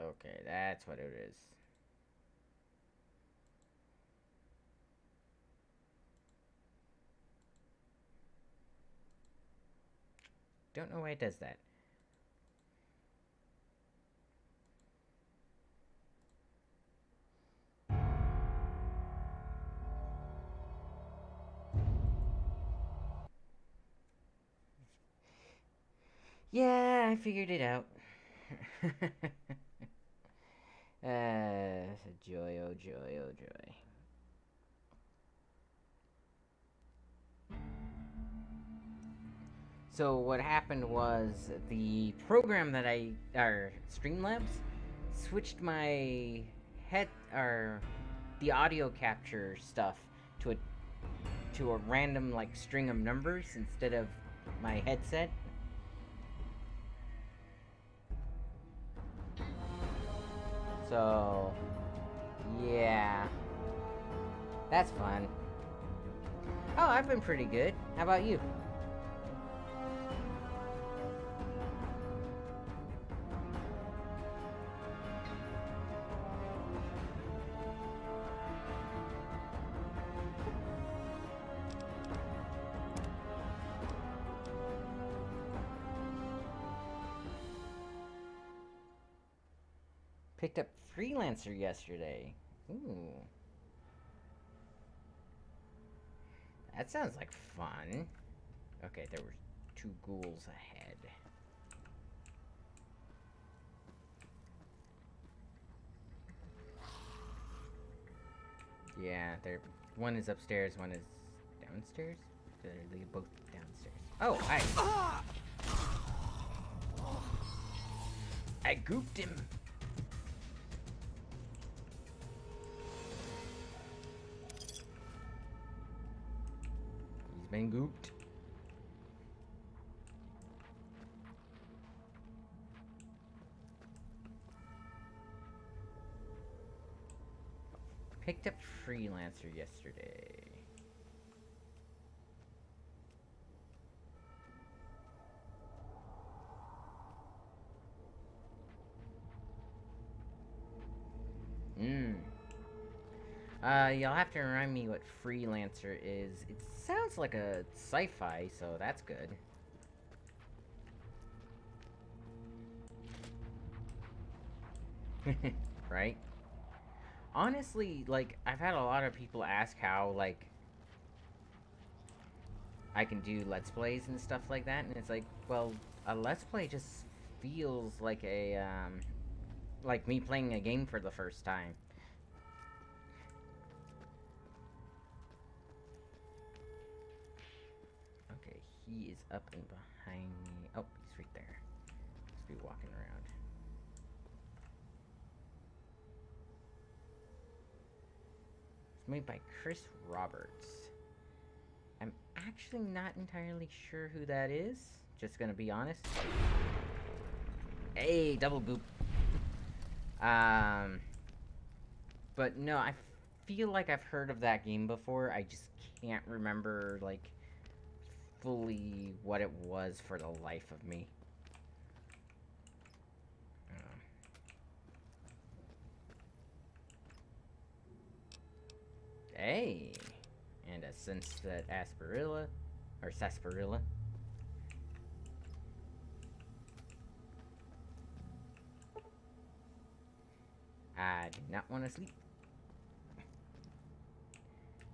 Okay, that's what it is. Don't know why it does that. Yeah, I figured it out. Joy, oh joy, oh joy. So what happened was the program that our Streamlabs, switched my head or the audio capture stuff to a random like string of numbers instead of my headset. So yeah, that's fun. Oh, I've been pretty good. How about you? Picked up Freelancer yesterday. Ooh, that sounds like fun. Okay, there were two ghouls ahead. Yeah, there. One is upstairs, one is downstairs. They're both downstairs. Oh, hi. I gooped him. He's been gooped. Picked up Freelancer yesterday. Mmm. You'll have to remind me what Freelancer is. It sounds like a sci-fi, so that's good. Right? Honestly, like, I've had a lot of people ask how, like, I can do Let's Plays and stuff like that, and it's like, well, a Let's Play just feels like me playing a game for the first time. Okay, he is up and behind me. Oh, he's right there. Must be walking around. It's made by Chris Roberts. I'm actually not entirely sure who that is. Just gonna be honest. Hey, double goop. Um, but no, I feel like I've heard of that game before. I just can't remember, like, fully what it was for the life of me. Uh, Hey, and a sunset asperilla, or sarsaparilla. I do not want to sleep.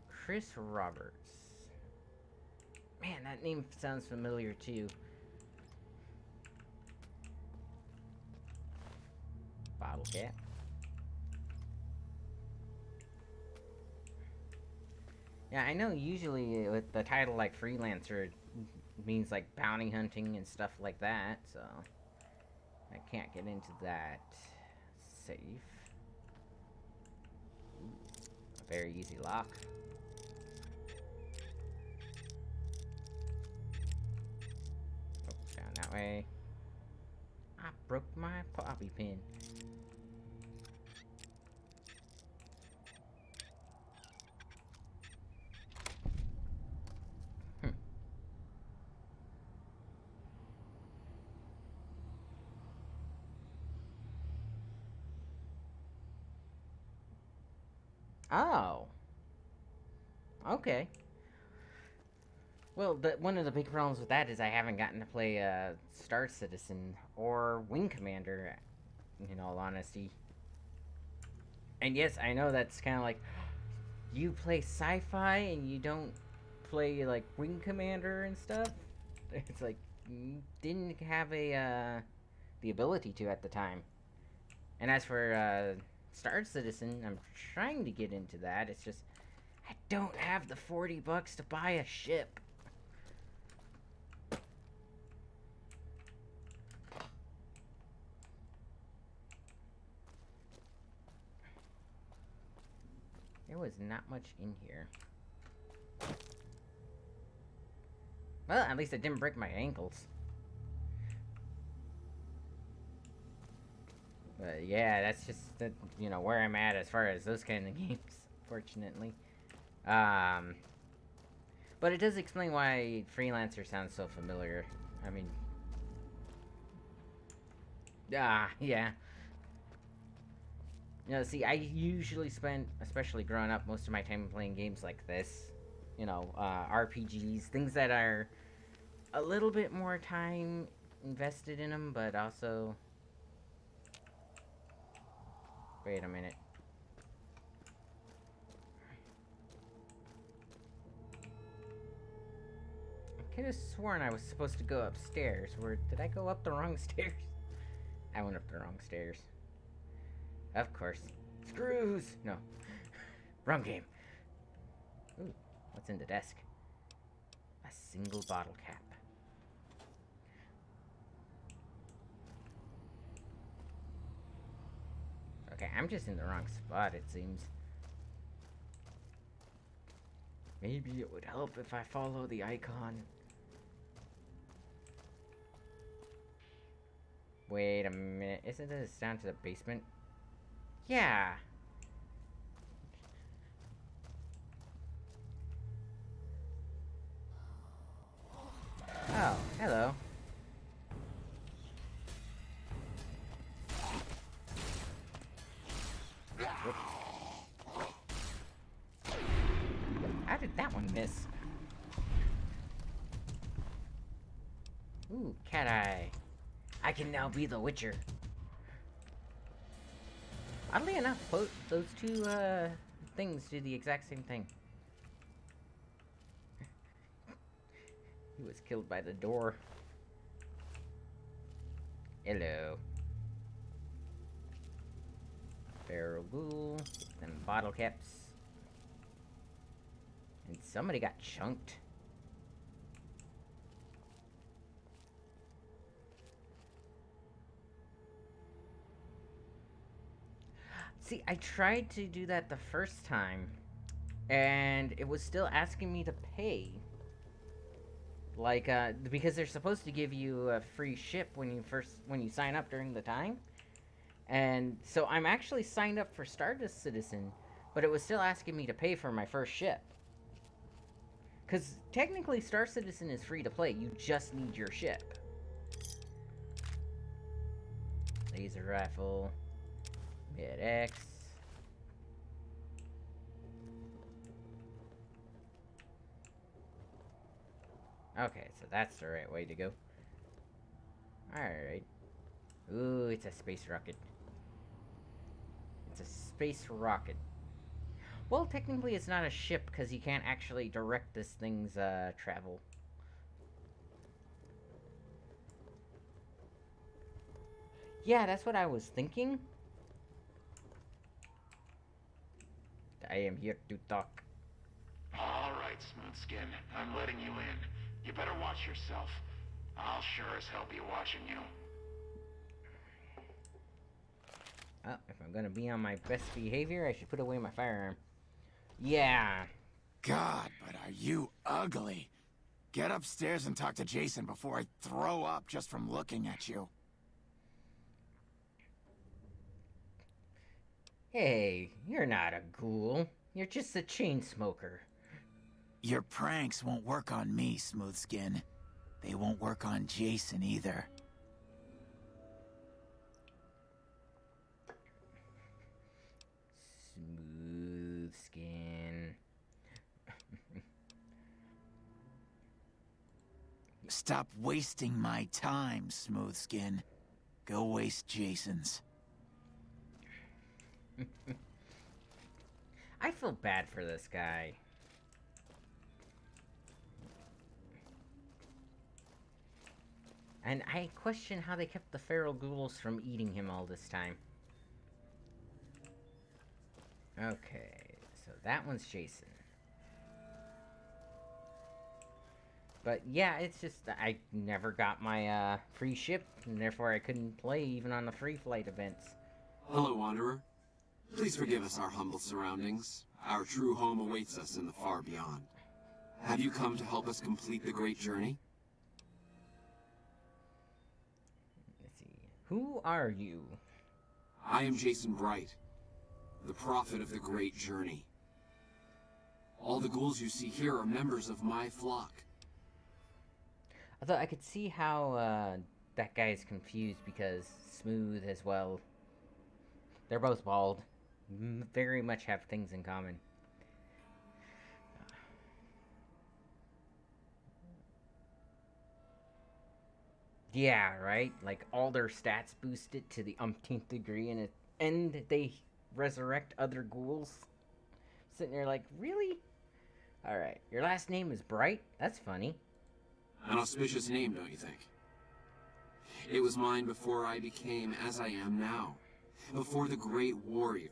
Chris Roberts. Man, that name sounds familiar too. Bottle cap. Yeah, I know usually with the title like freelancer it means like bounty hunting and stuff like that, so I can't get into that. Safe. Ooh, a very easy lock. Oh, down that way. I broke my poppy pin. Hmm. Oh, okay. Well, one of the big problems with that is I haven't gotten to play Star Citizen or Wing Commander, in all honesty. And yes, I know that's kind of like, you play sci-fi and you don't play like Wing Commander and stuff. It's like didn't have the ability to at the time. And as for Star Citizen, I'm trying to get into that. It's just I don't have the $40 to buy a ship. There was not much in here. Well, at least I didn't break my ankles. But yeah, that's just where I'm at as far as those kind of games, fortunately. But it does explain why Freelancer sounds so familiar. I mean, yeah. See, I usually spend, especially growing up, most of my time playing games like this. RPGs, things that are a little bit more time invested in them, but also... Wait a minute. I could have sworn I was supposed to go upstairs. Did I go up the wrong stairs? I went up the wrong stairs. Of course. Screws! No. Wrong game. Ooh, what's in the desk? A single bottle cap. Okay, I'm just in the wrong spot, it seems. Maybe it would help if I follow the icon. Wait a minute. Isn't this down to the basement? Yeah. Oh, hello. Whoops. How did that one miss? Ooh, cat eye. I can now be the Witcher. Oddly enough, those two things do the exact same thing. He was killed by the door. Hello. Barrel ghoul. Them bottle caps. And somebody got chunked. See, I tried to do that the first time, and it was still asking me to pay. Like, because they're supposed to give you a free ship when you sign up during the time. And so I'm actually signed up for Stardust Citizen, but it was still asking me to pay for my first ship. Because technically Star Citizen is free to play, you just need your ship. Laser rifle. Mid-X. Okay, so that's the right way to go. Alright. Ooh, it's a space rocket. It's a space rocket. Well, technically it's not a ship, because you can't actually direct this thing's travel. Yeah, that's what I was thinking. I am here to talk. All right, Smoothskin. I'm letting you in. You better watch yourself. I'll sure as hell be watching you. Well, if I'm gonna be on my best behavior, I should put away my firearm. Yeah. God, but are you ugly. Get upstairs and talk to Jason before I throw up just from looking at you. Hey, you're not a ghoul. You're just a chain smoker. Your pranks won't work on me, Smoothskin. They won't work on Jason either. Smooth Stop wasting my time, Smoothskin. Go waste Jason's. I feel bad for this guy. And I question how they kept the feral ghouls from eating him all this time. Okay, so that one's Jason. But yeah, it's just, I never got my free ship, and therefore I couldn't play even on the free flight events. Hello, Wanderer. Please forgive us our humble surroundings. Our true home awaits us in the far beyond. Have you come to help us complete the great journey? Let's see. Who are you? I am Jason Bright, the prophet of the great journey. All the ghouls you see here are members of my flock. Although I could see how that guy is confused because Smooth as well. They're both bald. Very much have things in common. Yeah, right? Like, all their stats boosted to the umpteenth degree, and they resurrect other ghouls. Sitting there like, really? Alright, your last name is Bright? That's funny. An auspicious name, don't you think? It was mine before I became as I am now. Before the Great War, even.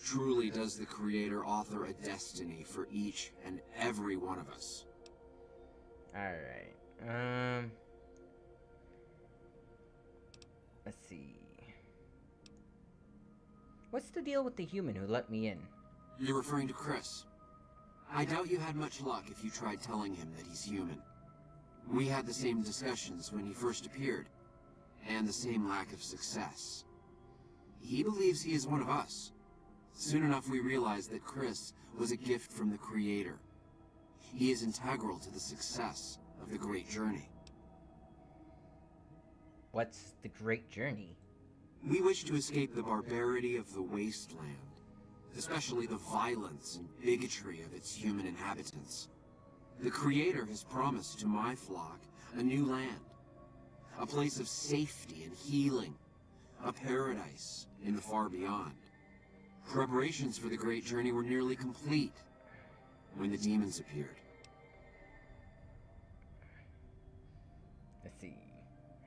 Truly does the Creator author a destiny for each and every one of us. Alright, let's see. What's the deal with the human who let me in? You're referring to Chris. I doubt you had much luck if you tried telling him that he's human. We had the same discussions when he first appeared, and the same lack of success. He believes he is one of us. Soon enough we realized that Chris was a gift from the Creator. He is integral to the success of the Great Journey. What's the Great Journey? We wish to escape the barbarity of the wasteland, especially the violence and bigotry of its human inhabitants. The Creator has promised to my flock a new land, a place of safety and healing, a paradise in the far beyond. Preparations for the Great Journey were nearly complete when the demons appeared. Let's see.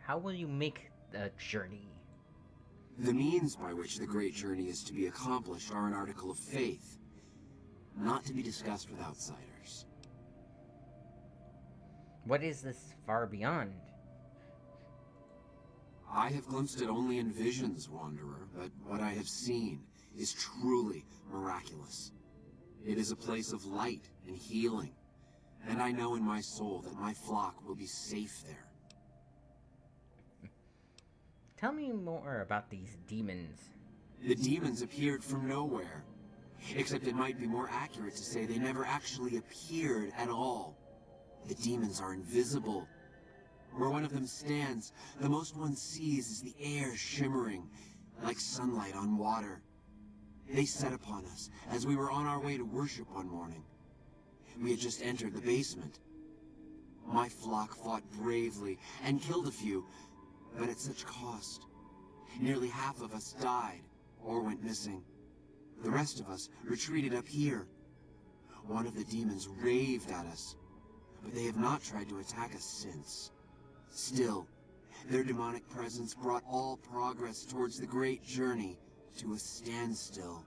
How will you make the journey? The means by which the Great Journey is to be accomplished are an article of faith, not to be discussed with outsiders. What is this far beyond? I have glimpsed it only in visions, Wanderer, but what I have seen is truly miraculous. It is a place of light and healing, and I know in my soul that my flock will be safe there. Tell me more about these demons. The demons appeared from nowhere, except it might be more accurate to say they never actually appeared at all. The demons are invisible. Where one of them stands, the most one sees is the air shimmering, like sunlight on water. They set upon us as we were on our way to worship one morning. We had just entered the basement. My flock fought bravely and killed a few, but at such cost. Nearly half of us died or went missing. The rest of us retreated up here. One of the demons raved at us, but they have not tried to attack us since. Still, their demonic presence brought all progress towards the Great Journey to a standstill.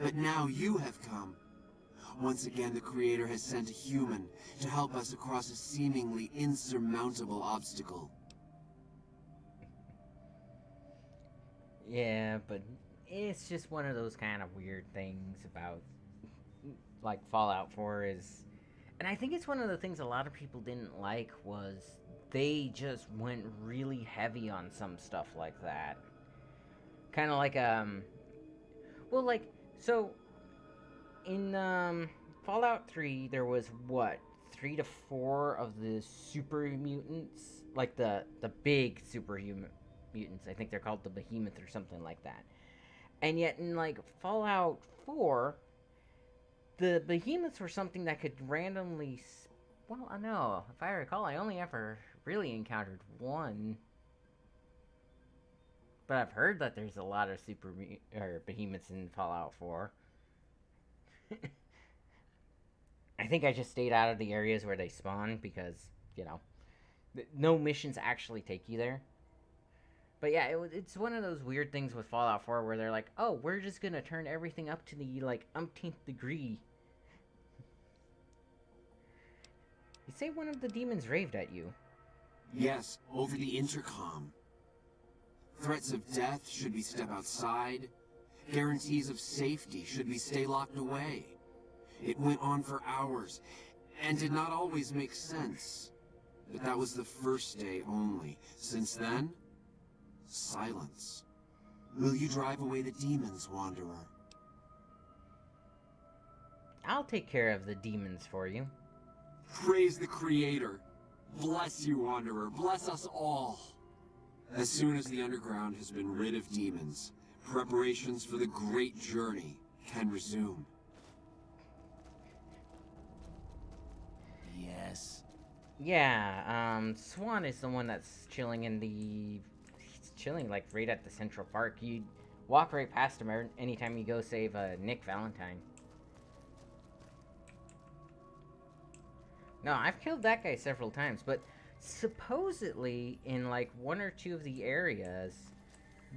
But now you have come. Once again, the Creator has sent a human to help us across a seemingly insurmountable obstacle. Yeah, but it's just one of those kind of weird things about, like, Fallout 4 is... And I think it's one of the things a lot of people didn't like was they just went really heavy on some stuff like that. Kind of like, well, like, so, in, Fallout 3, there was, what, 3 to 4 of the super mutants? Like, the big super mutants. I think they're called the Behemoth or something like that. And yet, in, like, Fallout 4, the Behemoths were something that could randomly Well, I know. If I recall, I only ever really encountered one. But I've heard that there's a lot of or behemoths in Fallout 4. I think I just stayed out of the areas where they spawn because, you know, no missions actually take you there. But yeah, it's one of those weird things with Fallout 4 where they're like, oh, we're just gonna turn everything up to the, like, umpteenth degree. You say one of the demons raved at you. Yes, over the intercom. Threats of death should we step outside. Guarantees of safety should we stay locked away. It went on for hours, and did not always make sense. But that was the first day only. Since then, silence. Will you drive away the demons, Wanderer? I'll take care of the demons for you. Praise the Creator. Bless you, Wanderer. Bless us all. As soon as the underground has been rid of demons, preparations for the great journey can resume. Yes. Yeah, Swan is the one that's chilling in the... He's chilling, like, right at the Central Park. You walk right past him anytime you go save Nick Valentine. No, I've killed that guy several times, but supposedly in, like, one or two of the areas,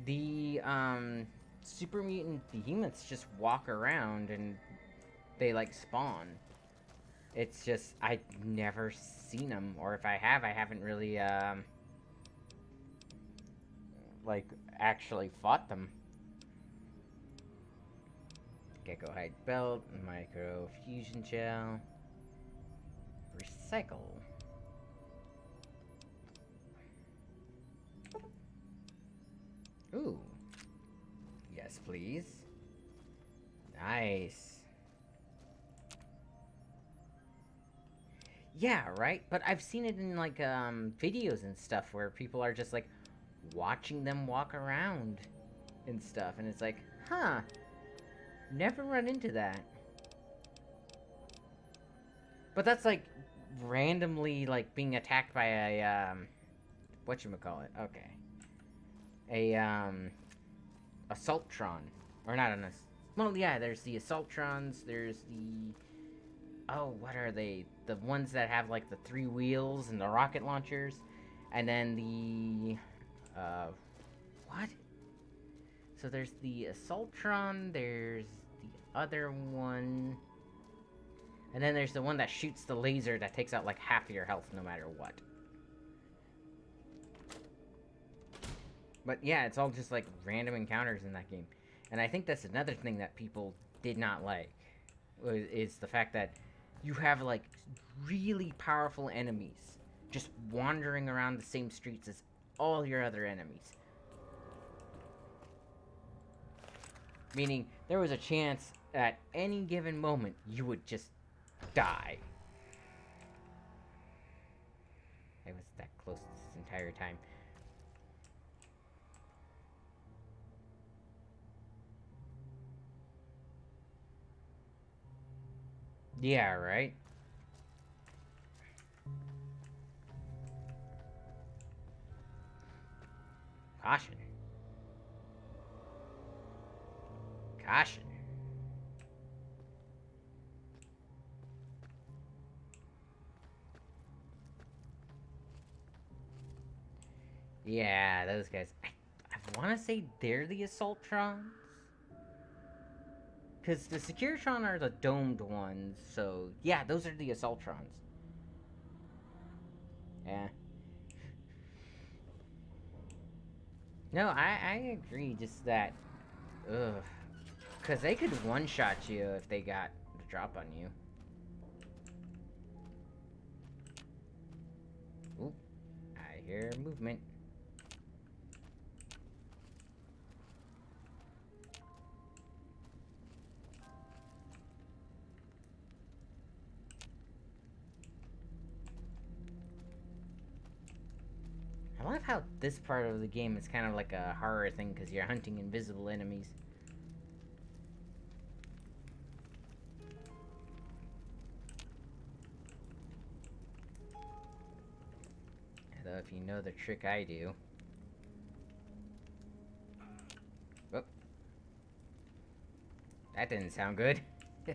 the, super mutant behemoths just walk around and they, like, spawn. It's just, I've never seen them, or if I have, I haven't really, like, actually fought them. Gecko hide belt, micro fusion gel, recycle. Ooh. Yes, please. Nice. Yeah, right? But I've seen it in, like, videos and stuff where people are just, like, watching them walk around and stuff. And it's like, huh. Never run into that. But that's, like, randomly, like, being attacked by a, whatchamacallit? Okay. Assaultron. Or not an well, yeah, there's the Assaultrons, there's the... Oh, what are they? The ones that have, like, the 3 wheels and the rocket launchers. And then the... What? So there's the Assaultron, there's the other one... And then there's the one that shoots the laser that takes out, like, half of your health no matter what. But yeah, it's all just, like, random encounters in that game. And I think that's another thing that people did not like. Is the fact that you have, like, really powerful enemies just wandering around the same streets as all your other enemies. Meaning, there was a chance at any given moment you would just die. I was that close this entire time. Yeah, right? Caution. Caution. Yeah, those guys. I want to say they're the Assaultrons. Because the Securitron are the domed ones, so... Yeah, those are the Assaultrons. Yeah. No, I agree, just that... Ugh. Because they could one-shot you if they got the drop on you. Oop. I hear movement. I love how this part of the game is kind of like a horror thing because you're hunting invisible enemies. though, if you know the trick I do. Oh. That didn't sound good. I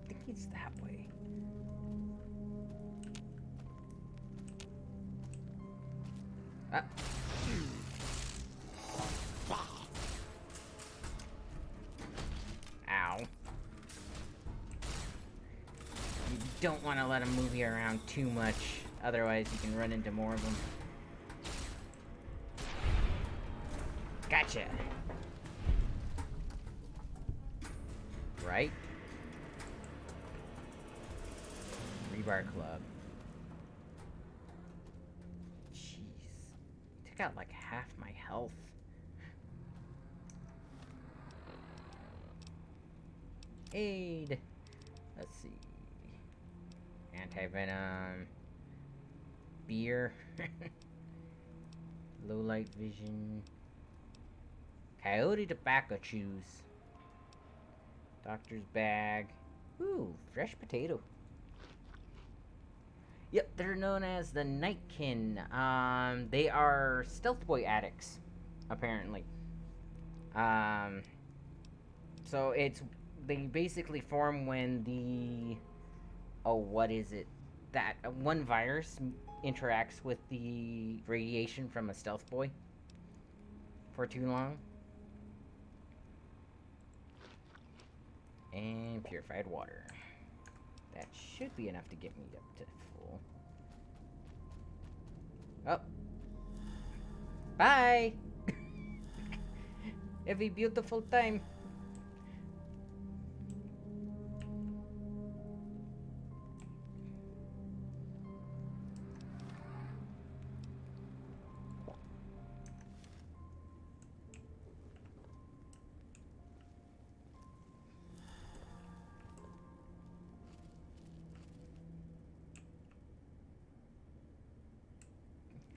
think it's that way. Ah. Ow. You don't want to let them move you around too much, otherwise you can run into more of them. Gotcha! Right? Rebar Club. Jeez. Took out like half my health. Aid! Let's see. Anti-venom. Beer. Low light vision. Coyote tobacco chews. Doctor's bag. Ooh, fresh potato. Yep, they're known as the Nightkin. They are stealth boy addicts, apparently. So they basically form when the, what is it? That one virus interacts with the radiation from a stealth boy for too long. And purified water. That should be enough to get me up to full. Oh. Bye! Have a beautiful time.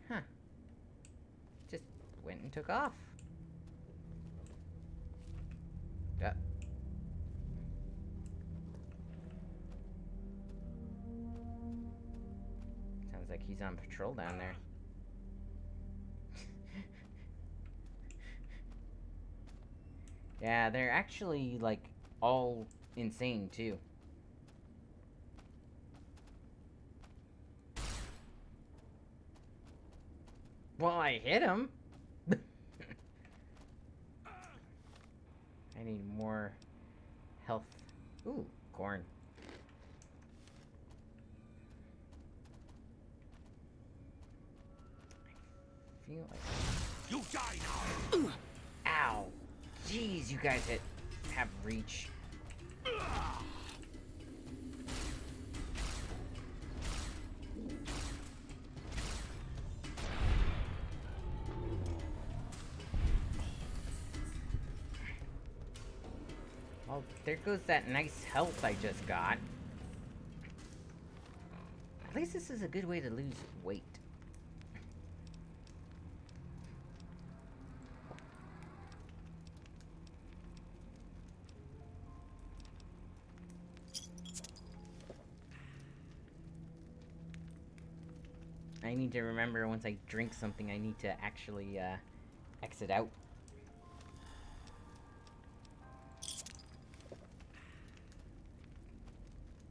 Huh. Just went and took off. Sounds like he's on patrol down there. Yeah, they're actually, like, all insane, too. Well, I hit him. I need more health. Ooh, corn. I feel like... You die now! Ow! Jeez, you guys have reach. Well, there goes that nice health I just got. At least this is a good way to lose weight. I need to remember once I drink something, I need to actually exit out.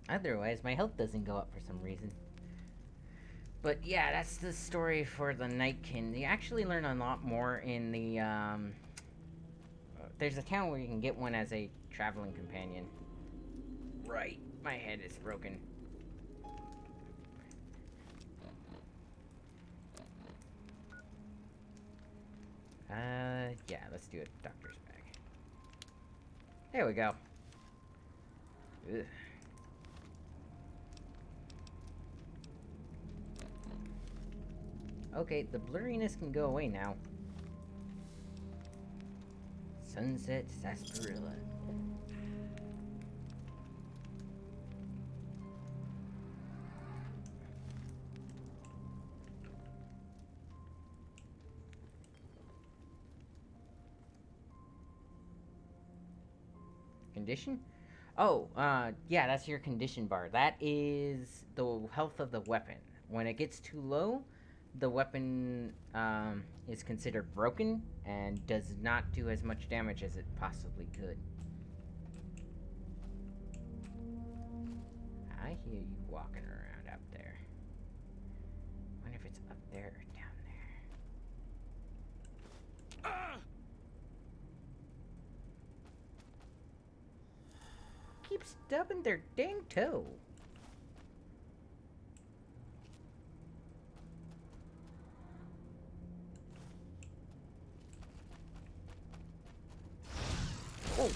Otherwise, my health doesn't go up for some reason. But yeah, that's the story for the Nightkin. You actually learn a lot more in the, there's a town where you can get one as a traveling companion. Right. My head is broken. Yeah, let's do a doctor's bag. There we go. Ugh. Okay, the blurriness can go away now. Sunset Sarsaparilla. Condition? Oh, yeah, that's your condition bar. That is the health of the weapon. When it gets too low, the weapon is considered broken and does not do as much damage as it possibly could. I hear you walking around up there. Wonder if it's up there or down there. Keep stubbing their dang toe. Oh.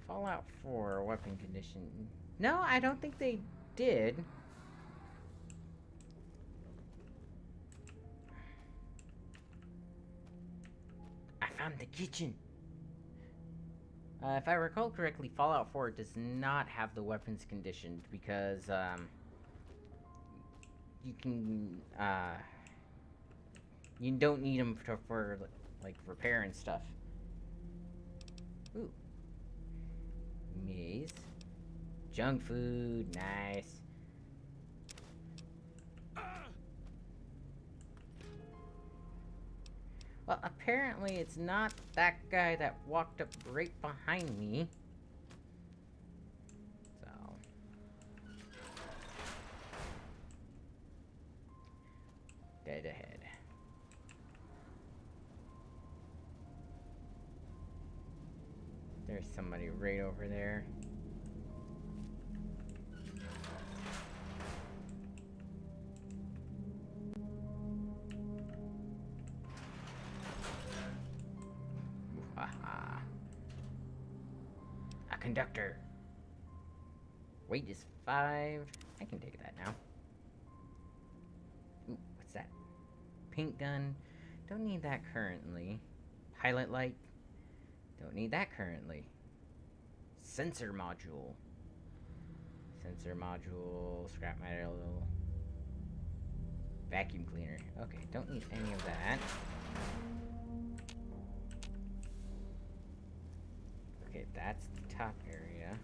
Fallout 4 weapon condition. No, I don't think they did. I found the kitchen. If I recall correctly, Fallout 4 does not have the weapons conditioned because, you can, you don't need them for like, repair and stuff. Ooh. Maze. Junk food, nice. Well, apparently it's not that guy that walked up right behind me. So. Dead ahead. There's somebody right over there. Haha. A conductor. Weight is 5. I can take that now. Ooh, what's that? Paint gun. Don't need that currently. Pilot light. Don't need that currently. Sensor module. Sensor module. Scrap metal. Vacuum cleaner. Okay, don't need any of that. Okay, that's the top area.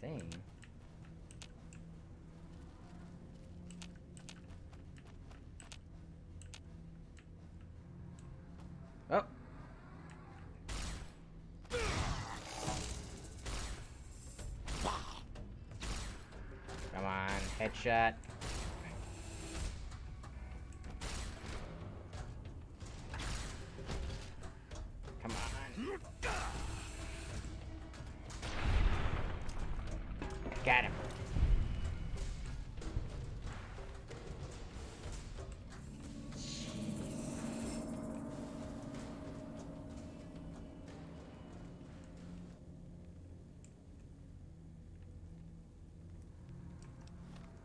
Same. Oh. Come on, headshot. Come on. Got him.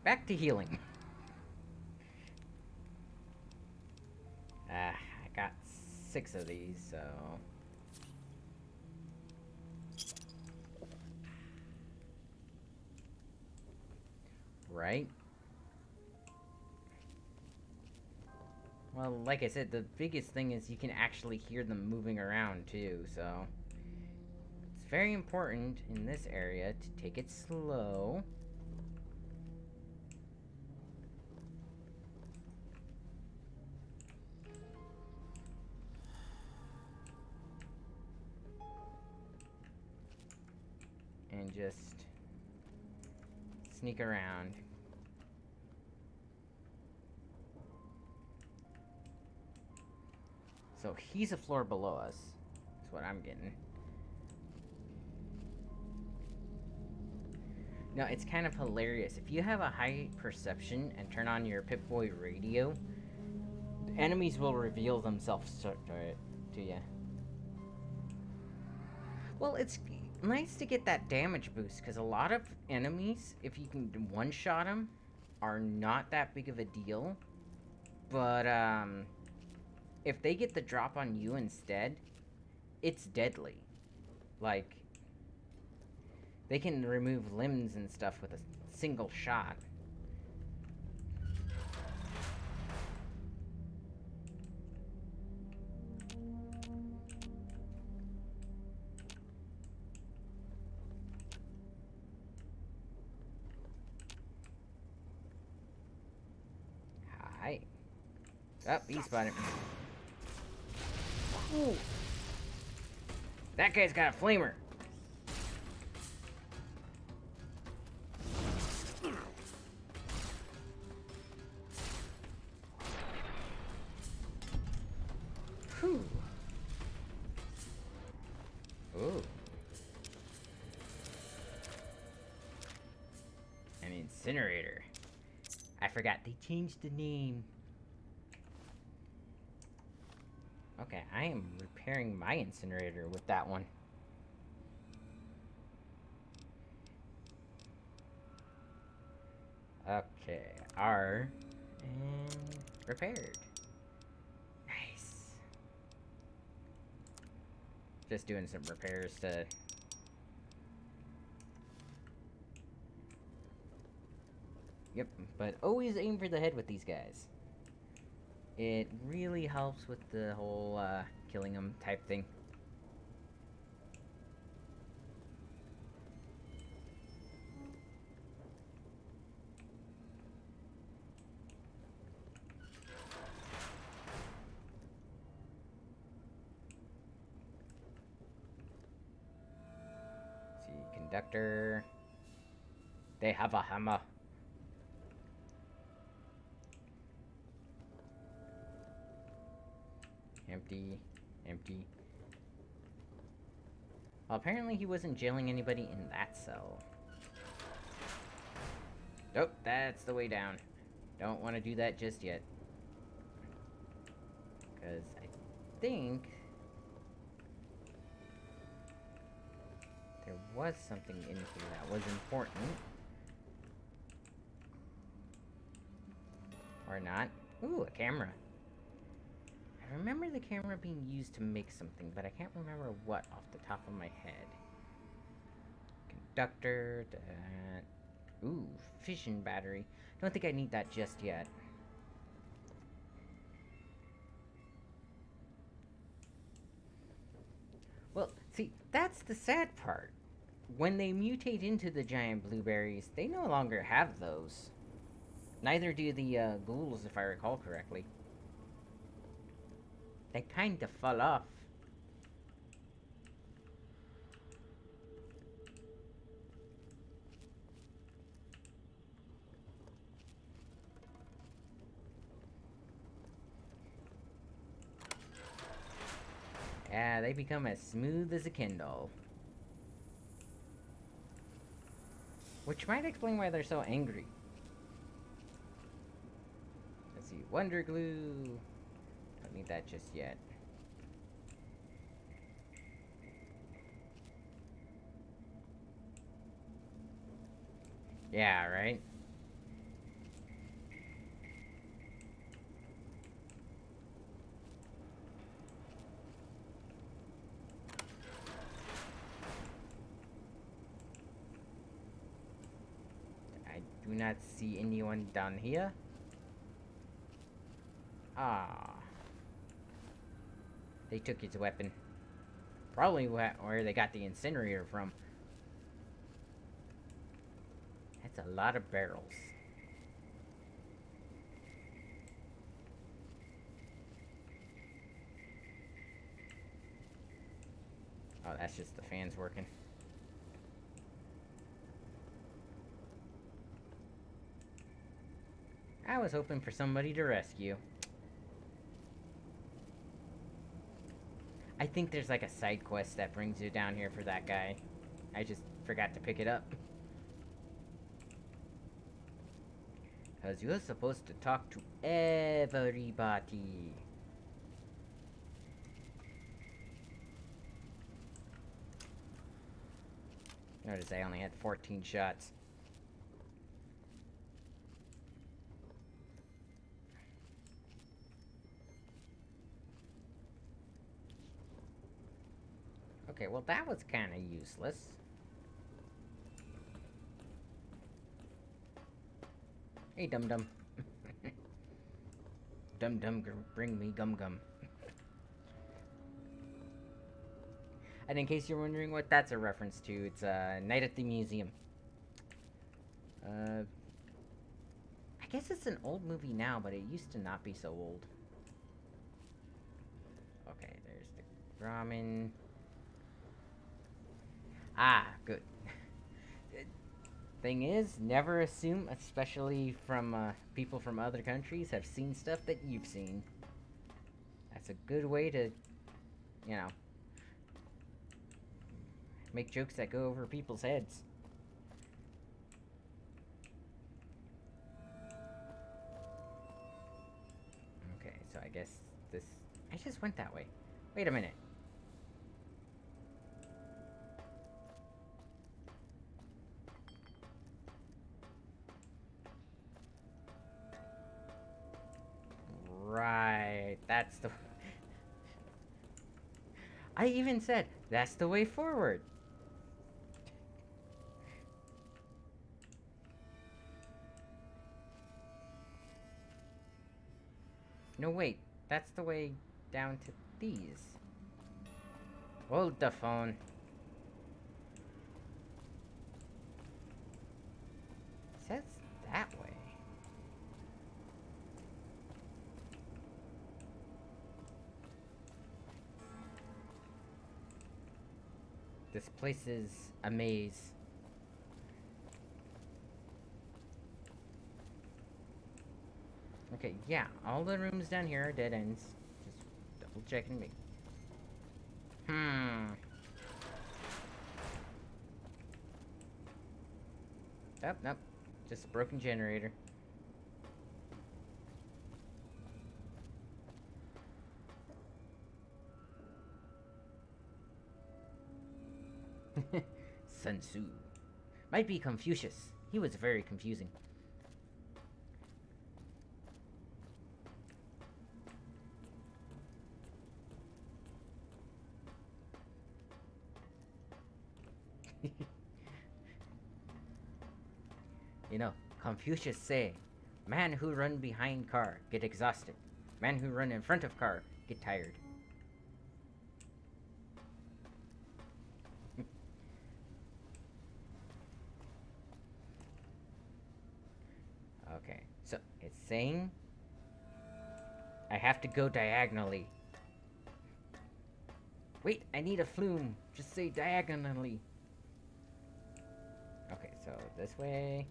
Back to healing. I got 6 of these, so... Right? Well, like I said, the biggest thing is you can actually hear them moving around, too, so... It's very important in this area to take it slow. And just sneak around. So he's a floor below us. That's what I'm getting. Now, it's kind of hilarious. If you have a high perception and turn on your Pip-Boy radio, enemies will reveal themselves to you. Well, it's nice to get that damage boost, because a lot of enemies, if you can one-shot them, are not that big of a deal. But, if they get the drop on you instead, it's deadly. Like, they can remove limbs and stuff with a single shot. Hi. Oh, he spotted me. Ooh. That guy's got a flamer. Whew. Ooh. An incinerator. I forgot they changed the name. Okay, I am repairing my incinerator with that one. Okay, R and repaired. Nice. Just doing some repairs to... Yep, but always aim for the head with these guys. It really helps with the whole, killing them type thing. See, conductor. They have a hammer. Empty. Empty. Well, apparently he wasn't jailing anybody in that cell. Nope, that's the way down. Don't want to do that just yet. Because I think... there was something in here that was important. Or not. Ooh, a camera. I remember the camera being used to make something, but I can't remember what off the top of my head. Conductor, that. Ooh, fission battery. Don't think I need that just yet. Well, see, that's the sad part. When they mutate into the giant blueberries, they no longer have those. Neither do the ghouls, if I recall correctly. They kinda fell off. Yeah, they become as smooth as a Kindle. Which might explain why they're so angry. Let's see, Wonder Glue. Don't need that just yet. Yeah, right? I do not see anyone down here. Ah. They took his weapon. Probably where they got the incinerator from. That's a lot of barrels. Oh, that's just the fans working. I was hoping for somebody to rescue. I think there's like a side quest that brings you down here for that guy. I just forgot to pick it up. Because you're supposed to talk to everybody. Notice I only had 14 shots. Okay, well that was kind of useless. Hey, dum-dum. Dum-dum, bring me gum-gum. And in case you're wondering what that's a reference to, it's Night at the Museum. I guess it's an old movie now, but it used to not be so old. Okay, there's the ramen. Ah, good. Thing is, never assume, especially from people from other countries, have seen stuff that you've seen. That's a good way to, you know, make jokes that go over people's heads. Okay, so I guess this... I just went that way. Wait a minute. Right, that's the... I even said, that's the way forward. No, wait, that's the way down to these. Hold the phone. It says that way. This place is a maze. Okay, yeah, all the rooms down here are dead ends. Just double checking me. Nope, nope. Just a broken generator. Sun Tzu. Might be Confucius. He was very confusing. You know, Confucius say, man who run behind car get exhausted. Man who run in front of car get tired. Okay, so it's saying I have to go diagonally. Wait, I need a flume. Just say diagonally. Okay, so this way.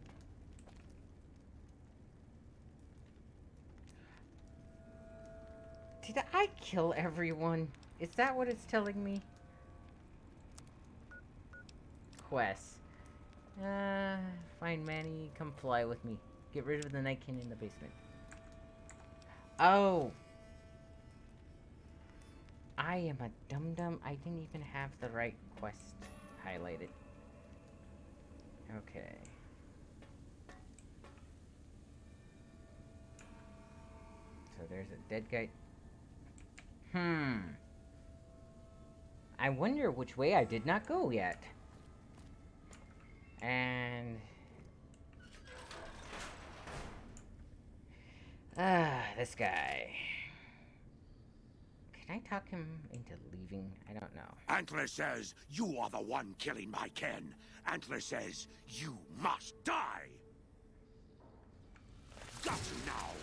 Did I kill everyone? Is that what it's telling me? Quest. Find Manny, come fly with me. Get rid of the Night King in the basement. Oh! I am a dum-dum. I didn't even have the right quest highlighted. Okay. So there's a dead guy. I wonder which way I did not go yet. And... this guy. Can I talk him into leaving? I don't know. Antler says you are the one killing my kin. Antler says you must die. Got you now.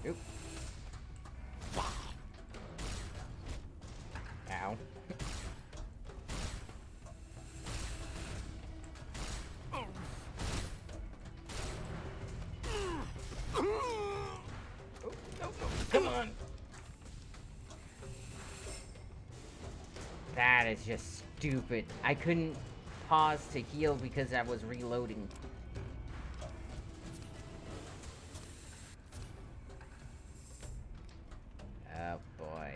Oop. Ow. Come on! That is just stupid. I couldn't pause to heal because I was reloading. Oh boy.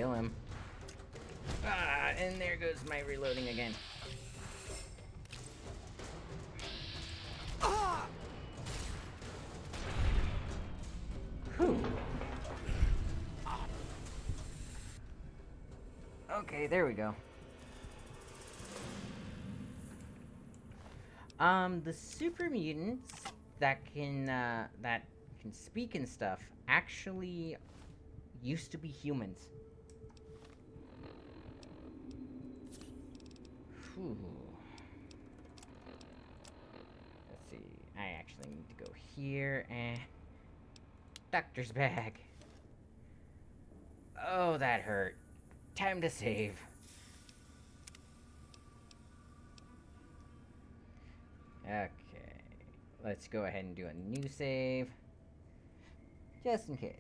kill him. Ah, and there goes my reloading again. Whew. Okay, there we go. The super mutants that can speak and stuff actually used to be humans. Whew. Let's see. I actually need to go here and doctor's bag. Oh, that hurt. Time to save. Okay. Let's go ahead and do a new save. Just in case.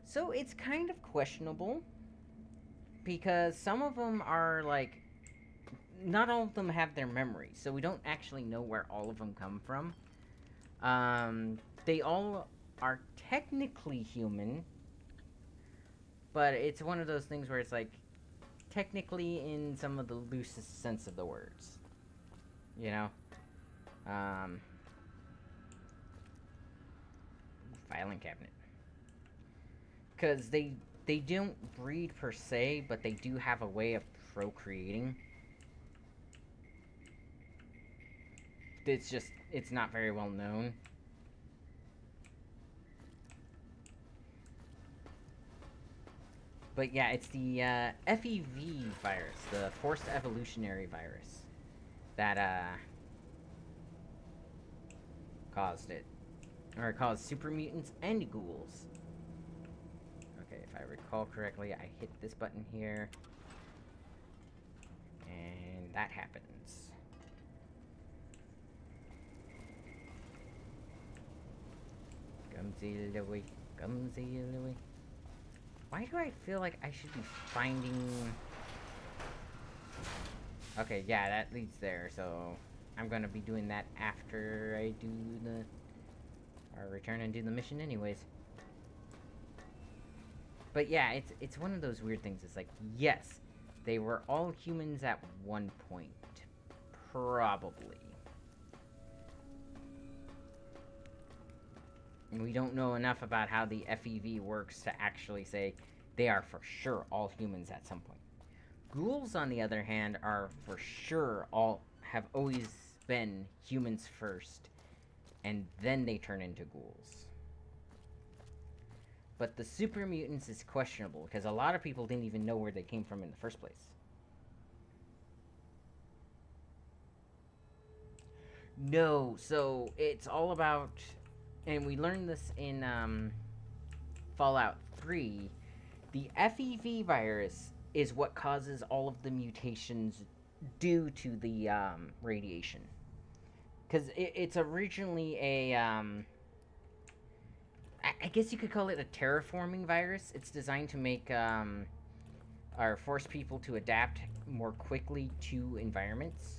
So it's kind of questionable. Because some of them are, like... Not all of them have their memories. So we don't actually know where all of them come from. They all are technically human. But it's one of those things where it's like... Technically in some of the loosest sense of the words. You know? Filing cabinet. Because they don't breed per se, but they do have a way of procreating. It's not very well known. But yeah, it's the FEV virus, the Forced Evolutionary Virus, that caused it. Or caused super mutants and ghouls. Okay, if I recall correctly, I hit this button here. And that happens. Gumsy Louie, Gumsy Louie. Why do I feel like I should be finding... Okay, yeah, that leads there, so... I'm gonna be doing that after I do the... Or return and do the mission anyways. But yeah, it's one of those weird things. It's like, yes, they were all humans at one point. Probably. And we don't know enough about how the FEV works to actually say they are for sure all humans at some point. Ghouls, on the other hand, are for sure have always been humans first, and then they turn into ghouls. But the super mutants is questionable, because a lot of people didn't even know where they came from in the first place. No, so it's all about... And we learned this in Fallout 3. The FEV virus is what causes all of the mutations due to the radiation. Because it's originally a... I guess you could call it a terraforming virus. It's designed to make... or force people to adapt more quickly to environments.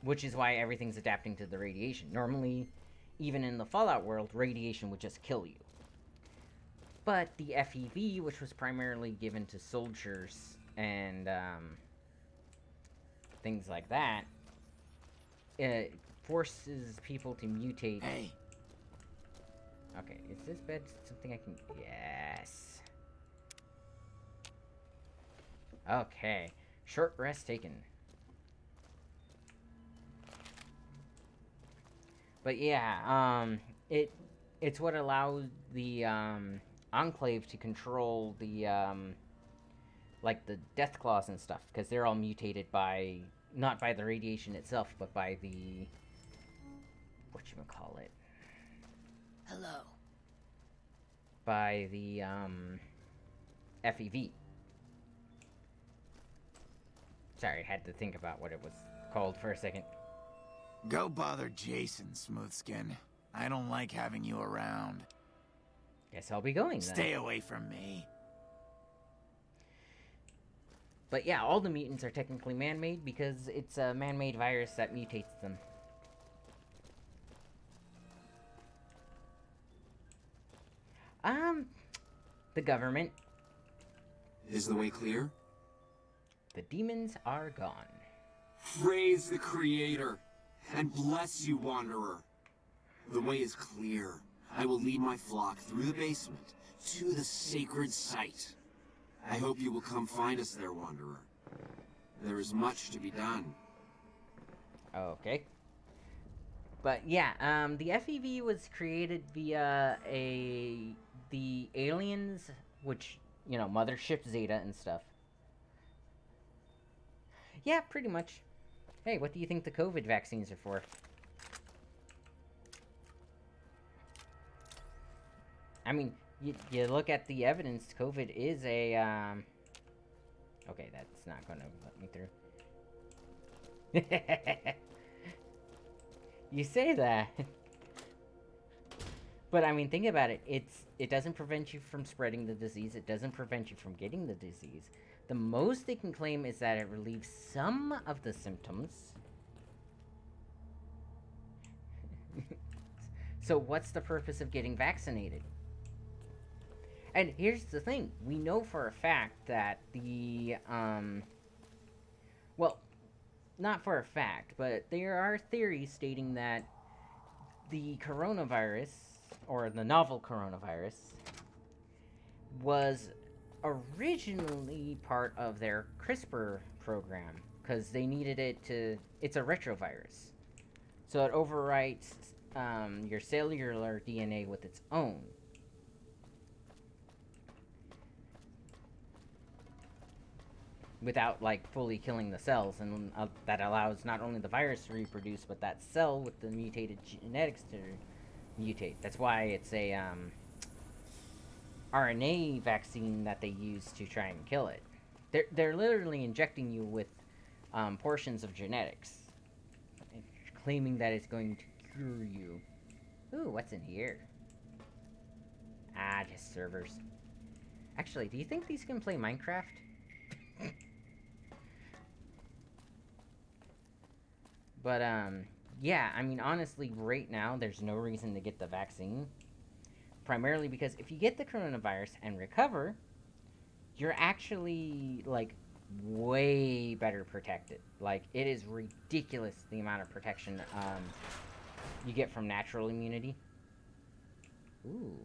Which is why everything's adapting to the radiation. Normally, even in the Fallout world, radiation would just kill you. But the FEV, which was primarily given to soldiers and things like that, it forces people to mutate. Hey. Okay, is this bed something I can... Yes. Okay. Short rest taken. But yeah, it's what allows the Enclave to control the like the death claws and stuff, because they're all mutated by not by the radiation itself, but by the whatchamacallit. Hello. By the FEV. Sorry, I had to think about what it was called for a second. Go bother Jason, Smoothskin. I don't like having you around. Guess I'll be going then. Stay away from me. But yeah, all the mutants are technically man-made because it's a man-made virus that mutates them. The government. Is the way clear? The demons are gone. Praise the Creator, and bless you, Wanderer. The way is clear. I will lead my flock through the basement to the sacred site. I hope you will come find us there, Wanderer. There is much to be done. Okay. But yeah, the FEV was created via the aliens, which, you know, Mothership Zeta and stuff. Yeah, pretty much. Hey, what do you think the COVID vaccines are for? I mean, you look at the evidence, COVID is a, Okay, that's not gonna let me through. You say that. But, I mean, think about it. It doesn't prevent you from spreading the disease. It doesn't prevent you from getting the disease. The most they can claim is that it relieves some of the symptoms. So what's the purpose of getting vaccinated? And here's the thing. We know for a fact that the, well, not for a fact, but there are theories stating that the coronavirus, or the novel coronavirus, was originally part of their CRISPR program, because they needed it to, it's a retrovirus. So it overwrites your cellular DNA with its own. Without, like, fully killing the cells, and that allows not only the virus to reproduce, but that cell with the mutated genetics to mutate. That's why it's a RNA vaccine that they use to try and kill it. They're literally injecting you with portions of genetics, claiming that it's going to cure you. Ooh, what's in here? Ah, just servers. Actually, do you think these can play Minecraft? But, yeah, I mean, honestly, right now, there's no reason to get the vaccine. Primarily because if you get the coronavirus and recover, you're actually, like, way better protected. Like, it is ridiculous the amount of protection, you get from natural immunity. Ooh.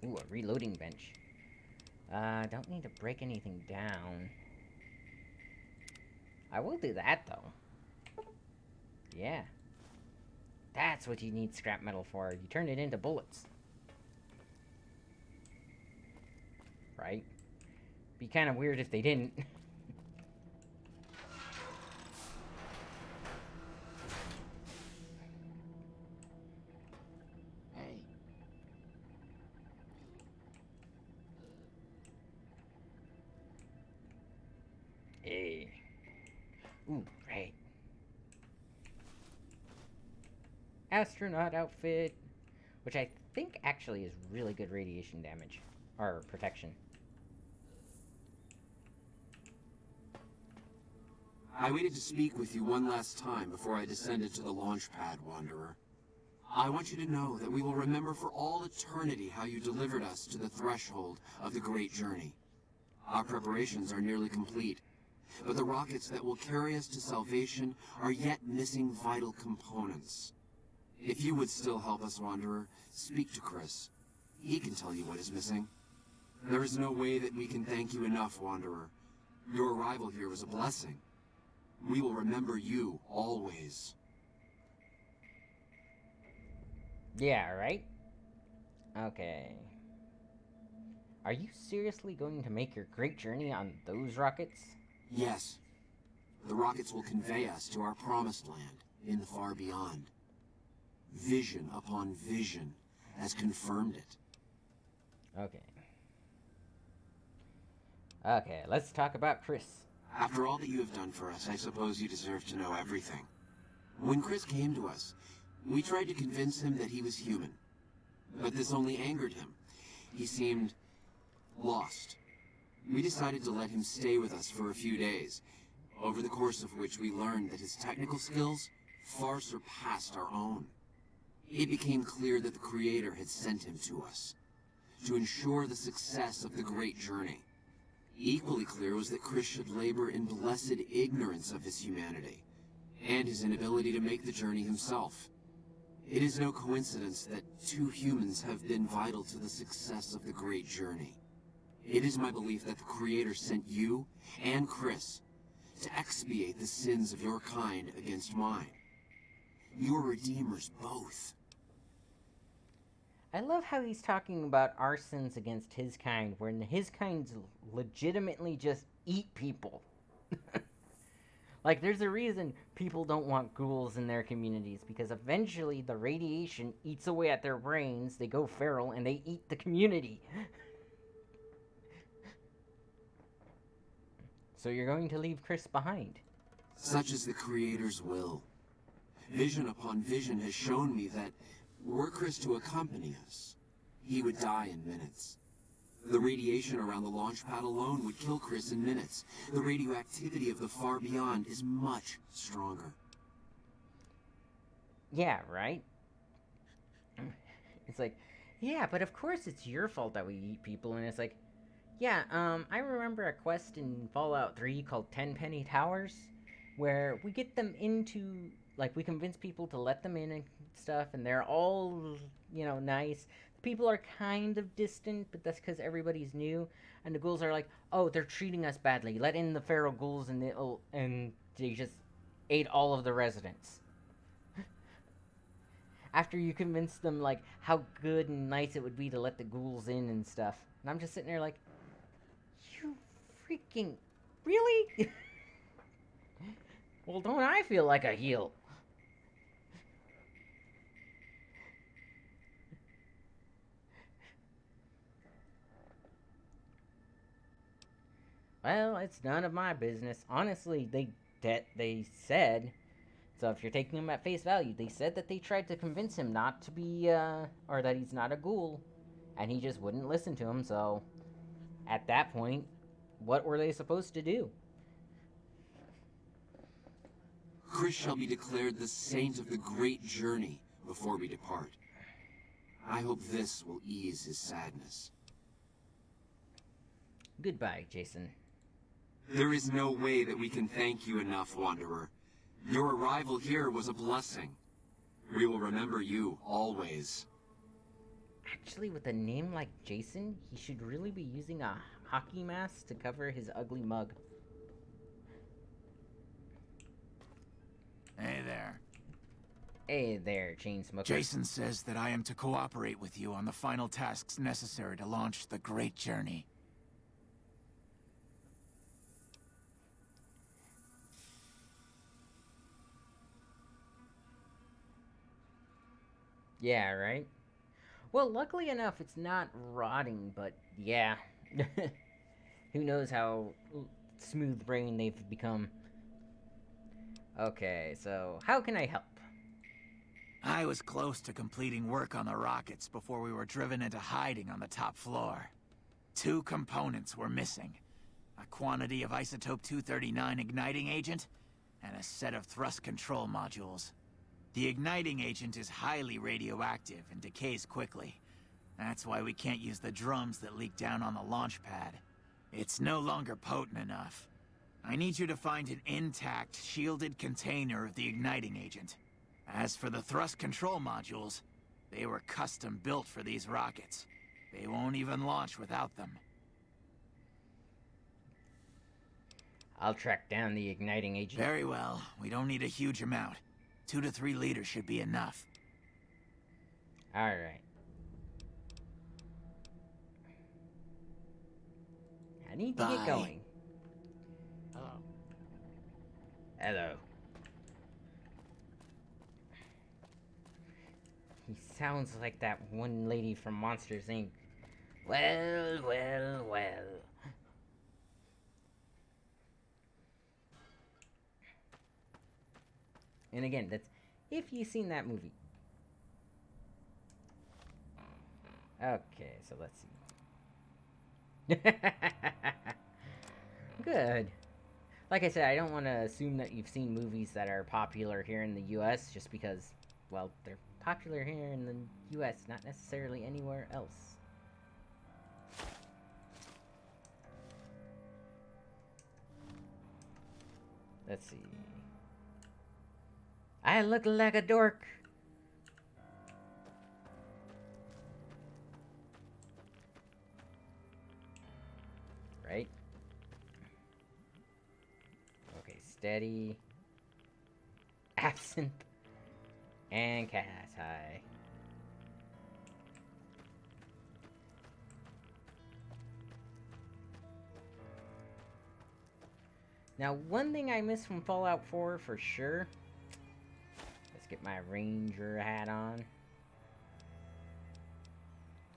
Ooh, a reloading bench. Don't need to break anything down. I will do that, though. Yeah. That's what you need scrap metal for. You turn it into bullets. Right? Be kind of weird if they didn't. Hey. Hey. Ooh, right. Astronaut outfit. Which I think actually is really good radiation damage. Or protection. I waited to speak with you one last time before I descended to the launch pad, Wanderer. I want you to know that we will remember for all eternity how you delivered us to the threshold of the great journey. Our preparations are nearly complete, but the rockets that will carry us to salvation are yet missing vital components. If you would still help us, Wanderer, speak to Chris. He can tell you what is missing. There is no way that we can thank you enough, Wanderer. Your arrival here was a blessing. We will remember you always. Yeah, right? Okay. Are you seriously going to make your great journey on those rockets? Yes. The rockets will convey us to our promised land in the far beyond. Vision upon vision has confirmed it. Okay. Okay, let's talk about Chris. After all that you have done for us, I suppose you deserve to know everything. When Chris came to us, we tried to convince him that he was human. But this only angered him. He seemed lost. We decided to let him stay with us for a few days, over the course of which we learned that his technical skills far surpassed our own. It became clear that the Creator had sent him to us, to ensure the success of the great journey. Equally clear was that Chris should labor in blessed ignorance of his humanity, and his inability to make the journey himself. It is no coincidence that two humans have been vital to the success of the great journey. It is my belief that the Creator sent you and Chris to expiate the sins of your kind against mine. You're redeemers both. I love how he's talking about our sins against his kind, when his kinds legitimately just eat people. Like, there's a reason people don't want ghouls in their communities, because eventually the radiation eats away at their brains, they go feral, and they eat the community. So you're going to leave Chris behind. Such is the Creator's will. Vision upon vision has shown me that were Chris to accompany us, he would die in minutes. The radiation around the launch pad alone would kill Chris in minutes. The radioactivity of the far beyond is much stronger. Yeah, right? It's like, yeah, but of course it's your fault that we eat people, and it's like, yeah, I remember a quest in Fallout 3 called 10 Penny Towers, where we get them into, like, we convince people to let them in and stuff, and they're all, nice. People are kind of distant, but that's because everybody's new, and the ghouls are like, oh, they're treating us badly. Let in the feral ghouls, and they just ate all of the residents. After you convince them, like, how good and nice it would be to let the ghouls in and stuff. And I'm just sitting there like, you freaking... Really? Well, don't I feel like a heel? Well, it's none of my business. Honestly, they said... So if you're taking him at face value, they said that they tried to convince him not to be, or that he's not a ghoul. And he just wouldn't listen to him, so... At that point, what were they supposed to do? Chris shall be declared the saint of the great journey before we depart. I hope this will ease his sadness. Goodbye, Jason. There is no way that we can thank you enough, Wanderer. Your arrival here was a blessing. We will remember you always. Actually, with a name like Jason, he should really be using a hockey mask to cover his ugly mug. Hey there. Hey there, chain smoker. Jason says that I am to cooperate with you on the final tasks necessary to launch the great journey. Yeah, right? Well, luckily enough, it's not rotting, but yeah. Who knows how smooth-brained they've become. Okay, so how can I help? I was close to completing work on the rockets before we were driven into hiding on the top floor. 2 components were missing. A quantity of isotope 239 igniting agent, and a set of thrust control modules. The igniting agent is highly radioactive and decays quickly. That's why we can't use the drums that leak down on the launch pad. It's no longer potent enough. I need you to find an intact, shielded container of the igniting agent. As for the thrust control modules, they were custom built for these rockets. They won't even launch without them. I'll track down the igniting agent. Very well. We don't need a huge amount. 2 to 3 liters should be enough. Alright. I need to Bye. get going. Hello. Hello. He sounds like that one lady from Monsters, Inc. Well, well, well. And again, that's if you've seen that movie. Okay, so let's see. Good. Like I said, I don't want to assume that you've seen movies that are popular here in the US just because, well, they're popular here in the US, not necessarily anywhere else. Let's see. I look like a dork. Right? Okay, steady. Absinthe. And cat eye. Now, one thing I miss from Fallout 4 for sure. Let's get my ranger hat on.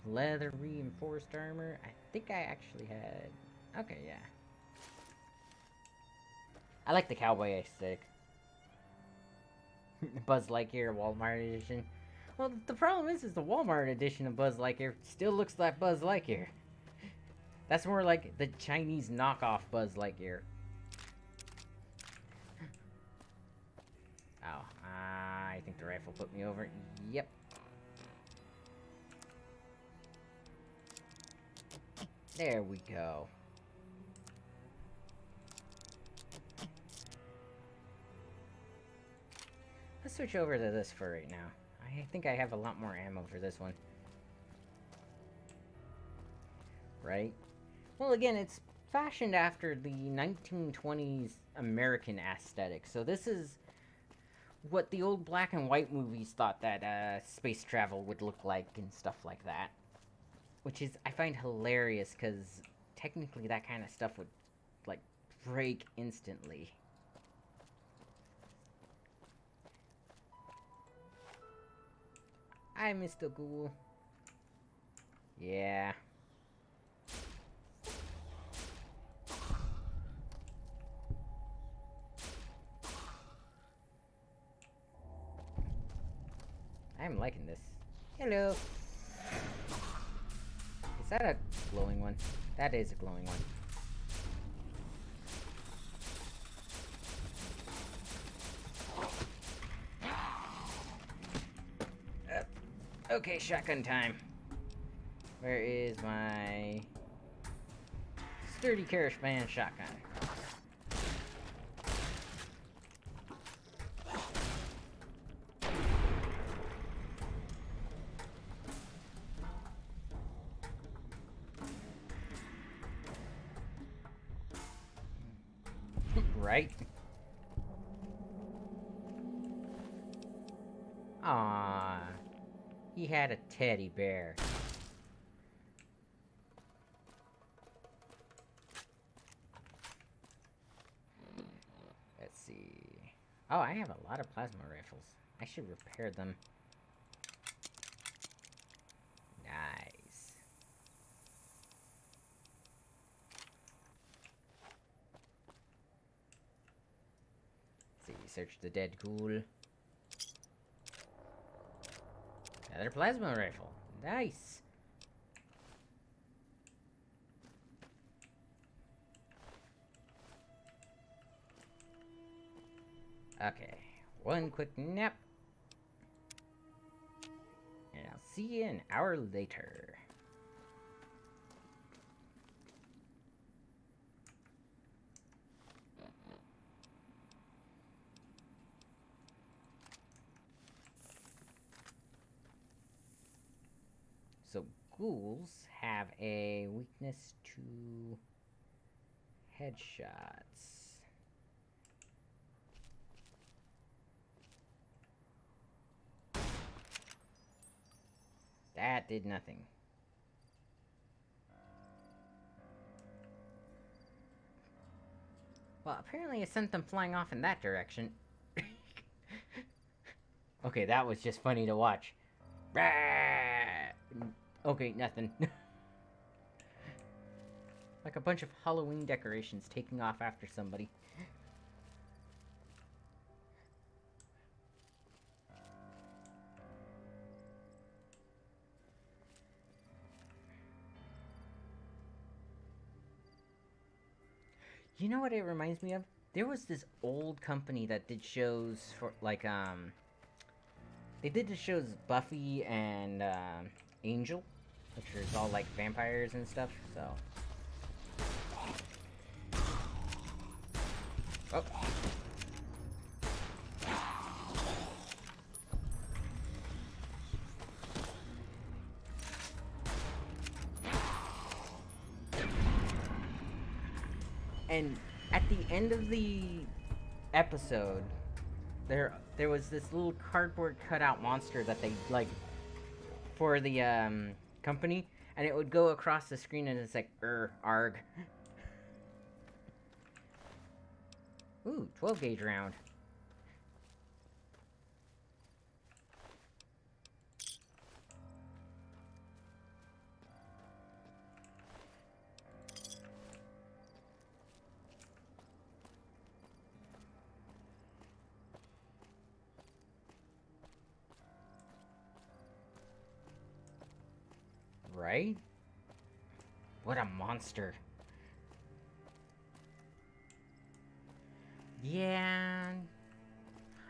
Leather reinforced armor. I think I actually had... Okay, yeah. I like the cowboy aesthetic. Buzz Lightyear Walmart edition. Well, the problem is the Walmart edition of Buzz Lightyear still looks like Buzz Lightyear. That's more like the Chinese knockoff Buzz Lightyear. Oh, I think the rifle put me over. Yep. There we go. Let's switch over to this for right now. I think I have a lot more ammo for this one. Right? Well, again, it's fashioned after the 1920s American aesthetic. So this is what the old black and white movies thought that space travel would look like and stuff like that. Which is, I find hilarious, because technically that kind of stuff would, like, break instantly. Hi, Mr. Ghoul. Yeah. I'm liking this. Hello. Is that a glowing one? That is a glowing one. Okay, shotgun time. Where is my sturdy Caravan shotgun? Right? Aww. He had a teddy bear. Let's see. Oh, I have a lot of plasma rifles. I should repair them. Nice. Let's see, search the dead ghoul. Another plasma rifle. Nice. Okay. One quick nap. And I'll see you an hour later. So, ghouls have a weakness to headshots. That did nothing. Well, apparently I sent them flying off in that direction. Okay, that was just funny to watch. Okay, nothing. Like a bunch of Halloween decorations taking off after somebody. You know what it reminds me of? There was this old company that did shows for, like, they did the shows Buffy and Angel, which is all like vampires and stuff. So. Oh. And at the end of the episode, there was this little cardboard cutout monster that they like for the company, and it would go across the screen and it's like arg. Ooh, 12 gauge round. Right? What a monster. Yeah.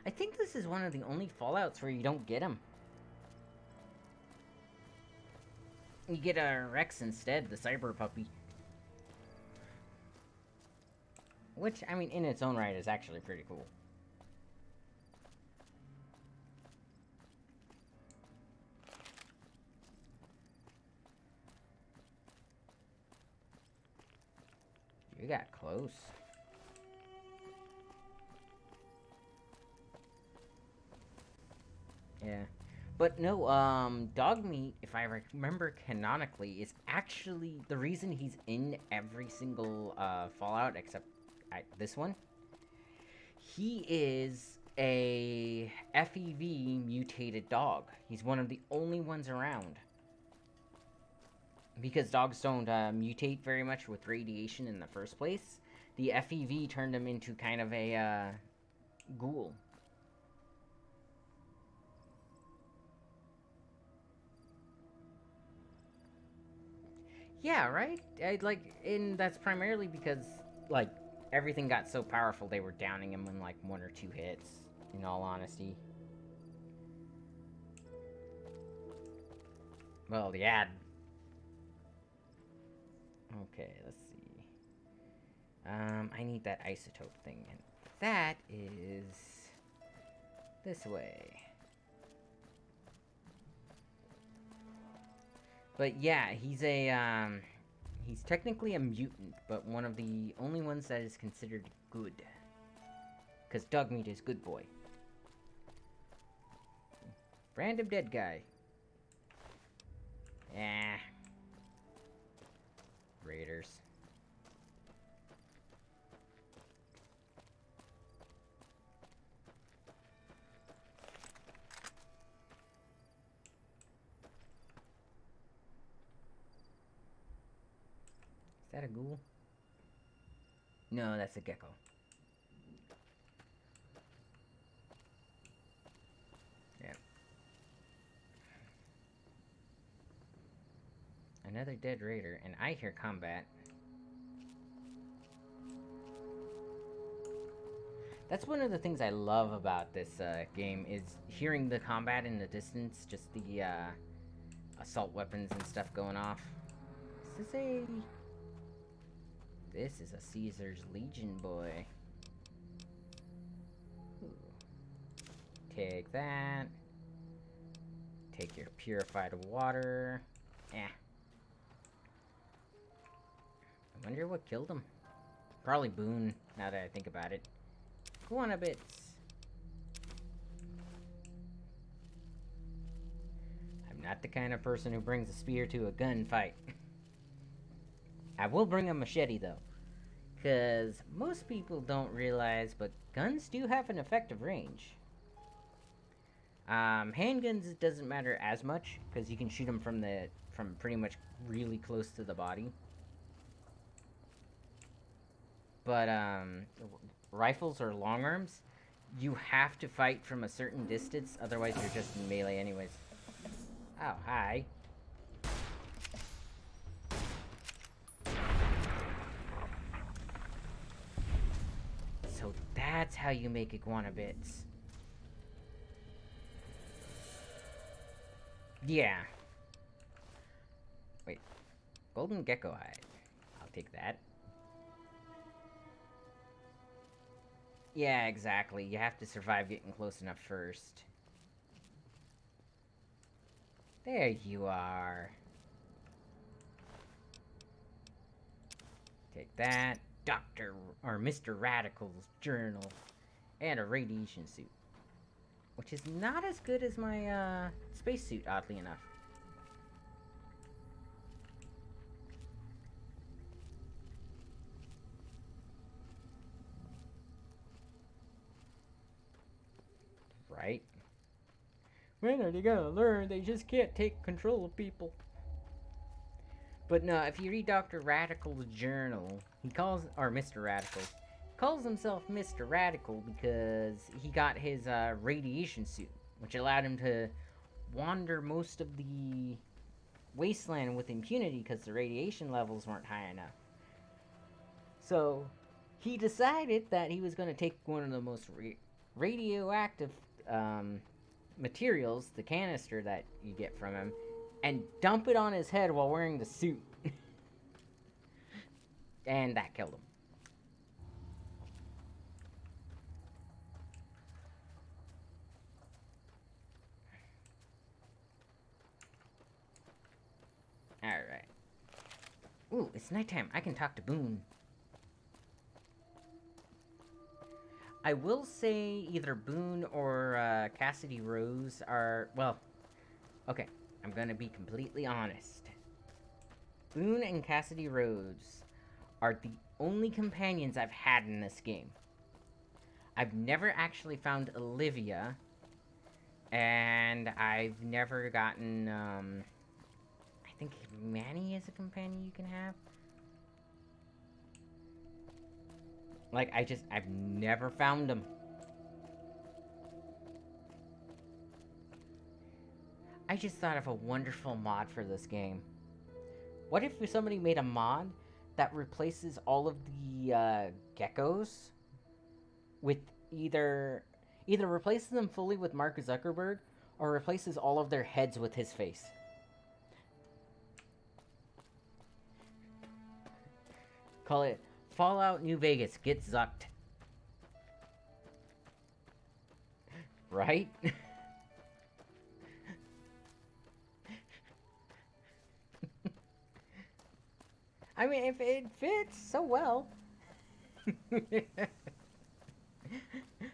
I think this is one of the only Fallouts where you don't get him. You get a Rex instead, the cyber puppy. Which, I mean, in its own right is actually pretty cool. You got close. Yeah. But no, dog meat, if I remember canonically, is actually the reason he's in every single Fallout except this one. He is a FEV mutated dog. He's one of the only ones around. Because dogs don't mutate very much with radiation in the first place, the FEV turned him into kind of a ghoul. Yeah, right? And that's primarily because, like, everything got so powerful they were downing him in, like, 1 or 2 hits, in all honesty. Well, yeah. Okay, let's see. I need that isotope thing, and that is this way. But yeah, he's technically a mutant, but one of the only ones that is considered good. Because dog meat is good boy. Random dead guy. Yeah. Raiders. Is that a ghoul? No, that's a gecko. Yeah. Another dead raider, and I hear combat. That's one of the things I love about this game, is hearing the combat in the distance, just the assault weapons and stuff going off. This is a Caesar's Legion boy. Ooh. Take that. Take your purified water. Eh. I wonder what killed him. Probably Boone, now that I think about it. Guana bits. I'm not the kind of person who brings a spear to a gunfight. I will bring a machete, though. Because most people don't realize, but guns do have an effective range. Handguns, it doesn't matter as much, because you can shoot them from pretty much really close to the body. But, rifles or long arms, you have to fight from a certain distance, otherwise you're just in melee anyways. Oh, hi. So that's how you make iguana bits. Yeah. Wait. Golden gecko hide. I'll take that. Yeah, exactly. You have to survive getting close enough first. There you are. Take that. Dr. or Mr. Radical's journal. And a radiation suit. Which is not as good as my, spacesuit, oddly enough. Right? When are they gonna learn they just can't take control of people? But no, if you read Dr. Radical's journal, he calls, or Mr. Radical, calls himself Mr. Radical because he got his radiation suit, which allowed him to wander most of the wasteland with impunity because the radiation levels weren't high enough. So he decided that he was going to take one of the most radioactive materials, the canister that you get from him, and dump it on his head while wearing the suit. And that killed him. Alright. Ooh, it's nighttime. I can talk to Boone. I will say either Boone or Cassidy Rose are... Well, okay. I'm gonna be completely honest. Boone and Cassidy Rose are the only companions I've had in this game. I've never actually found Olivia. And I've never gotten, I think Manny is a companion you can have. Like, I've never found him. I just thought of a wonderful mod for this game. What if somebody made a mod that replaces all of the, geckos with either replaces them fully with Mark Zuckerberg, or replaces all of their heads with his face? Call it Fallout New Vegas Get Zucked. Right? I mean, if it fits so well.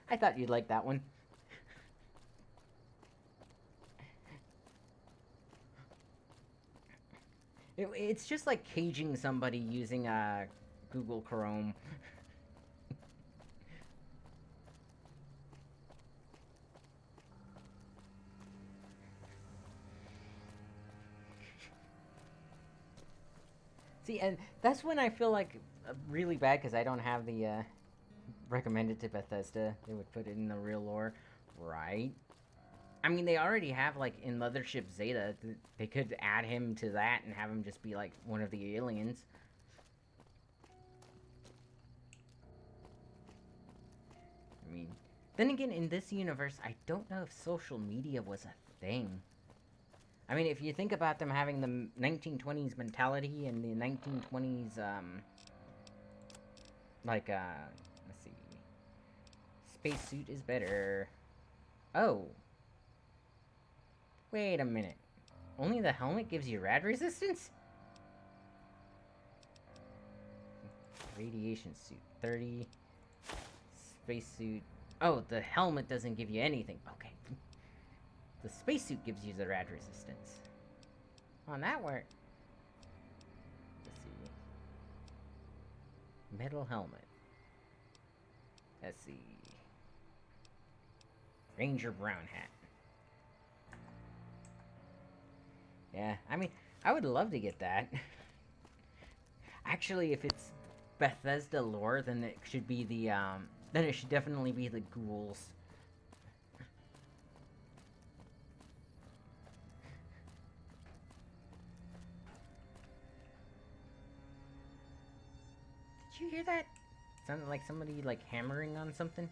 I thought you'd like that one. It's just like caging somebody using Google Chrome. See, and that's when I feel like really bad because I don't have the recommended to Bethesda. They would put it in the real lore, right? I mean, they already have, like, in Mothership Zeta, they could add him to that and have him just be, like, one of the aliens. I mean, then again, in this universe, I don't know if social media was a thing. I mean, if you think about them having the 1920s mentality and the 1920s, like, let's see. Spacesuit is better. Oh. Wait a minute. Only the helmet gives you rad resistance? Radiation suit, 30. Spacesuit. Oh, the helmet doesn't give you anything. Okay. The spacesuit gives you the rad resistance. On that work. Let's see. Metal helmet. Let's see. Ranger brown hat. Yeah, I mean, I would love to get that. Actually, if it's Bethesda lore, then it should be the, then it should definitely be the ghouls. Did you hear that? Sounded like somebody, like, hammering on something.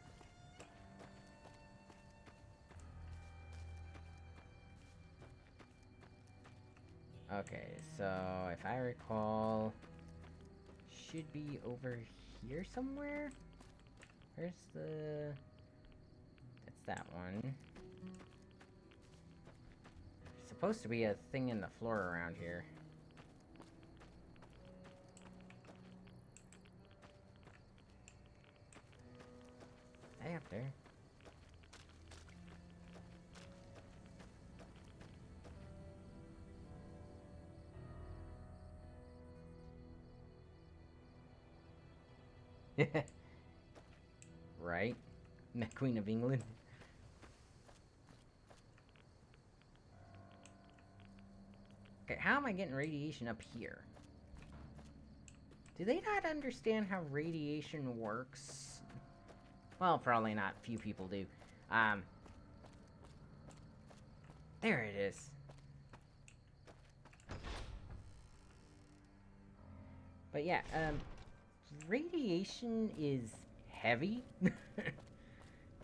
Okay, so if I recall, should be over here somewhere? Where's the... That's that one. Supposed to be a thing in the floor around here. Hey, up there. Right? The Queen of England. Okay, how am I getting radiation up here? Do they not understand how radiation works? Well, probably not. Few people do. There it is. But yeah, radiation is heavy.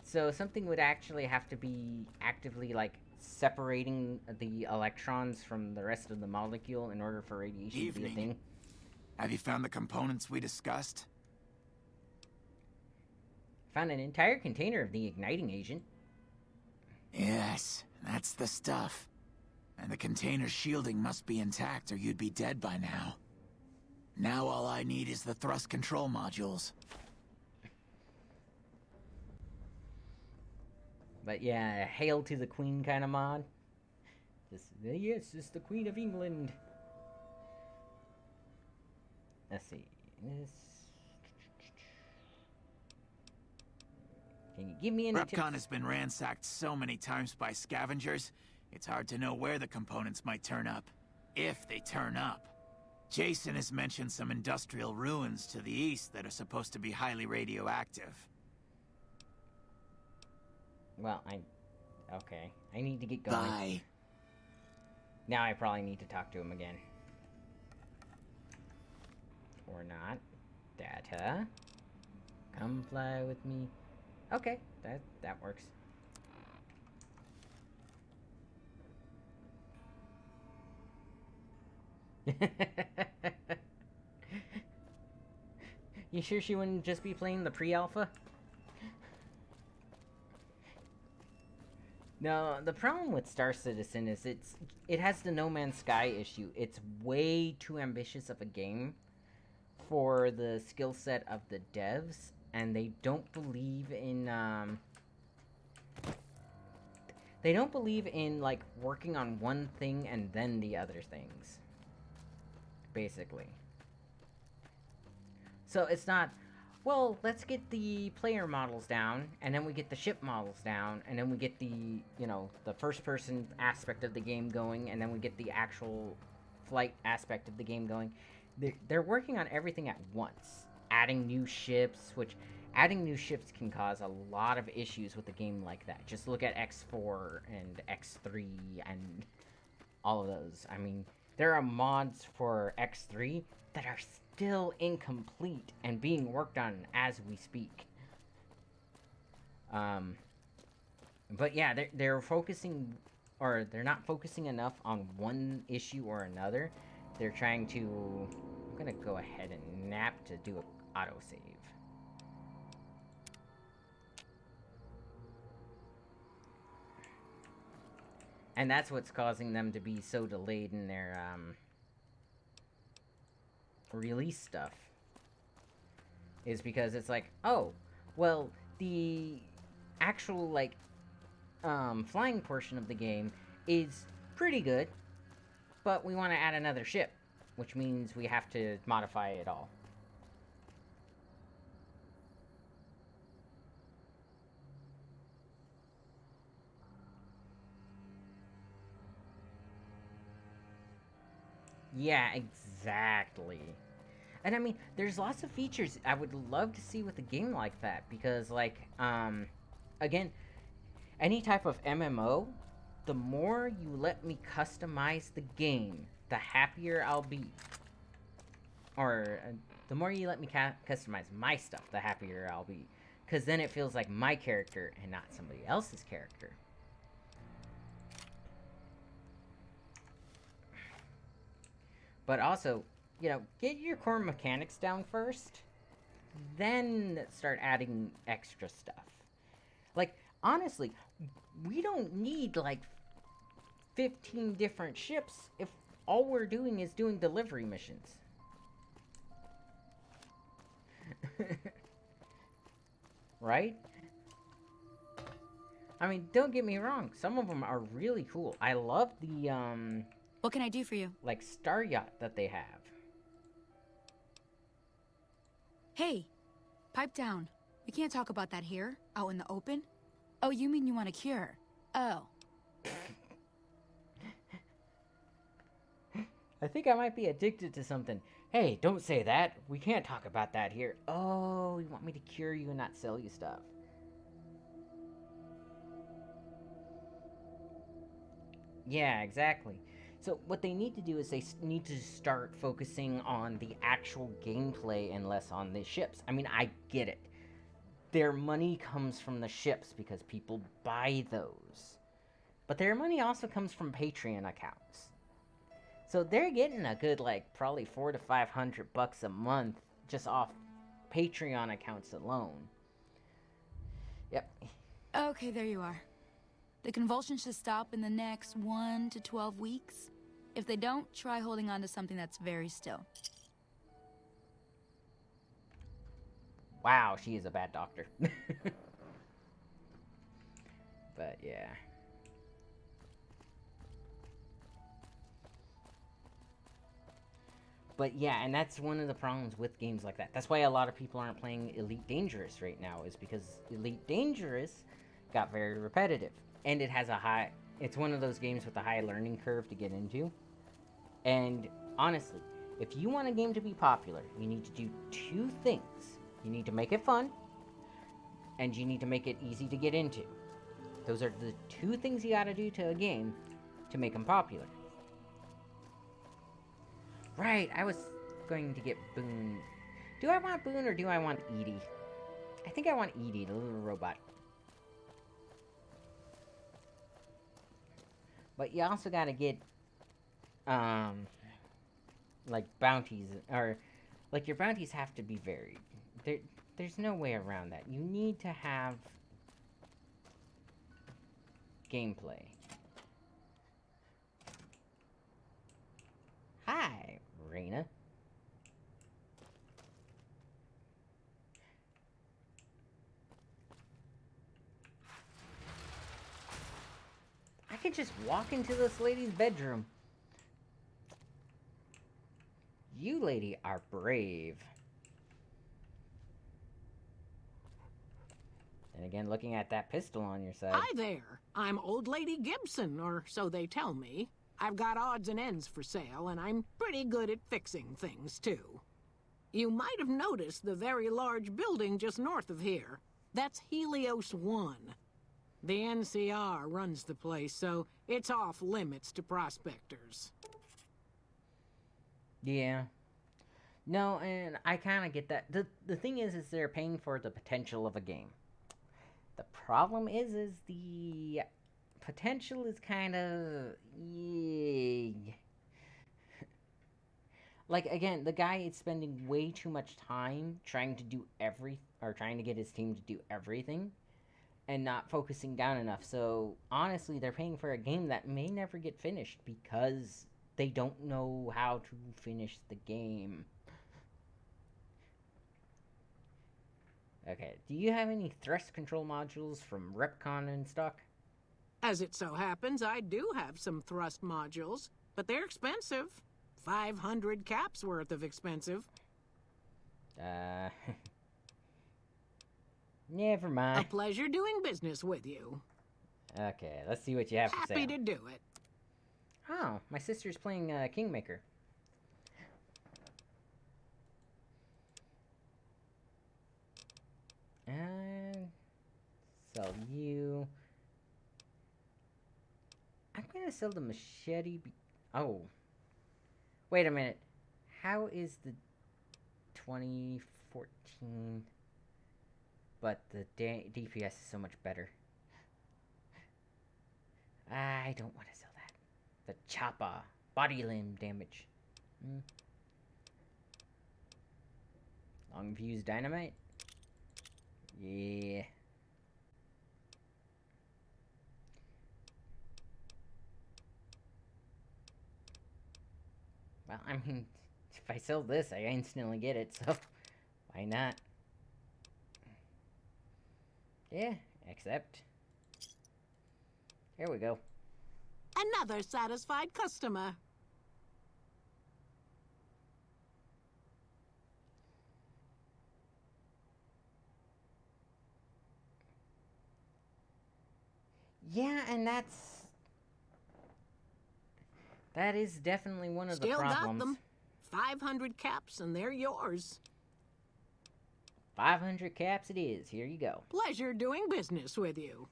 So something would actually have to be actively, like, separating the electrons from the rest of the molecule in order for radiation to be a thing. Have you found the components we discussed? Found an entire container of the igniting agent. Yes, that's the stuff. And the container's shielding must be intact or you'd be dead by now. Now all I need is the thrust control modules. But yeah, hail to the Queen kind of mod. Yes, it's the Queen of England. Let's see. Can you give me any tips? Repcon has been ransacked so many times by scavengers, it's hard to know where the components might turn up. If they turn up. Jason has mentioned some industrial ruins to the east that are supposed to be highly radioactive. Well, okay. I need to get going. Bye. Now I probably need to talk to him again. Or not. Data. Come fly with me. Okay, that works. You sure she wouldn't just be playing the pre-alpha? No, the problem with Star Citizen is it has the No Man's Sky issue. It's way too ambitious of a game for the skill set of the devs, and they don't believe in like working on one thing and then the other things. Basically. So it's not, well, let's get the player models down, and then we get the ship models down, and then we get the, you know, the first-person aspect of the game going, and then we get the actual flight aspect of the game going. They're working on everything at once. Adding new ships, which adding new ships can cause a lot of issues with a game like that. Just look at X4 and X3 and all of those. I mean, there are mods for X3 that are still incomplete and being worked on as we speak. But yeah, they're focusing, or they're not focusing enough on one issue or another. They're trying to... I'm gonna go ahead and nap to do an autosave. And that's what's causing them to be so delayed in their, release stuff. Is because it's like, oh, well, the actual, like, flying portion of the game is pretty good, but we want to add another ship, which means we have to modify it all. Yeah, exactly. And I mean, there's lots of features I would love to see with a game like that, because, like, again, any type of MMO, the more you let me customize the game, the happier I'll be. Or, the more you let me customize my stuff, the happier I'll be. Because then it feels like my character and not somebody else's character. But also, get your core mechanics down first, then start adding extra stuff. Like, honestly, we don't need, like, 15 different ships if all we're doing is doing delivery missions. Right? I mean, don't get me wrong, some of them are really cool. I love the, What can I do for you? like, star yacht that they have. Hey, pipe down. We can't talk about that here, out in the open. Oh, you mean you want a cure? Oh. I think I might be addicted to something. Hey, don't say that. We can't talk about that here. Oh, you want me to cure you and not sell you stuff. Yeah, exactly. So what they need to do is they need to start focusing on the actual gameplay and less on the ships. I mean, I get it. Their money comes from the ships because people buy those. But their money also comes from Patreon accounts. So they're getting a good, like, probably $400 to $500 a month just off Patreon accounts alone. Yep. Okay, there you are. The convulsions should stop in the next 1 to 12 weeks. If they don't, try holding on to something that's very still. Wow, she is a bad doctor. But yeah. But yeah, and that's one of the problems with games like that. That's why a lot of people aren't playing Elite Dangerous right now, is because Elite Dangerous got very repetitive. And it has it's one of those games with a high learning curve to get into. And honestly, if you want a game to be popular, you need to do two things. You need to make it fun, and you need to make it easy to get into. Those are the two things you gotta do to a game to make them popular. Right, I was going to get Boone. Do I want Boone or do I want Edie? I think I want Edie, the little robot. But you also gotta get, like, bounties, or, like, your bounties have to be varied. There's no way around that. You need to have gameplay. Hi, Raina. I could just walk into this lady's bedroom. You, lady, are brave. And again, looking at that pistol on your side. Hi there. I'm Old Lady Gibson, or so they tell me. I've got odds and ends for sale, and I'm pretty good at fixing things, too. You might have noticed the very large building just north of here. That's Helios 1. The NCR runs the place, so it's off limits to prospectors. Yeah. No, and I kind of get that. The thing is they're paying for the potential of a game. The problem is the potential is kind of... Like, again, the guy is spending way too much time trying to do trying to get his team to do everything, and not focusing down enough. So, honestly, they're paying for a game that may never get finished because they don't know how to finish the game. Okay, do you have any thrust control modules from Repcon in stock? As it so happens, I do have some thrust modules, but they're expensive. 500 caps worth of expensive. Never mind. A pleasure doing business with you. Okay, let's see what you have for sale. Happy to do it. Oh, my sister's playing Kingmaker. And sell you. I'm gonna sell the machete. Oh, wait a minute. How is the 2014? But the DPS is so much better. I don't want to sell that. The chopper, body limb damage. Long fuse dynamite? Yeah. Well, I mean, if I sell this, I instantly get it, so why not? Yeah, accept. Here we go. Another satisfied customer. Yeah, and that is definitely one of the Still got problems. them. 500 caps and they're yours. 500 caps it is. Here you go. Pleasure doing business with you.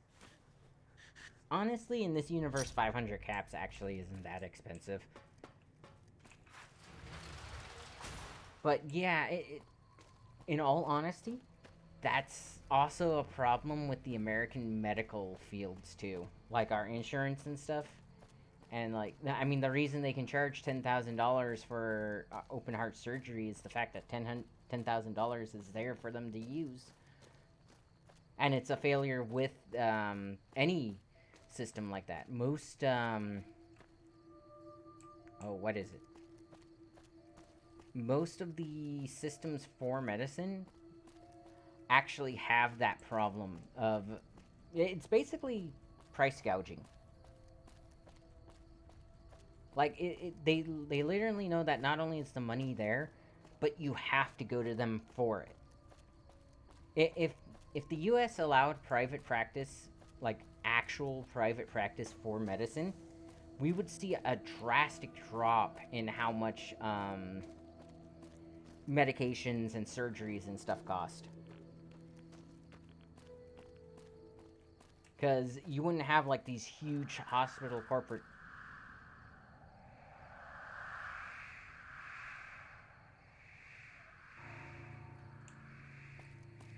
Honestly, in this universe, 500 caps actually isn't that expensive. But yeah, in all honesty, that's also a problem with the American medical fields too. Like our insurance and stuff. And like, I mean, the reason they can charge $10,000 for open heart surgery is the fact that $10,000 is there for them to use. And it's a failure with any system like that. Most, what is it? Most of the systems for medicine actually have that problem of... It's basically price gouging. Like, they literally know that not only is the money there, but you have to go to them for it. If the U.S. allowed private practice, like actual private practice for medicine, we would see a drastic drop in how much medications and surgeries and stuff cost. Because you wouldn't have like these huge hospital corporate...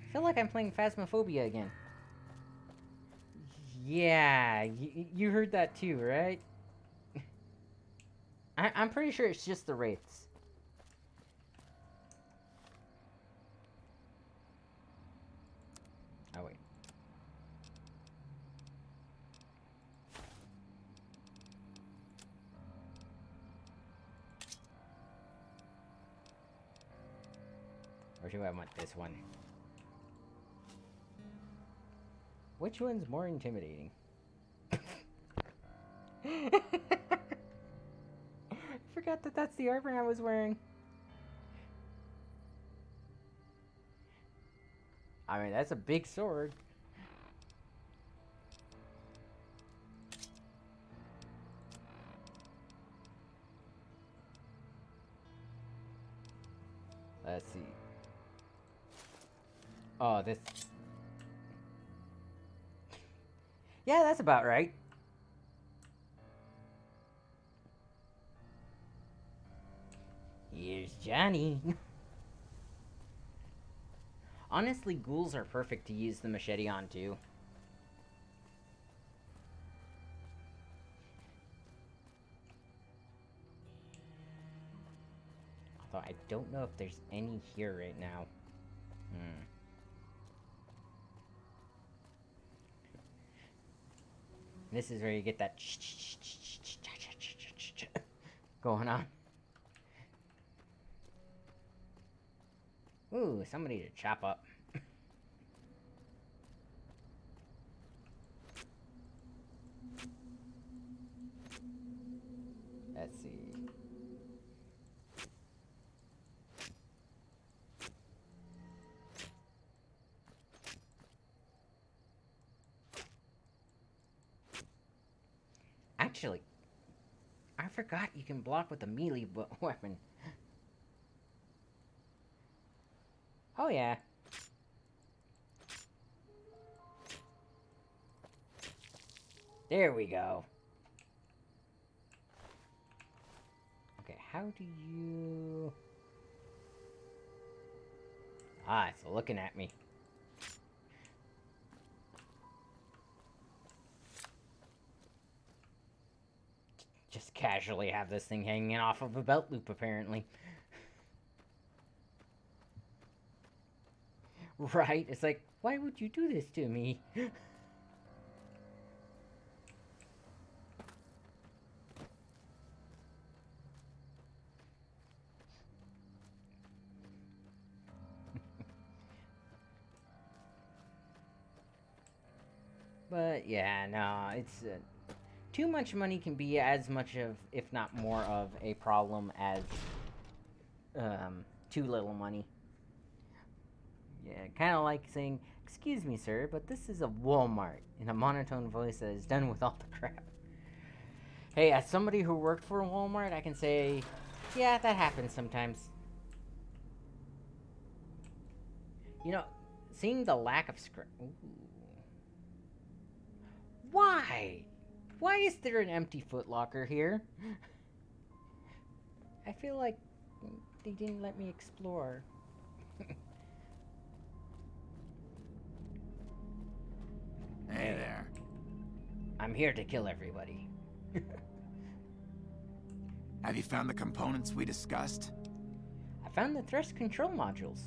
I feel like I'm playing Phasmophobia again. Yeah, you heard that too, right? I'm pretty sure it's just the wraiths. Oh, wait. Or do I want this one? Which one's more intimidating? I forgot that that's the armor I was wearing. I mean, that's a big sword. Let's see. Oh, this... Yeah, that's about right. Here's Johnny. Honestly, ghouls are perfect to use the machete on, too. Although I don't know if there's any here right now. This is where you get that going on. Ooh, somebody to chop up. Let's see. Actually, I forgot you can block with a melee weapon. Oh yeah. There we go. Okay, how do you... Ah, it's looking at me. Just casual. actually have this thing hanging off of a belt loop, apparently. Right? It's like, why would you do this to me? But yeah, no, it's too much money can be as much of, if not more of, a problem as too little money. Yeah, kind of like saying, "Excuse me, sir, but this is a Walmart," in a monotone voice that is done with all the crap. Hey, as somebody who worked for Walmart, I can say, yeah, that happens sometimes. You know, seeing the lack of scrap. Why? Why is there an empty Foot Locker here? I feel like they didn't let me explore. Hey there. I'm here to kill everybody. Have you found the components we discussed? I found the thrust control modules.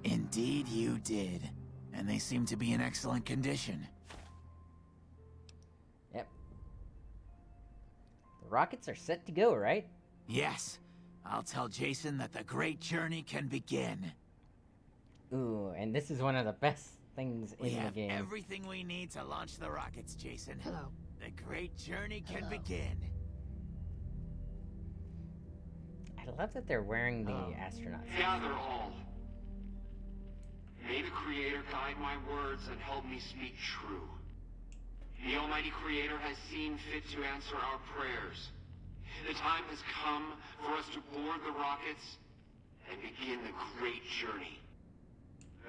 Indeed you did. And they seem to be in excellent condition. Yep. The rockets are set to go, right? Yes. I'll tell Jason that the great journey can begin. Ooh, and this is one of the best things We in the have game. everything we need to launch the rockets, Jason. Hello. The great journey can begin. I love that they're wearing the astronauts. Gather all. May the Creator guide my words and help me speak true. The Almighty Creator has seen fit to answer our prayers. The time has come for us to board the rockets and begin the great journey.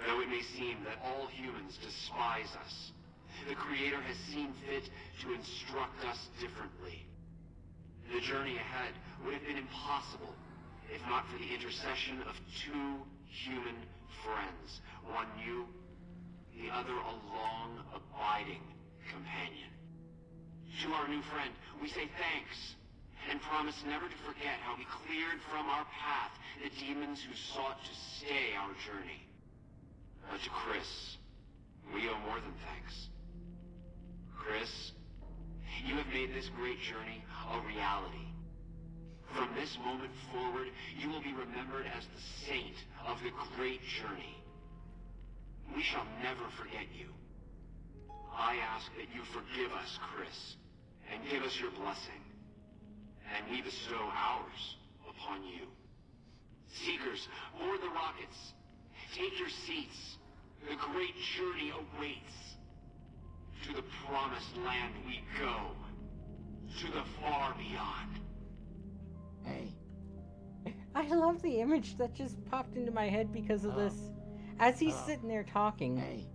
Though it may seem that all humans despise us, the Creator has seen fit to instruct us differently. The journey ahead would have been impossible if not for the intercession of two human friends, one new, the other a long, abiding companion. To our new friend, we say thanks, and promise never to forget how we cleared from our path the demons who sought to stay our journey. But to Chris, we owe more than thanks. Chris, you have made this great journey a reality. From this moment forward, you will be remembered as the saint of the great journey. We shall never forget you. I ask that you forgive us, Chris, and give us your blessing. And we bestow ours upon you. Seekers, board the rockets. Take your seats. The great journey awaits. To the promised land we go. To the far beyond. Hey. I love the image that just popped into my head because of this. As he's sitting there talking, Hey.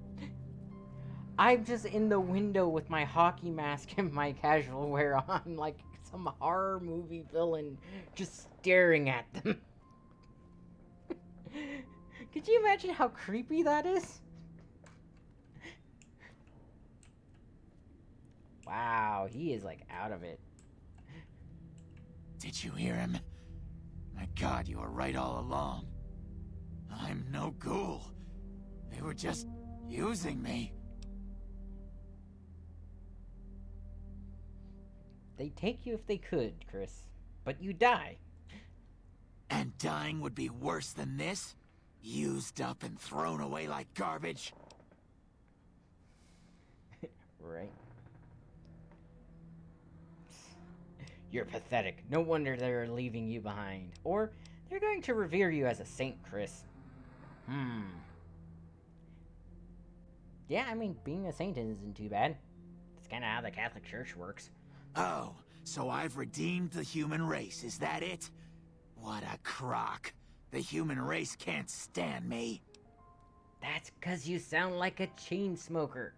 I'm just in the window with my hockey mask and my casual wear on, like some horror movie villain, just staring at them. Could you imagine how creepy that is? Wow, he is like out of it. Did you hear him? My God, you were right all along. I'm no ghoul. They were just using me. They'd take you if they could, Chris. But you die. And dying would be worse than this? Used up and thrown away like garbage? Right. You're pathetic. No wonder they're leaving you behind. Or they're going to revere you as a saint, Chris. Yeah, I mean, being a saint isn't too bad. That's kind of how the Catholic Church works. Oh, so I've redeemed the human race, is that it? What a crock. The human race can't stand me. That's 'cause you sound like a chain smoker.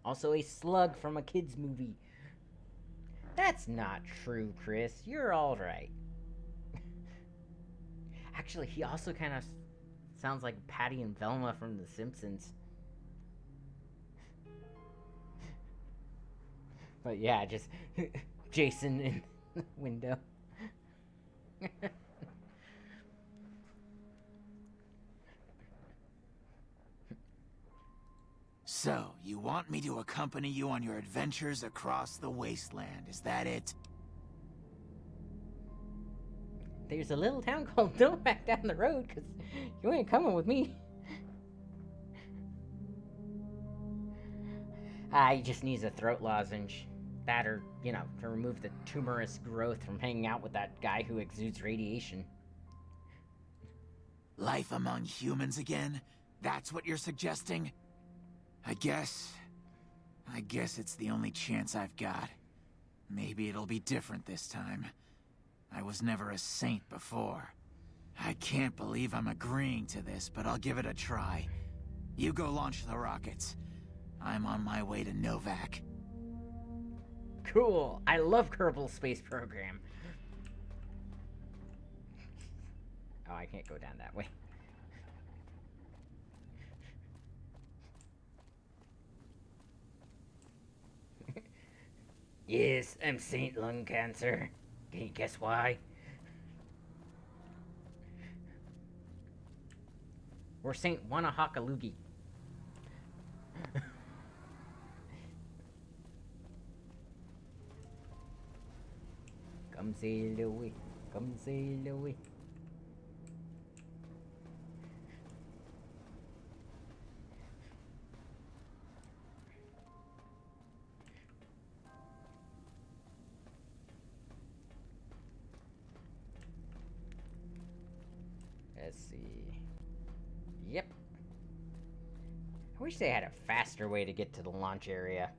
Also a slug from a kid's movie. That's not true, Chris. You're alright. Actually, he also kind of sounds like Patty and Velma from The Simpsons. But yeah, just Jason window. So, you want me to accompany you on your adventures across the wasteland, is that it? There's a little town called Domac down the road, because you ain't coming with me. He just needs a throat lozenge. That or, you know, to remove the tumorous growth from hanging out with that guy who exudes radiation. Life among humans again? That's what you're suggesting? I guess it's the only chance I've got. Maybe it'll be different this time. I was never a saint before. I can't believe I'm agreeing to this, but I'll give it a try. You go launch the rockets. I'm on my way to Novak. Cool. I love Kerbal Space Program. Oh, I can't go down that way. Yes, I'm Saint Lung Cancer. Can you guess why? We're Saint Wanahakalugi. Come sail away, come sail away. Let's see. Yep. I wish they had a faster way to get to the launch area.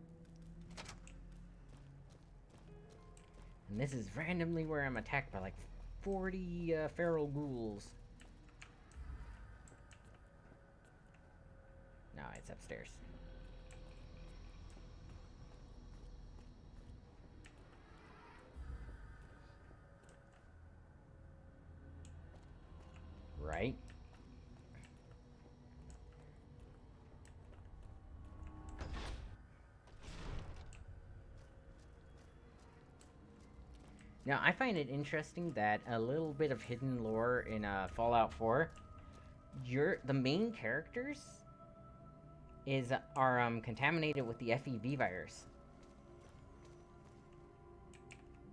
And this is randomly where I'm attacked by like 40 feral ghouls. No, it's upstairs. Right? Now, I find it interesting that a little bit of hidden lore in Fallout 4, the main characters are contaminated with the FEV virus.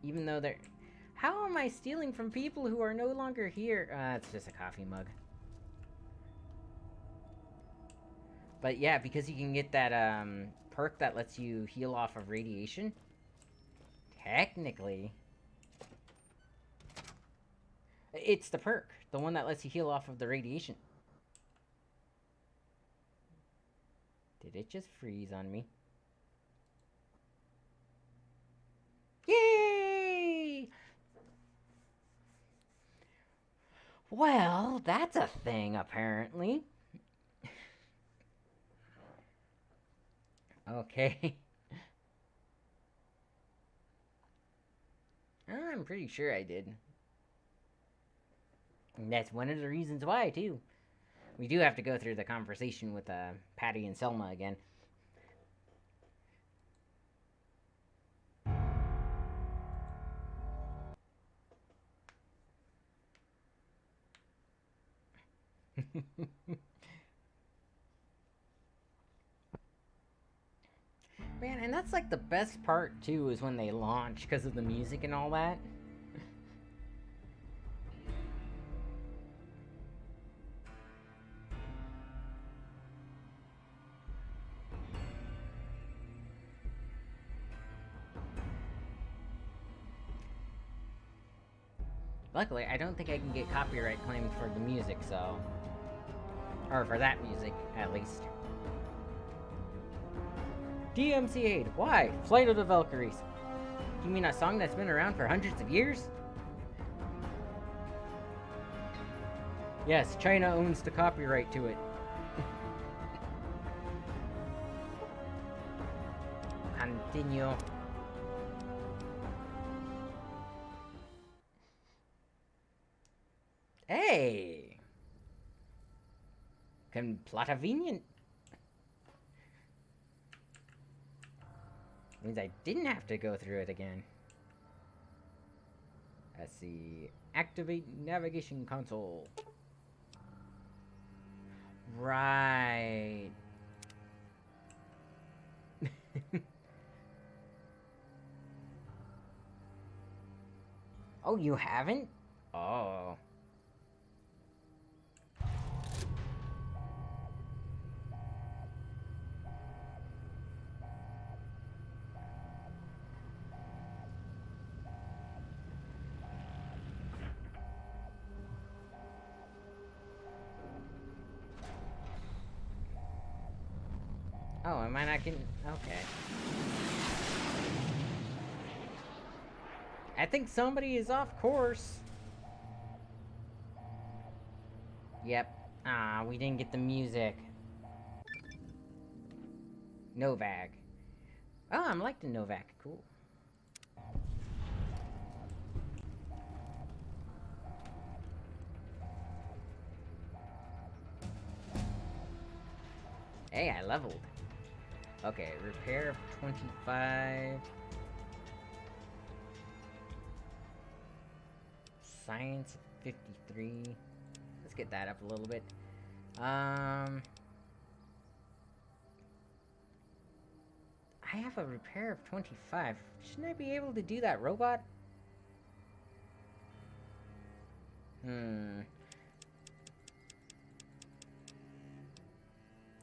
Even though they're... How am I stealing from people who are no longer here? It's just a coffee mug. But yeah, because you can get that perk that lets you heal off of radiation. Technically... It's the perk. The one that lets you heal off of the radiation. Did it just freeze on me? Yay! Well, that's a thing, apparently. Okay. I'm pretty sure I did. And that's one of the reasons why, too. We do have to go through the conversation with Patty and Selma again. Man, and that's like the best part, too, is when they launch, because of the music and all that. Luckily, I don't think I can get copyright claimed for the music, so... Or for that music, at least. DMCA'd. Why? Flight of the Valkyries. You mean a song that's been around for hundreds of years? Yes, China owns the copyright to it. Continue. Hey! Convenient. Means I didn't have to go through it again. Let's see. Activate navigation console. Right. Oh, you haven't? Oh. Oh, am I not getting... Okay. I think somebody is off course. Yep. Ah, we didn't get the music. Novak. Oh, I'm liking Novak. Cool. Hey, I leveled. Okay, repair of 25. Science of 53. Let's get that up a little bit. I have a repair of 25. Shouldn't I be able to do that, robot?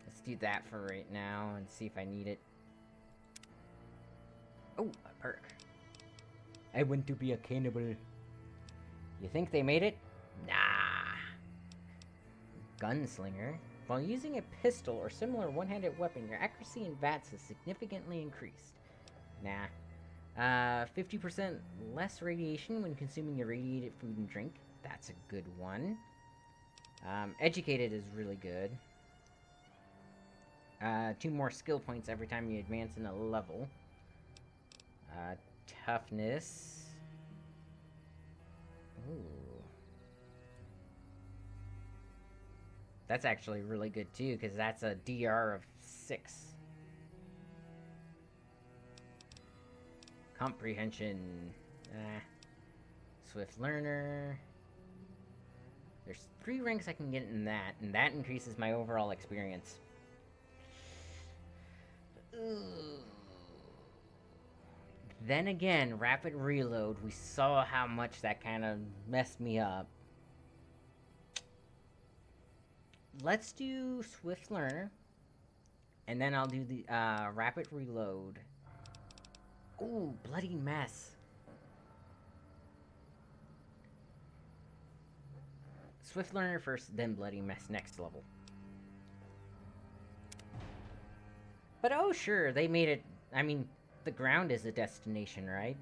Let's do that for right now and see if I need it. Oh, a perk. I want to be a cannibal. You think they made it? Nah. Gunslinger. While using a pistol or similar one-handed weapon, your accuracy in VATS is significantly increased. Nah. 50% less radiation when consuming irradiated food and drink. That's a good one. Educated is really good. 2 more skill points every time you advance in a level. Toughness. Ooh. That's actually really good too, because that's a DR of 6. Comprehension. Swift Learner. There's 3 ranks I can get in that, and that increases my overall experience. Ooh. Then again, rapid reload, we saw how much that kind of messed me up. Let's do Swift Learner, and then I'll do the rapid reload. Ooh, Bloody Mess. Swift Learner first, then Bloody Mess next level. But oh sure, they made it, I mean, the ground is a destination, right?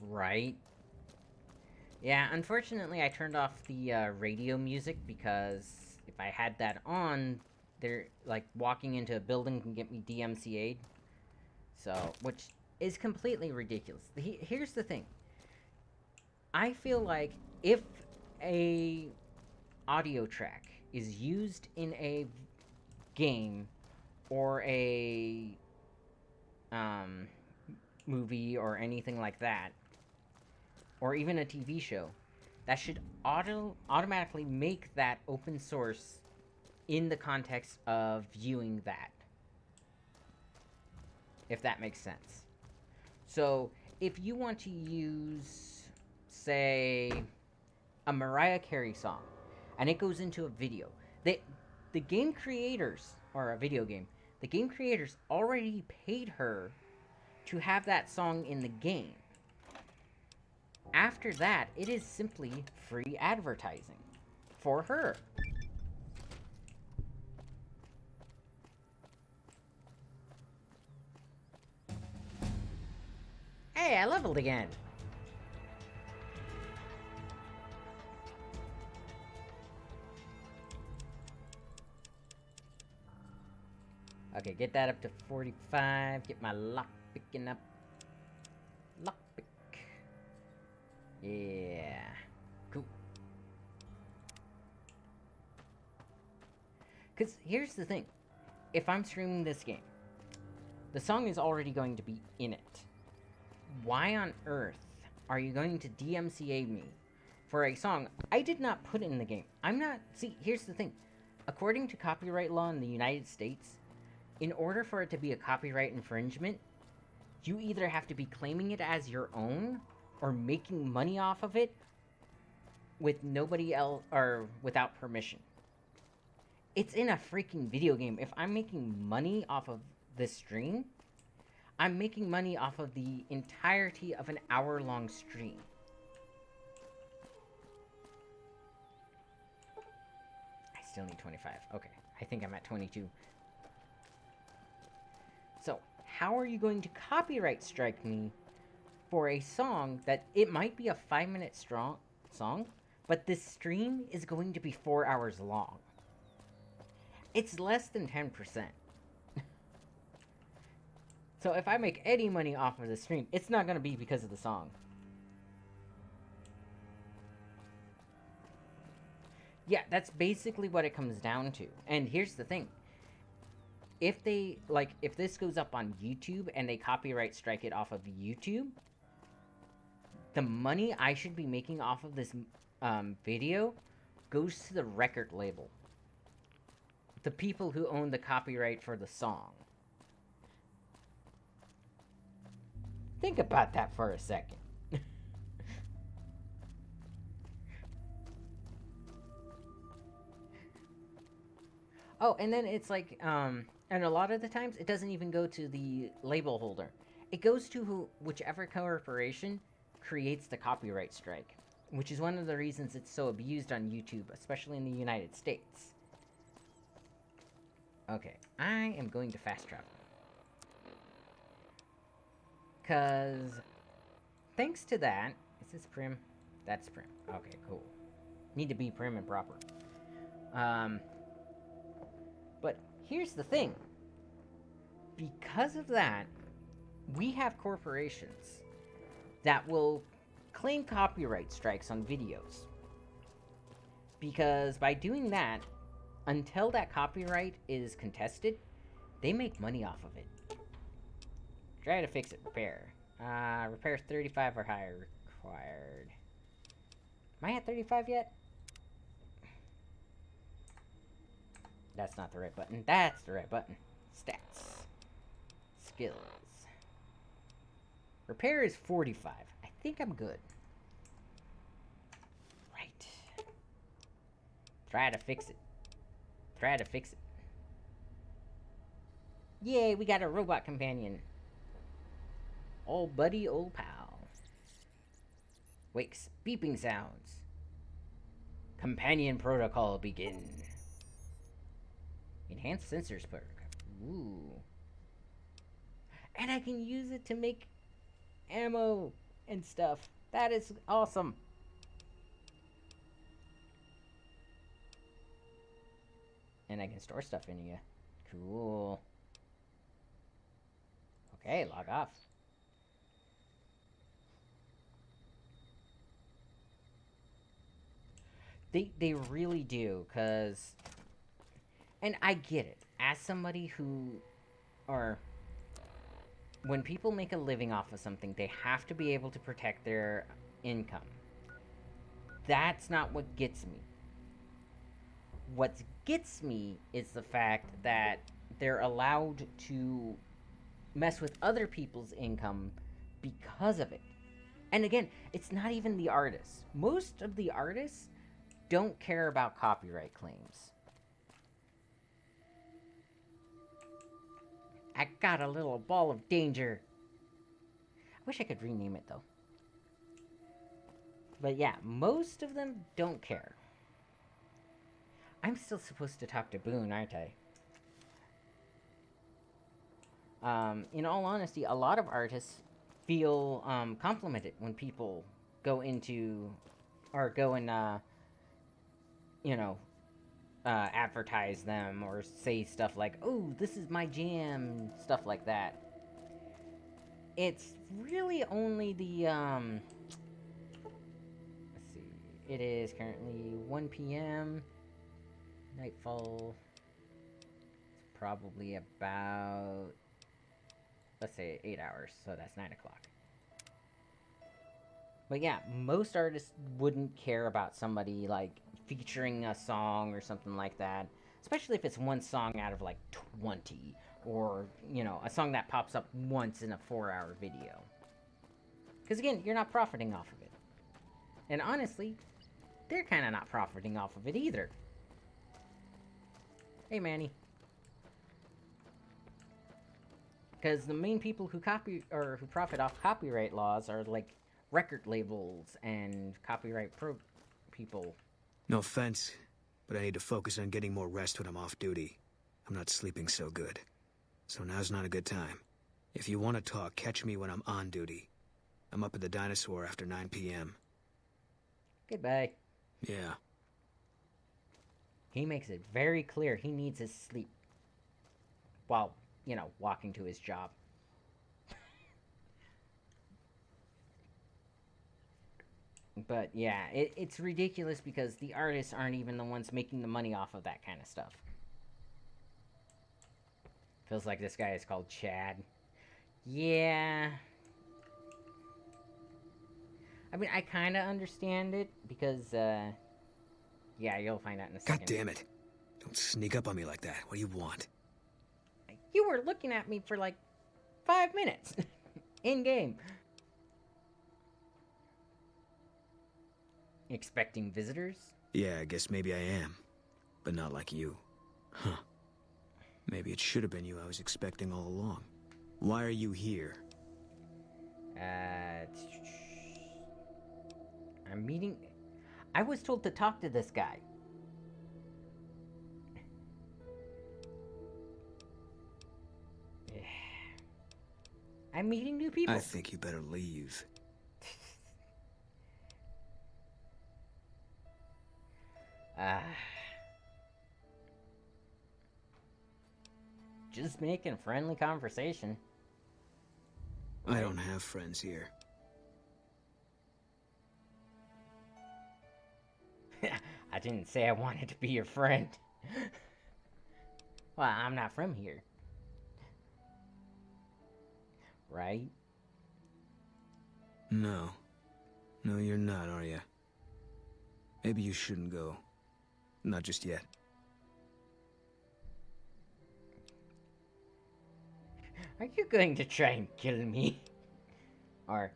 Right. Yeah, unfortunately I turned off the radio music because if I had that on, they're like walking into a building can get me DMCA'd. So, which is completely ridiculous. Here's the thing. I feel like if a audio track is used in a game or a movie or anything like that, or even a TV show, that should automatically make that open source in the context of viewing that. If that makes sense. So, if you want to use, say, a Mariah Carey song, and it goes into a video, the game creators, or a video game, the game creators already paid her to have that song in the game. After that, it is simply free advertising for her. Hey, I leveled again. Okay, get that up to 45. Get my lock picking up. Lockpick. Yeah. Cool. Because here's the thing. If I'm streaming this game, the song is already going to be in it. Why on earth are you going to DMCA me for a song I did not put in the game? I'm not... See, here's the thing. According to copyright law in the United States, in order for it to be a copyright infringement, you either have to be claiming it as your own or making money off of it with nobody else or without permission. It's in a freaking video game. If I'm making money off of this stream, I'm making money off of the entirety of an hour-long stream. I still need 25. Okay, I think I'm at 22. So, how are you going to copyright strike me for a song that it might be a 5-minute strong song, but this stream is going to be 4 hours long? It's less than 10%. So if I make any money off of the stream, it's not going to be because of the song. Yeah, that's basically what it comes down to. And here's the thing. If they, if this goes up on YouTube and they copyright strike it off of YouTube, the money I should be making off of this video goes to the record label. The people who own the copyright for the song. Think about that for a second. Oh, and then it's like, and a lot of the times, it doesn't even go to the label holder. It goes to whichever corporation creates the copyright strike, which is one of the reasons it's so abused on YouTube, especially in the United States. Okay, I am going to fast travel. Because, thanks to that, is this prim? That's prim. Okay, cool. Need to be prim and proper. But here's the thing. Because of that, we have corporations that will claim copyright strikes on videos. Because by doing that, until that copyright is contested, they make money off of it. Try to fix it. Repair. Repair 35 or higher required. Am I at 35 yet? That's not the right button. That's the right button. Stats. Skills. Repair is 45. I think I'm good. Right. Try to fix it. Try to fix it. Yay, we got a robot companion. Old buddy, old pal. Wakes beeping sounds. Companion protocol begin. Enhanced sensors perk. Ooh. And I can use it to make ammo and stuff. That is awesome. And I can store stuff in here. Cool. Okay, log off. They really do, because... And I get it. As somebody who... Or... When people make a living off of something, they have to be able to protect their income. That's not what gets me. What gets me is the fact that they're allowed to mess with other people's income because of it. And again, it's not even the artists. Most of the artists don't care about copyright claims. I got a little ball of danger. I wish I could rename it, though. But yeah, most of them don't care. I'm still supposed to talk to Boone, aren't I? In all honesty, a lot of artists feel complimented when people go into... Or go and, you know, advertise them or say stuff like, oh, this is my jam, stuff like that. It's really only the, let's see, it is currently 1 p.m., nightfall, it's probably about, let's say 8 hours, so that's 9 o'clock. But yeah, most artists wouldn't care about somebody, like, featuring a song or something like that. Especially if it's one song out of, like, 20. Or, you know, a song that pops up once in a 4-hour video. Because, again, you're not profiting off of it. And honestly, they're kind of not profiting off of it either. Hey, Manny. Because the main people who who profit off copyright laws are, like, record labels and copyright people. No offense, but I need to focus on getting more rest when I'm off duty. I'm not sleeping so good. So now's not a good time. If you want to talk, catch me when I'm on duty. I'm up at the Dinosaur after 9 p.m. Goodbye. Yeah. He makes it very clear he needs his sleep. While, you know, walking to his job. But yeah, it's ridiculous because the artists aren't even the ones making the money off of that kind of stuff. Feels like this guy is called Chad. Yeah. I mean, I kind of understand it because, yeah, you'll find out in a second. God damn it. Don't sneak up on me like that. What do you want? You were looking at me for like 5 minutes. In-game. Expecting visitors? Yeah, I guess maybe I am. But not like you. Huh. Maybe it should have been you I was expecting all along. Why are you here? I'm meeting... I was told to talk to this guy. I'm meeting new people. I think you better leave. Just making friendly conversation. I don't have friends here. I didn't say I wanted to be your friend. Well, I'm not from here. Right? No. No, you're not, are you? Maybe you shouldn't go. Not just yet. Are you going to try and kill me? Or,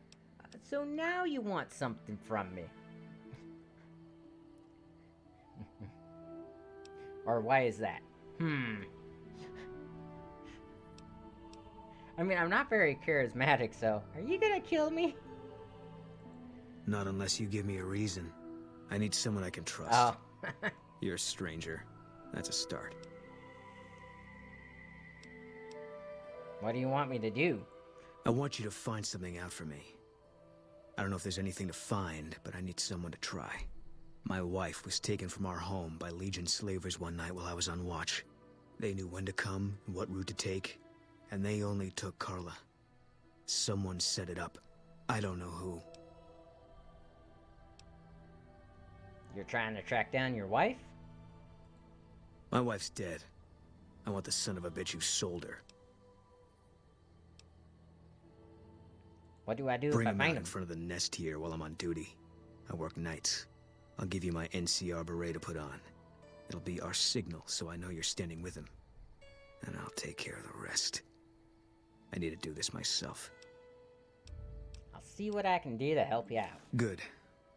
so now you want something from me? Or why is that? I mean, I'm not very charismatic, so are you gonna kill me? Not unless you give me a reason. I need someone I can trust. Oh. You're a stranger. That's a start. What do you want me to do? I want you to find something out for me. I don't know if there's anything to find, but I need someone to try. My wife was taken from our home by Legion slavers one night while I was on watch. They knew when to come and what route to take, and they only took Carla. Someone set it up. I don't know who. You're trying to track down your wife? My wife's dead. I want the son of a bitch who sold her. What do I do Bring if I him find out him? in front of the nest here while I'm on duty. I work nights. I'll give you my NCR beret to put on. It'll be our signal, so I know you're standing with him. And I'll take care of the rest. I need to do this myself. I'll see what I can do to help you out. Good.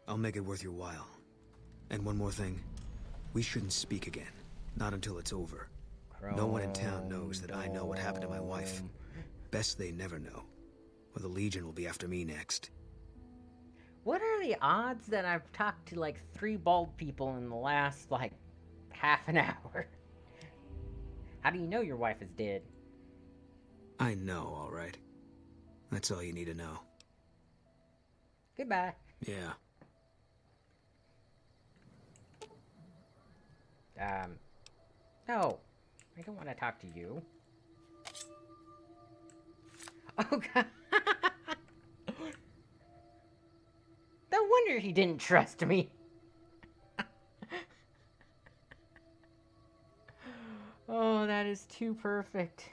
I'll make it worth your while. And one more thing. We shouldn't speak again. Not until it's over. No one in town knows that I know what happened to my wife. Best they never know. Or the Legion will be after me next. What are the odds that I've talked to like 3 bald people in the last like half an hour? How do you know your wife is dead? I know, all right. That's all you need to know. Goodbye. Yeah. No. I don't want to talk to you. Oh, God. No wonder he didn't trust me. Oh, that is too perfect.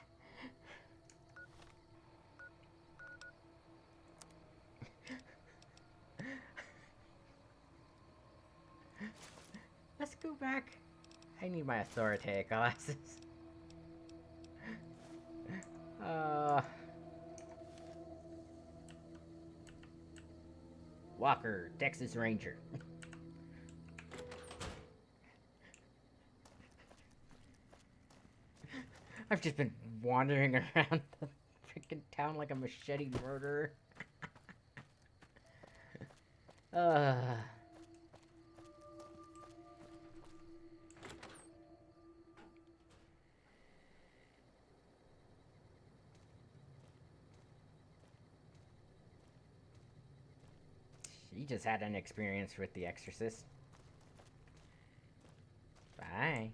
Let's go back. I need my authority glasses. Walker, Texas Ranger. I've just been wandering around the freaking town like a machete murderer. She just had an experience with The Exorcist. Bye.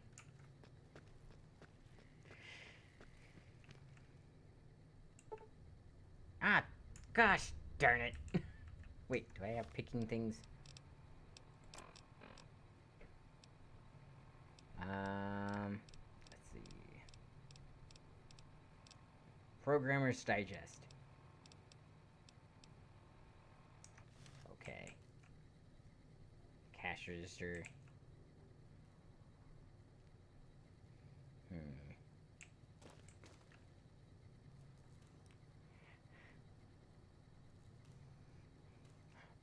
Ah, gosh darn it. Wait, do I have picking things? Let's see. Programmer's Digest. Okay. Cash register.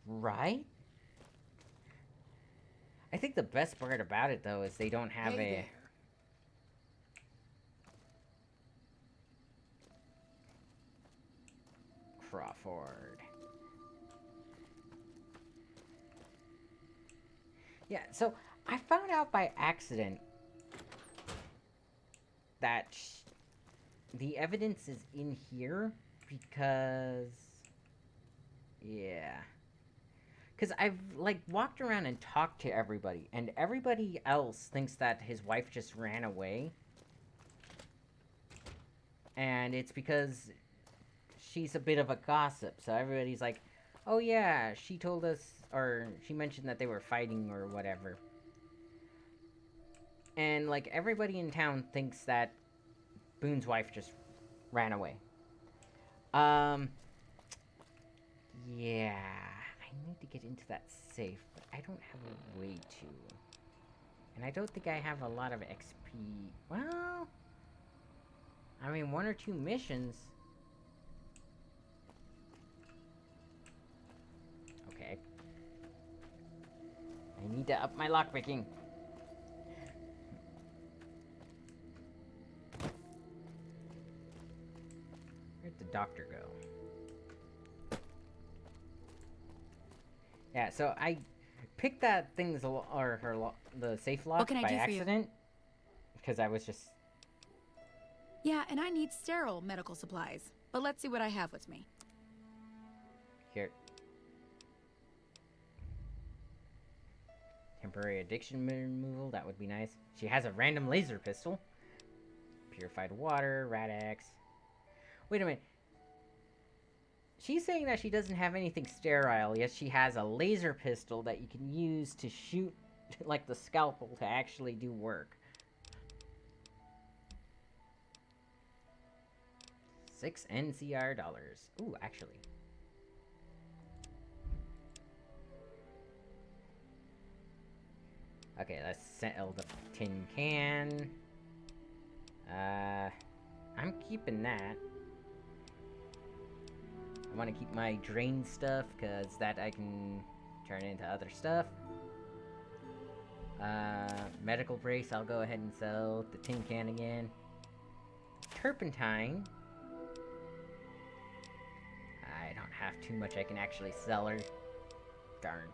Right? I think the best part about it, though, is they don't have Hey a... there. Crawford. Yeah, so I found out by accident that the evidence is in here because... Yeah. Because I've, like, walked around and talked to everybody, and everybody else thinks that his wife just ran away. And it's because she's a bit of a gossip, so everybody's like, oh yeah, she told us, or she mentioned that they were fighting or whatever. And, like, everybody in town thinks that Boone's wife just ran away. Yeah, I need to get into that safe, but I don't have a way to. And I don't think I have a lot of XP. Well, I mean, 1 or 2 missions. Okay. I need to up my lockpicking. Where'd the doctor go? Yeah, so I picked that thing's the safe lock can I by do for you? accident because I was just Yeah, and I need sterile medical supplies. But let's see what I have with me. here. Temporary addiction removal, that would be nice. She has a random laser pistol. Purified water, Rad-X. Wait a minute. She's saying that she doesn't have anything sterile, yet she has a laser pistol that you can use to shoot, like, the scalpel to actually do work. 6 NCR dollars. Ooh, actually. Okay, let's sell the tin can. I'm keeping that. I want to keep my drain stuff, because that I can turn into other stuff. Medical brace, I'll go ahead and sell the tin can again. Turpentine. I don't have too much I can actually sell her. Darn.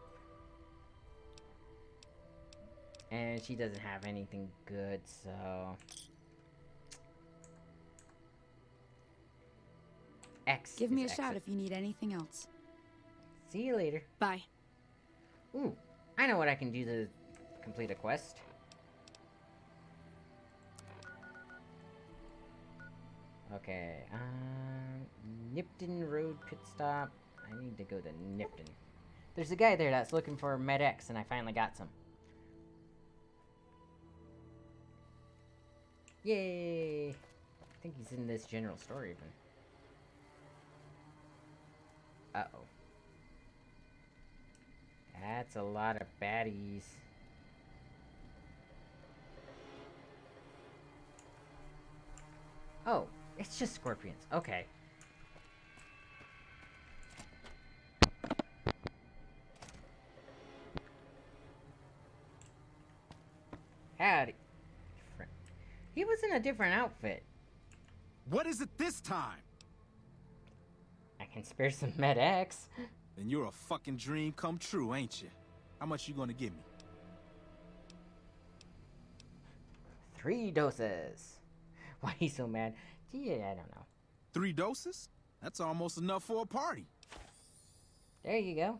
And she doesn't have anything good, so... X. Give me a is shout exit. if you need anything else. See you later. Bye. Ooh, I know what I can do to complete a quest. Okay, Nipton Road pit stop. I need to go to Nipton. There's a guy there that's looking for MedX, and I finally got some. Yay! I think he's in this general store even. Uh-oh. That's a lot of baddies. Oh, it's just scorpions. Okay. Howdy. He was in a different outfit. What is it this time? I can spare some MedX. Then you're a fucking dream come true, ain't you? How much you gonna give me? 3 doses. Why he's so mad? Yeah, I don't know. 3 doses? That's almost enough for a party. There you go.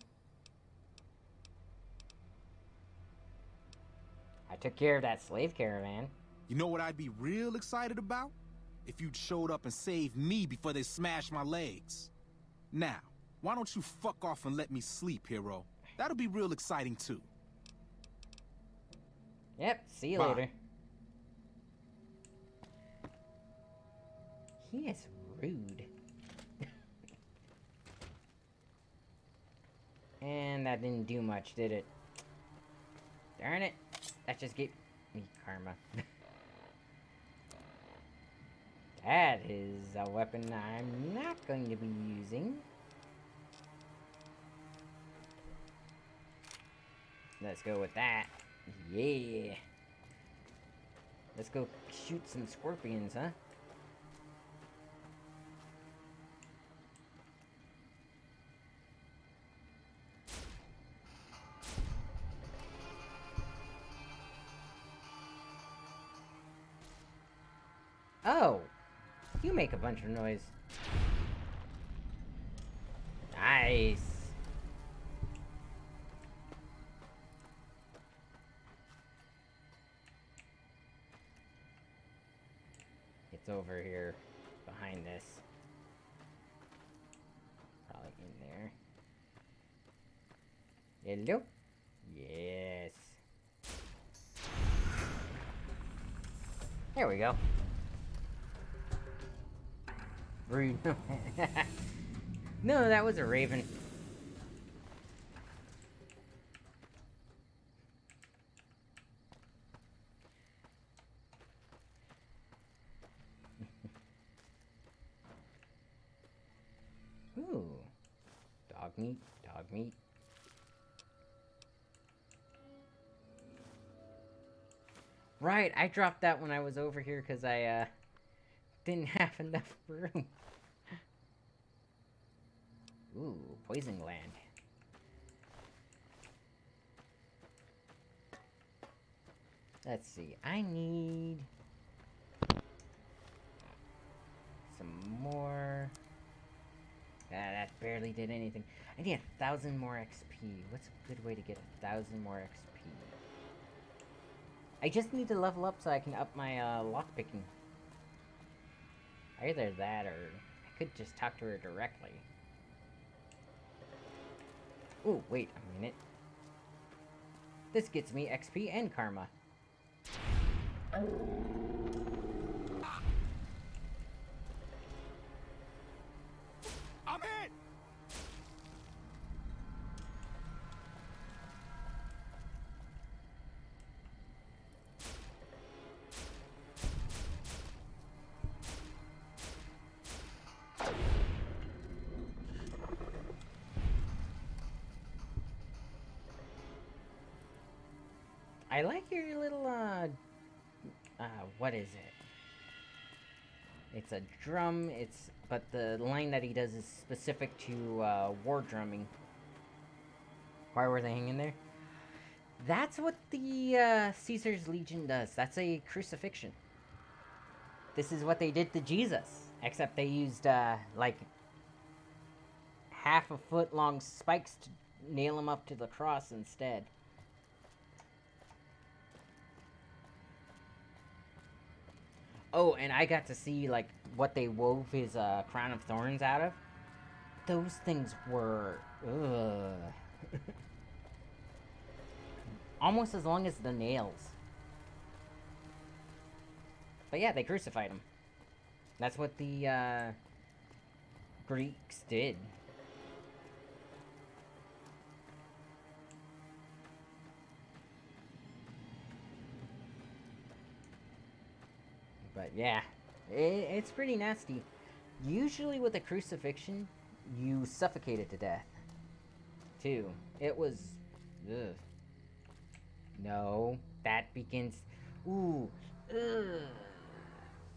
I took care of that slave caravan. You know what I'd be real excited about? If you'd showed up and saved me before they smashed my legs. Now, why don't you fuck off and let me sleep, hero? That'll be real exciting too. Yep, see you Bye. later. He is rude. And that didn't do much, did it? Darn it. That just gave me karma. That is a weapon I'm not going to be using. Let's go with that. Yeah. Let's go shoot some scorpions, huh? Oh! You make a bunch of noise. Nice! It's over here, behind this. Probably in there. Hello? Yes. There we go. Rude. No, that was a raven. Ooh. Dog meat, dog meat. Right, I dropped that when I was over here because I, didn't have enough room. Ooh, poison gland. Let's see, I need some more. That barely did anything. I need 1,000 more XP. What's a good way to get 1,000 more XP? I just need to level up so I can up my lockpicking. Either that or I could just talk to her directly. Ooh, wait a minute. This gets me XP and karma. I'm in! I like your little, what is it? It's a drum, but the line that he does is specific to, war drumming. Why were they hanging there? That's what the, Caesar's Legion does. That's a crucifixion. This is what they did to Jesus. Except they used, like, half a foot long spikes to nail him up to the cross instead. Oh, and I got to see, like, what they wove his crown of thorns out of. Those things were... Ugh. Almost as long as the nails. But yeah, they crucified him. That's what the Greeks did. But yeah, it's pretty nasty. Usually with a crucifixion, you suffocate it to death. Too. It was... Ugh. No, that begins... Ooh. Ugh.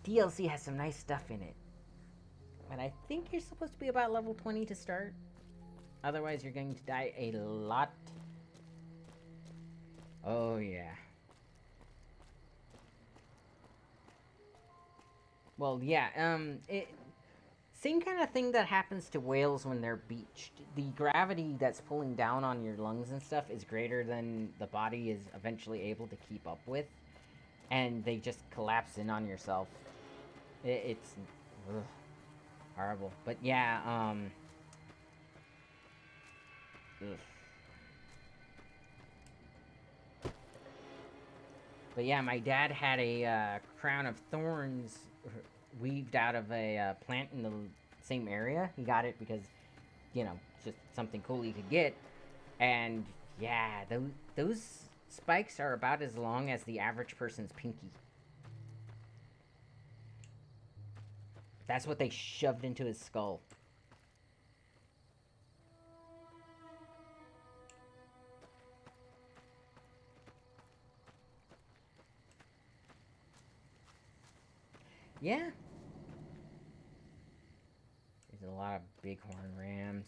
DLC has some nice stuff in it. And I think you're supposed to be about level 20 to start. Otherwise, you're going to die a lot. Oh, yeah. Well, yeah, same kind of thing that happens to whales when they're beached. The gravity that's pulling down on your lungs and stuff is greater than the body is eventually able to keep up with. And they just collapse in on yourself. It's ugh, horrible. But yeah, ugh. But yeah, my dad had a crown of thorns weaved out of a plant in the same area. He got it because, you know, just something cool he could get. And yeah, those spikes are about as long as the average person's pinky. That's what they shoved into his skull. Yeah. There's a lot of bighorn rams.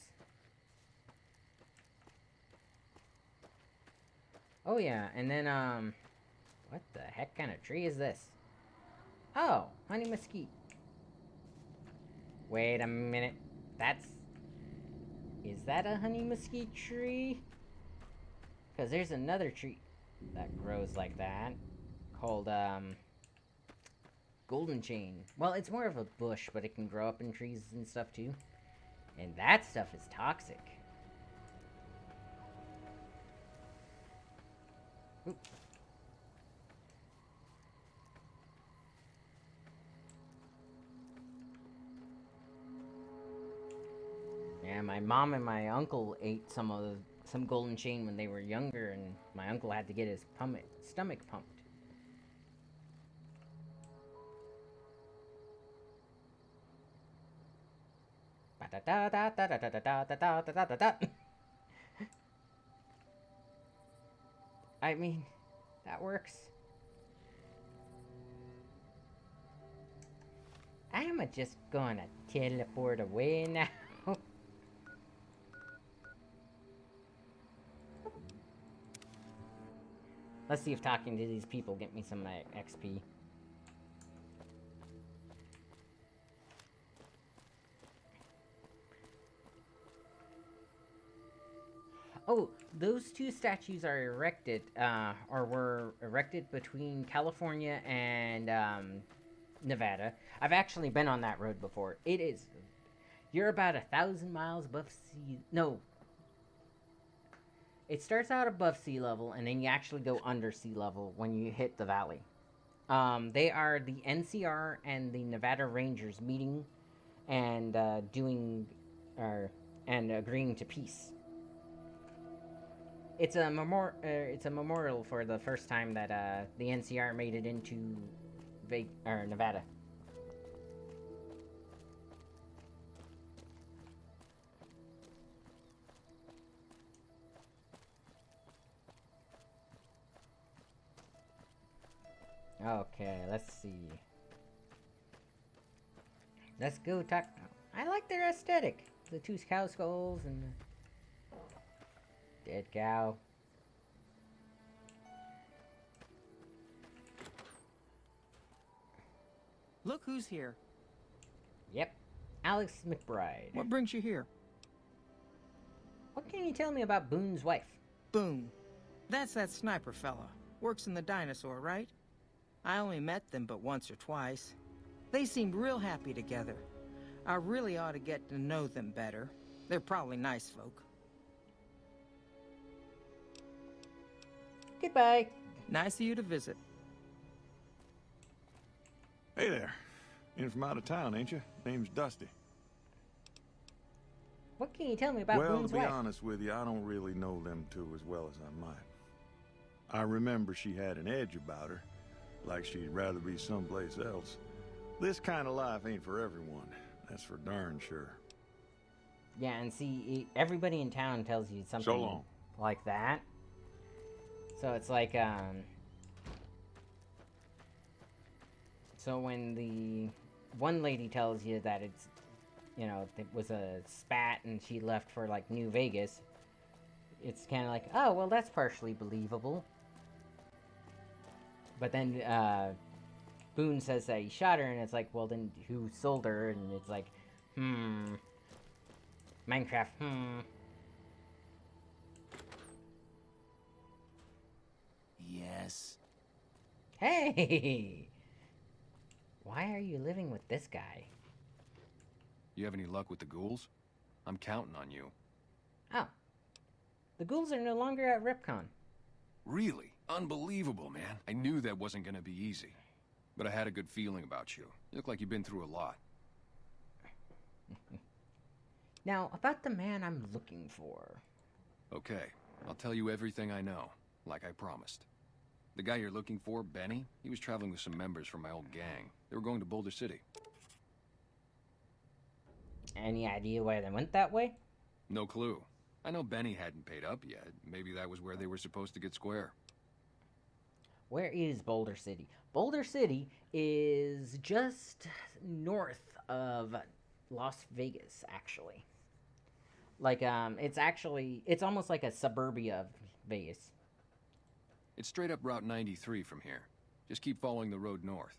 Oh yeah, and then, what the heck kind of tree is this? Oh, honey mesquite. Wait a minute. Is that a honey mesquite tree? Because there's another tree that grows like that. Called, golden chain. Well, it's more of a bush, but it can grow up in trees and stuff too. And that stuff is toxic. Oop. Yeah, my mom and my uncle ate some golden chain when they were younger, and my uncle had to get his stomach pumped. I mean, that works. I'm just gonna teleport away now. Let's see if talking to these people get me some XP. Oh, those two statues are erected, or were erected between California and, Nevada. I've actually been on that road before. It is... You're about 1,000 miles above sea... No. It starts out above sea level, and then you actually go under sea level when you hit the valley. They are the NCR and the Nevada Rangers meeting and, and agreeing to peace. It's a memorial for the first time that the NCR made it into Nevada. Okay, let's see. Let's go talk. I like their aesthetic. The two cow skulls and the dead cow. Look who's here. Yep, Alex McBride. What brings you here? What can you tell me about Boone's wife? Boone. That's that sniper fella. Works in the dinosaur, right? I only met them but once or twice. They seemed real happy together. I really ought to get to know them better. They're probably nice folk. Goodbye. Nice of you to visit. Hey there. In from out of town, ain't you? Name's Dusty. What can you tell me about Well, Boone's to be wife? honest with you, I don't really know them two as well as I might. I remember she had an edge about her, like she'd rather be someplace else. This kind of life ain't for everyone, that's for darn sure. Yeah, and see, everybody in town tells you something So long. like that. So it's like, so when the one lady tells you that it's, you know, it was a spat and she left for, like, New Vegas, it's kind of like, oh, well, that's partially believable. But then, Boone says that he shot her, and it's like, well, then who sold her? And it's like, Minecraft, Yes. Hey! Why are you living with this guy? You have any luck with the ghouls? I'm counting on you. Oh. The ghouls are no longer at RepCon. Really? Unbelievable, man. I knew that wasn't gonna be easy. But I had a good feeling about you. You look like you've been through a lot. Now, about the man I'm looking for. Okay, I'll tell you everything I know, like I promised. The guy you're looking for, Benny, he was traveling with some members from my old gang. They were going to Boulder City. Any idea why they went that way? No clue. I know Benny hadn't paid up yet. Maybe that was where they were supposed to get square. Where is Boulder City? Boulder City is just north of Las Vegas, actually. Like, it's almost like a suburbia of Vegas. It's straight up Route 93 from here. Just keep following the road north.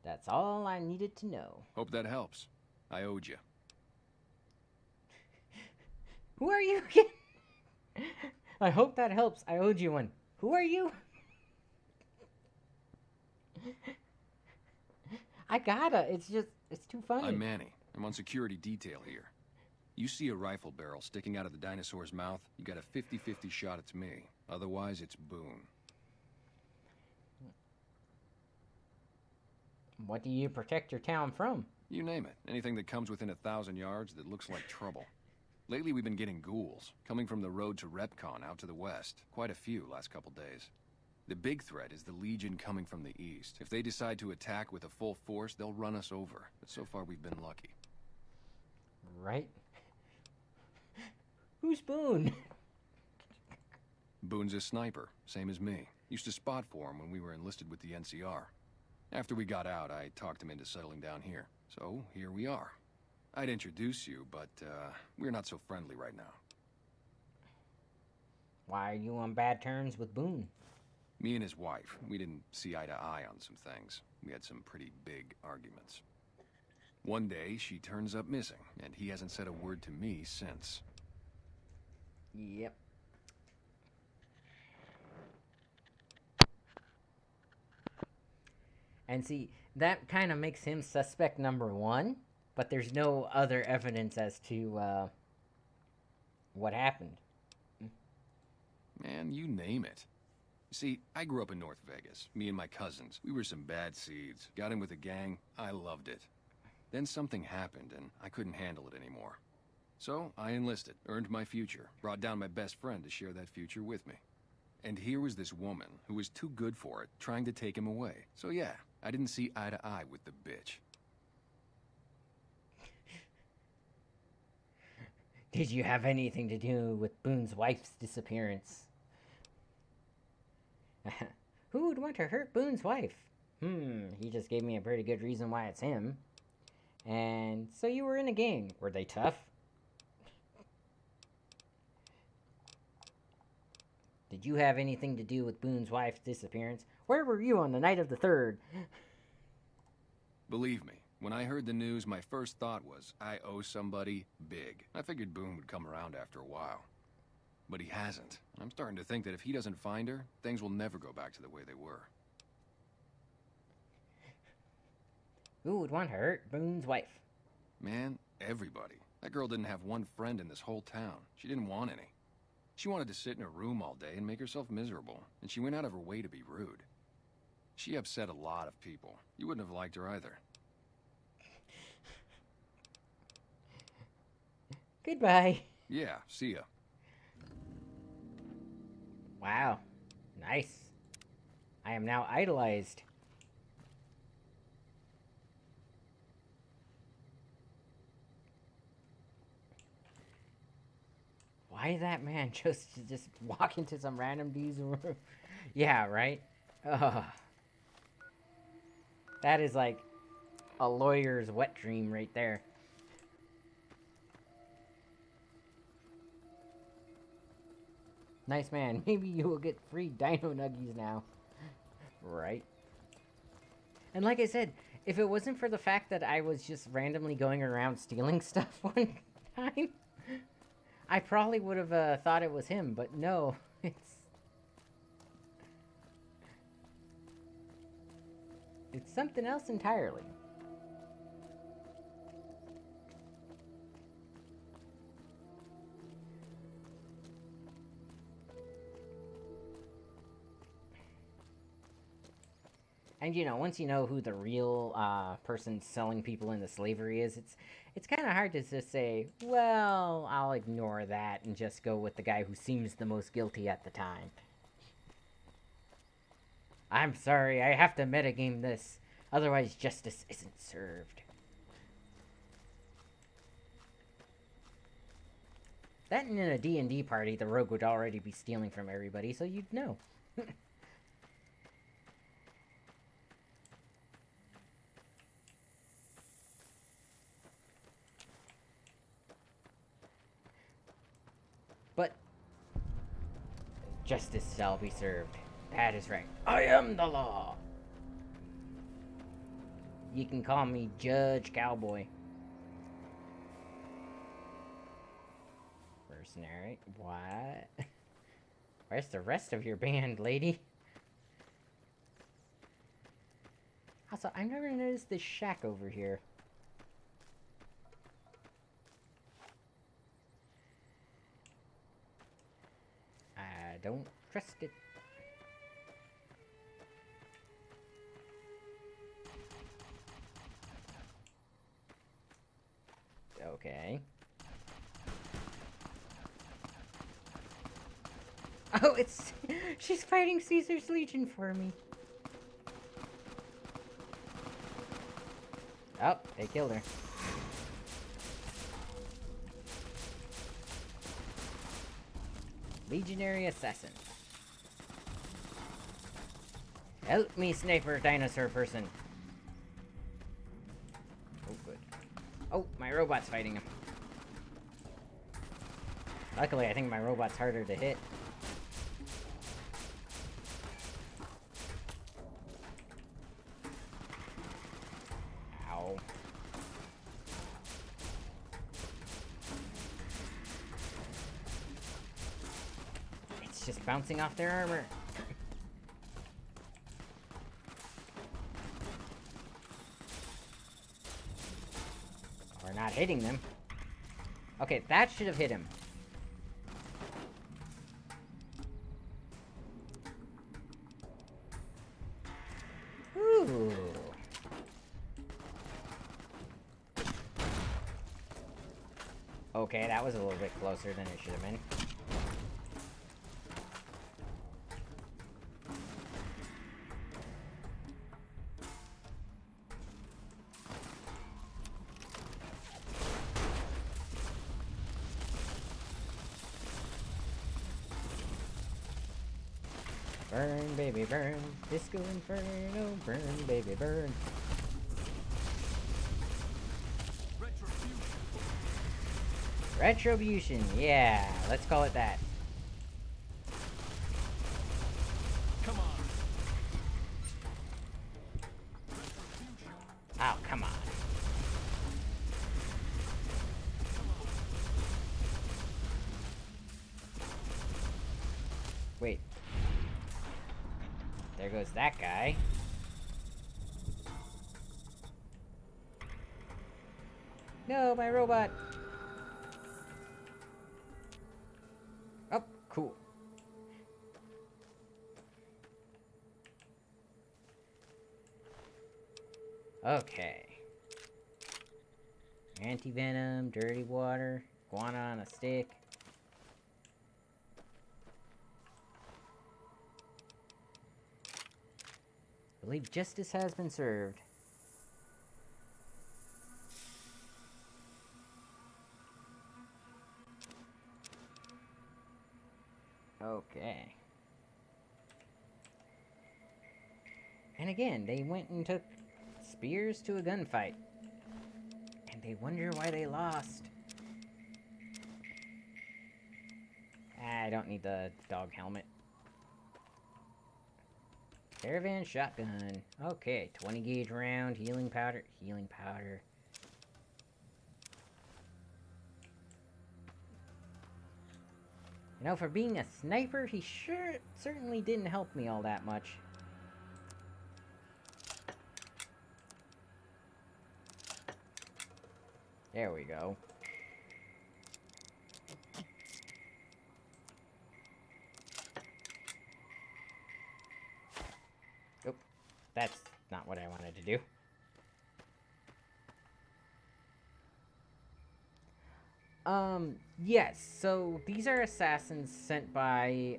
That's all I needed to know. Hope that helps. I owed you. Who are you again? I hope that helps. I owed you one. Who are you? I gotta. It's too funny. I'm Manny. I'm on security detail here. You see a rifle barrel sticking out of the dinosaur's mouth, you got a 50-50 shot it's me. Otherwise, it's Boone. What do you protect your town from? You name it. Anything that comes within 1,000 yards that looks like trouble. Lately, we've been getting ghouls, coming from the road to RepCon out to the west. Quite a few last couple days. The big threat is the Legion coming from the east. If they decide to attack with a full force, they'll run us over. But so far, we've been lucky. Right? Who's Boone? Boone's a sniper, same as me. Used to spot for him when we were enlisted with the NCR. After we got out, I talked him into settling down here. So, here we are. I'd introduce you, but, we're not so friendly right now. Why are you on bad terms with Boone? Me and his wife, we didn't see eye to eye on some things. We had some pretty big arguments. One day, she turns up missing, and he hasn't said a word to me since. Yep. And see, that kind of makes him suspect number one, but there's no other evidence as to, what happened. Man, you name it. See, I grew up in North Vegas, me and my cousins. We were some bad seeds. Got in with a gang, I loved it. Then something happened, and I couldn't handle it anymore. So, I enlisted, earned my future, brought down my best friend to share that future with me. And here was this woman, who was too good for it, trying to take him away. So yeah, I didn't see eye to eye with the bitch. Did you have anything to do with Boone's wife's disappearance? Who would want to hurt Boone's wife? He just gave me a pretty good reason why it's him. And so you were in a gang. Were they tough? Did you have anything to do with Boone's wife's disappearance? Where were you on the night of the 3rd? Believe me, when I heard the news, my first thought was, I owe somebody big. I figured Boone would come around after a while. but he hasn't. I'm starting to think that if he doesn't find her, things will never go back to the way they were. Who would want to hurt Boone's wife? Man, everybody. That girl didn't have one friend in this whole town. She didn't want any. She wanted to sit in her room all day and make herself miserable, and she went out of her way to be rude. She upset a lot of people. You wouldn't have liked her either. Goodbye. Yeah, see ya. Wow. Nice. I am now idolized. Why did that man just walk into some random dude's room? Yeah, right? Ugh. That is like a lawyer's wet dream right there. Nice man. Maybe you will get free dino nuggies now. Right? And like I said, if it wasn't for the fact that I was just randomly going around stealing stuff one time, I probably would have thought it was him, but no, it's something else entirely. And you know, once you know who the real person selling people into slavery is, it's kind of hard to just say, well, I'll ignore that and just go with the guy who seems the most guilty at the time. I'm sorry, I have to metagame this, otherwise justice isn't served. That and in a D&D party, the rogue would already be stealing from everybody, so you'd know. But justice shall be served. That is right. I am the law. You can call me Judge Cowboy. Mercenary. What? Where's the rest of your band, lady? Also, I've never noticed this shack over here. I don't trust it. Okay. Oh, it's... she's fighting Caesar's Legion for me. Oh, they killed her. Legionary assassin. Help me, sniper dinosaur person. Oh, good. Oh, my robot's fighting him. Luckily, I think my robot's harder to hit. Ow. It's just bouncing off their armor. We're not hitting them. Okay, that should have hit him. Ooh. Okay, that was a little bit closer than it should have been. Burn, baby, burn. Disco Inferno, burn, baby, burn. Retribution, yeah, let's call it that. Come on. Oh, come on. Wait. There goes that guy. No, my robot! Oh, cool. Okay. Anti-venom, dirty water, iguana on a stick. I believe justice has been served. Okay. And again, they went and took spears to a gunfight. And they wonder why they lost. I don't need the dog helmet. Caravan Shotgun. Okay, 20 gauge round, healing powder. Healing powder. You know, for being a sniper, he certainly didn't help me all that much. There we go. Oop. That's not what I wanted to do. Yes, so these are assassins sent by,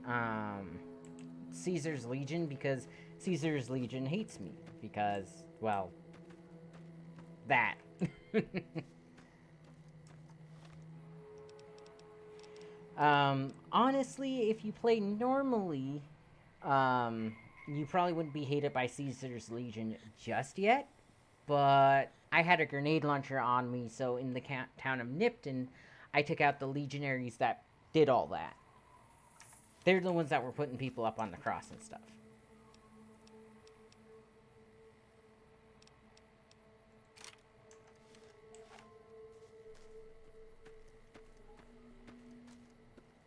Caesar's Legion, because Caesar's Legion hates me. Because, well, that. Honestly, if you play normally, you probably wouldn't be hated by Caesar's Legion just yet, but I had a grenade launcher on me, so in the town of Nipton, I took out the legionaries that did all that. They're the ones that were putting people up on the cross and stuff.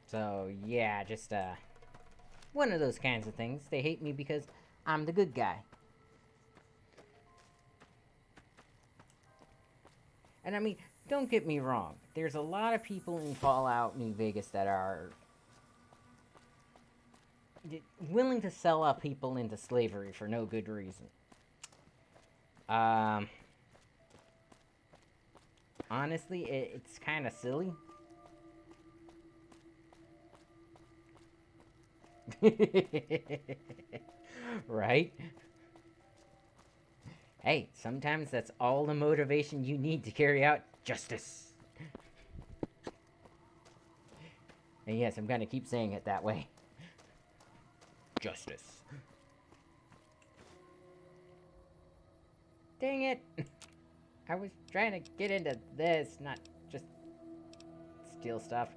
So, yeah, just, one of those kinds of things. They hate me because I'm the good guy. And I mean, don't get me wrong. There's a lot of people in Fallout New Vegas that are willing to sell up people into slavery for no good reason. Honestly, it's kind of silly. Right? Hey, sometimes that's all the motivation you need to carry out justice. And yes, I'm gonna keep saying it that way. Justice. Dang it! I was trying to get into this, not just steal stuff.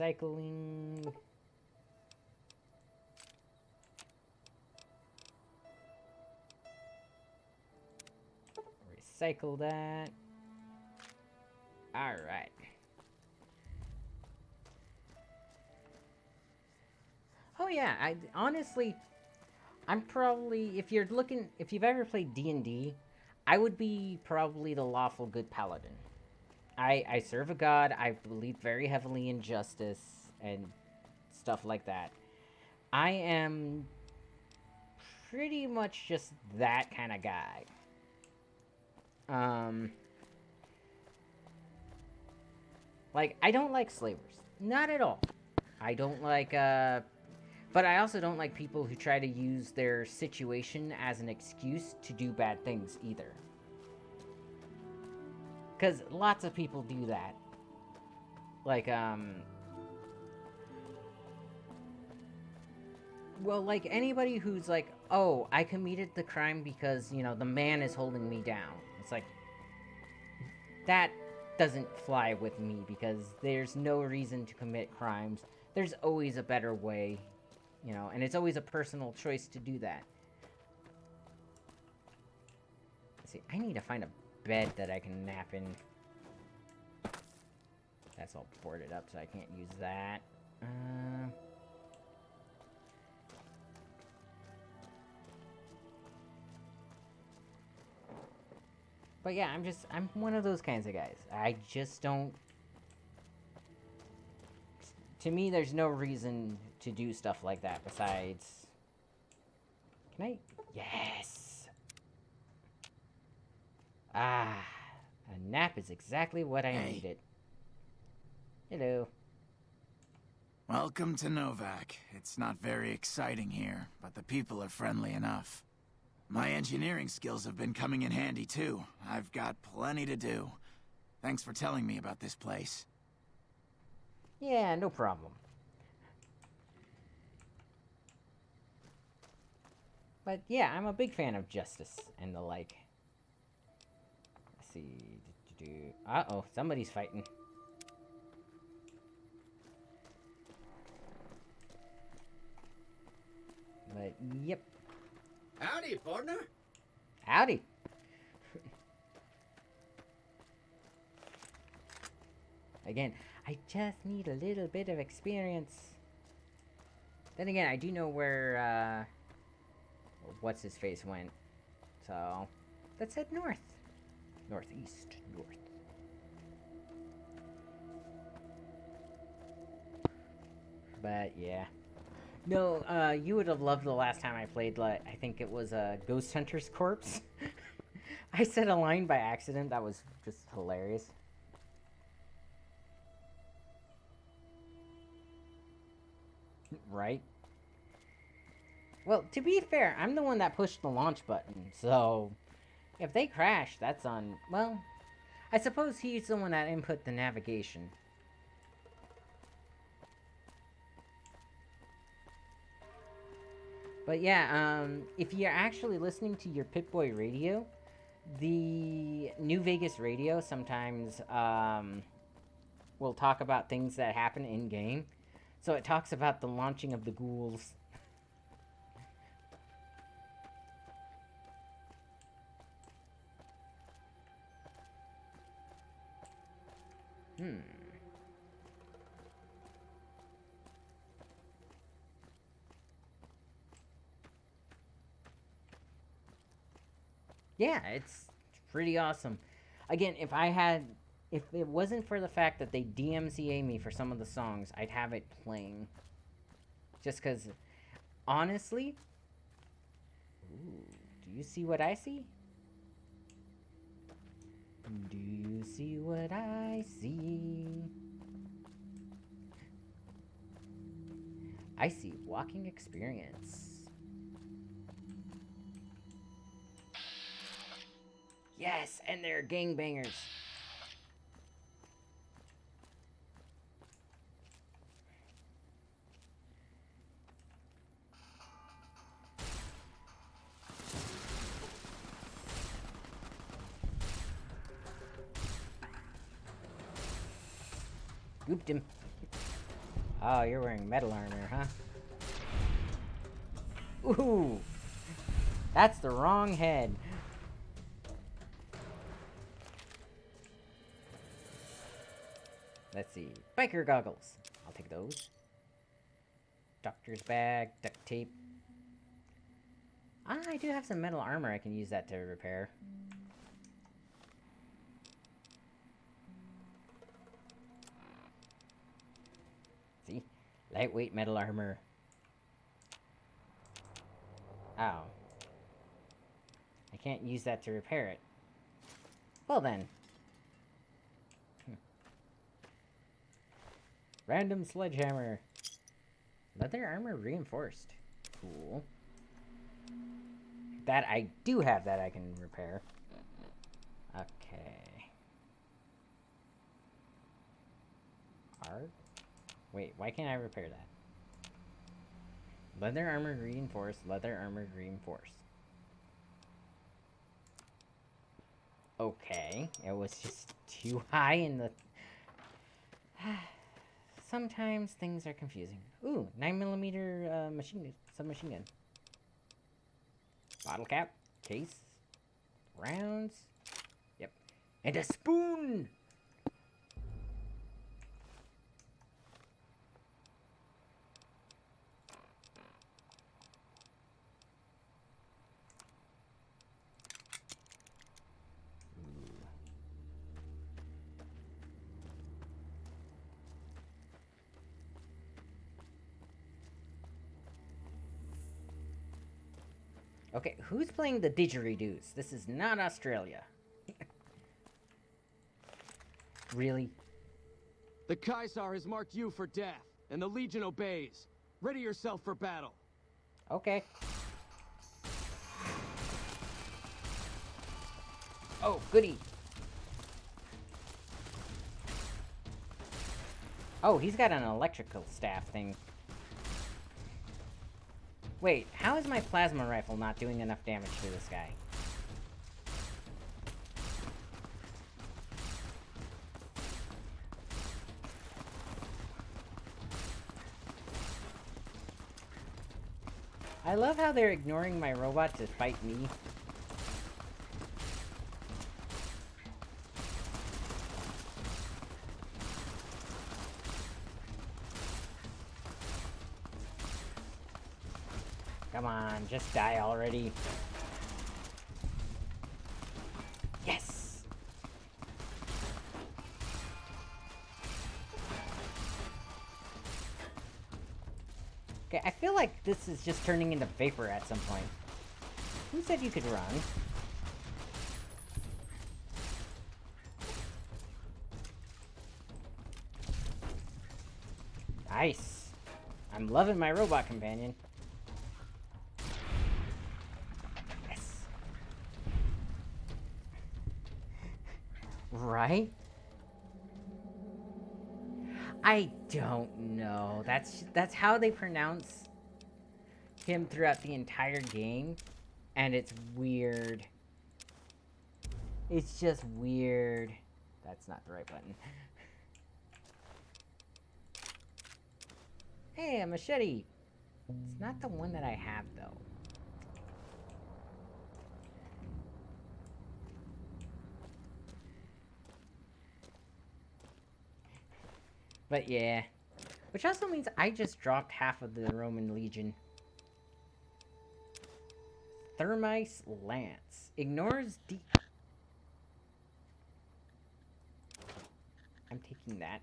Recycling. Recycle that. All right. Oh yeah, honestly, I'm probably, if you've ever played D&D, I would be probably the lawful good paladin. I serve a god, I believe very heavily in justice and stuff like that. I am pretty much just that kind of guy. Like, I don't like slavers. Not at all. I don't like, but I also don't like people who try to use their situation as an excuse to do bad things either. Because lots of people do that. Like, well, like, anybody who's like, oh, I committed the crime because, you know, the man is holding me down. It's like, that doesn't fly with me, because there's no reason to commit crimes. There's always a better way. you know, and it's always a personal choice to do that. Let's see, I need to find a bed that I can nap in. That's all boarded up, so I can't use that. But yeah, I'm one of those kinds of guys. I just don't... To me, there's no reason to do stuff like that besides... Can I... Yes! Ah, a nap is exactly what I needed. Hello. Welcome to Novak. It's not very exciting here, but the people are friendly enough. My engineering skills have been coming in handy, too. I've got plenty to do. Thanks for telling me about this place. Yeah, no problem. But yeah, I'm a big fan of justice and the like. Let's see. Uh-oh, somebody's fighting. But, yep. Howdy, partner. Howdy. Again, I just need a little bit of experience. Then again, I do know where, what's-his-face went. So, let's head north. Northeast. North. But, yeah. No, you would have loved the last time I played, like, I think it was, Ghost Hunter's Corpse. I said a line by accident, that was just hilarious. Right? Well, to be fair, I'm the one that pushed the launch button, so... If they crash, that's on... Well, I suppose he's the one that input the navigation. But yeah, if you're actually listening to your Pip-Boy radio, the New Vegas radio sometimes will talk about things that happen in-game. So it talks about the launching of the ghouls. Yeah, it's pretty awesome. Again, if it wasn't for the fact that they DMCA me for some of the songs, I'd have it playing. Just because, honestly... Ooh, do you see what I see? Do you see what I see? I see walking experience. Yes, and they're gangbangers. Gooped him. Oh, you're wearing metal armor, huh? Ooh! That's the wrong head. Let's see. Biker goggles. I'll take those. Doctor's bag, duct tape. Ah, I do have some metal armor. I can use that to repair. See? Lightweight metal armor. Ow. I can't use that to repair it. Well then. Random sledgehammer. Leather armor reinforced. Cool. That I do have that I can repair. Okay. Art? Wait, why can't I repair that? Leather armor reinforced. Leather armor reinforced. Okay. It was just too high in the... Sometimes things are confusing. Ooh, 9mm submachine gun. Bottle cap, case, rounds. Yep. And a spoon! Okay, who's playing the didgeridoos? This is not Australia. Really? The Caesar has marked you for death, and the Legion obeys. Ready yourself for battle. Okay. Oh, goody. Oh, he's got an electrical staff thing. Wait, how is my plasma rifle not doing enough damage to this guy? I love how they're ignoring my robot to fight me. Come on, just die already. Yes! Okay, I feel like this is just turning into vapor at some point. Who said you could run? Nice. I'm loving my robot companion. Right? I don't know. That's how they pronounce him throughout the entire game, and it's weird. It's just weird. That's not the right button. Hey, a machete. It's not the one that I have, though. But yeah. Which also means I just dropped half of the Roman Legion. Thermice Lance. Ignores I'm taking that.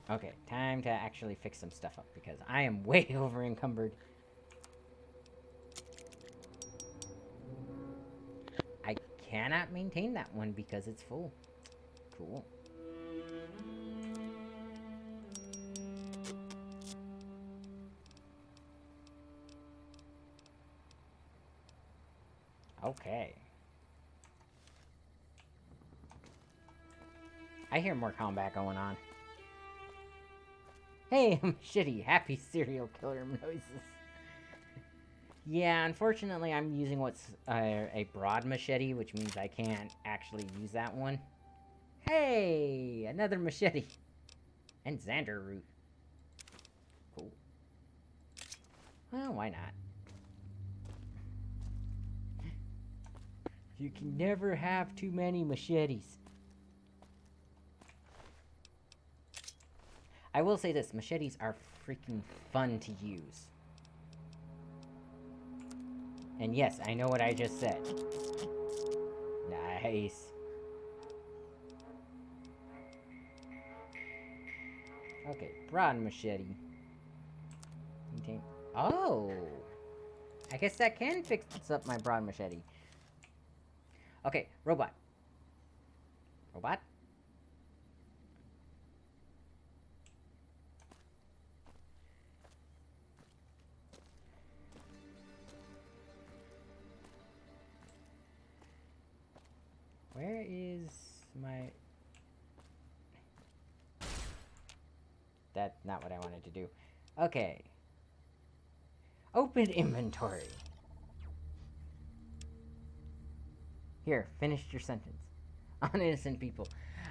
Okay, time to actually fix some stuff up because I am way over encumbered. I cannot maintain that one because it's full. Cool. Okay. I hear more combat going on. Hey, shitty, happy serial killer noises. Yeah, unfortunately, I'm using what's a broad machete, which means I can't actually use that one. Hey, another machete. And Xander root. Cool. Well, why not? You can never have too many machetes. I will say this, machetes are freaking fun to use. And yes, I know what I just said. Nice. Okay, broad machete. Oh! I guess that can fix up my broad machete. Okay, robot. Robot? Where is my... That's not what I wanted to do. Okay. Open inventory. Here, finish your sentence. on innocent people.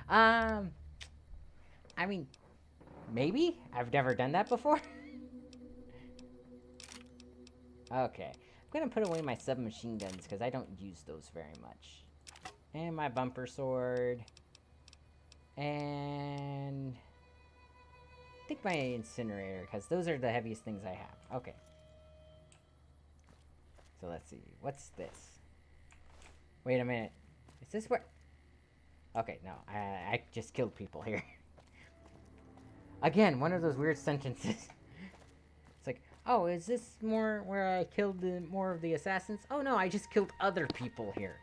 I mean, maybe? I've never done that before. Okay. I'm gonna put away my submachine guns, because I don't use those very much. And my bumper sword. And I think my incinerator, because those are the heaviest things I have. Okay. So let's see. What's this? Wait a minute. Is this where... Okay, no. I just killed people here. Again, one of those weird sentences. It's like, oh, is this more where I killed more of the assassins? Oh no, I just killed other people here.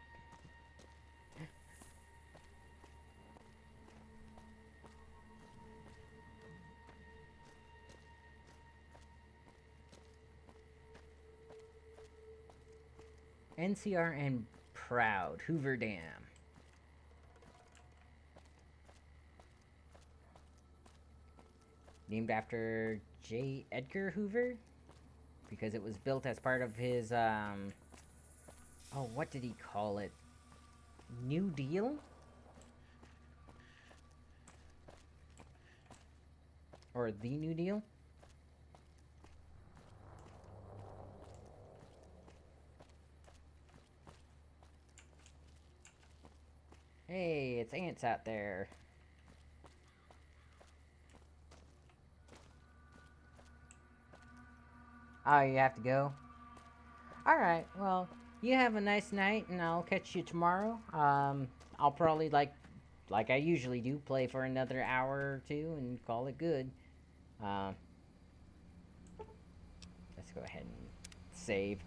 NCR and Proud, Hoover Dam. Named after J. Edgar Hoover, because it was built as part of his, oh, what did he call it? New Deal? Or the New Deal? Hey, it's ants out there. Oh, you have to go? Alright, well, you have a nice night, and I'll catch you tomorrow. I'll probably, like I usually do, play for another hour or two and call it good. Let's go ahead and save.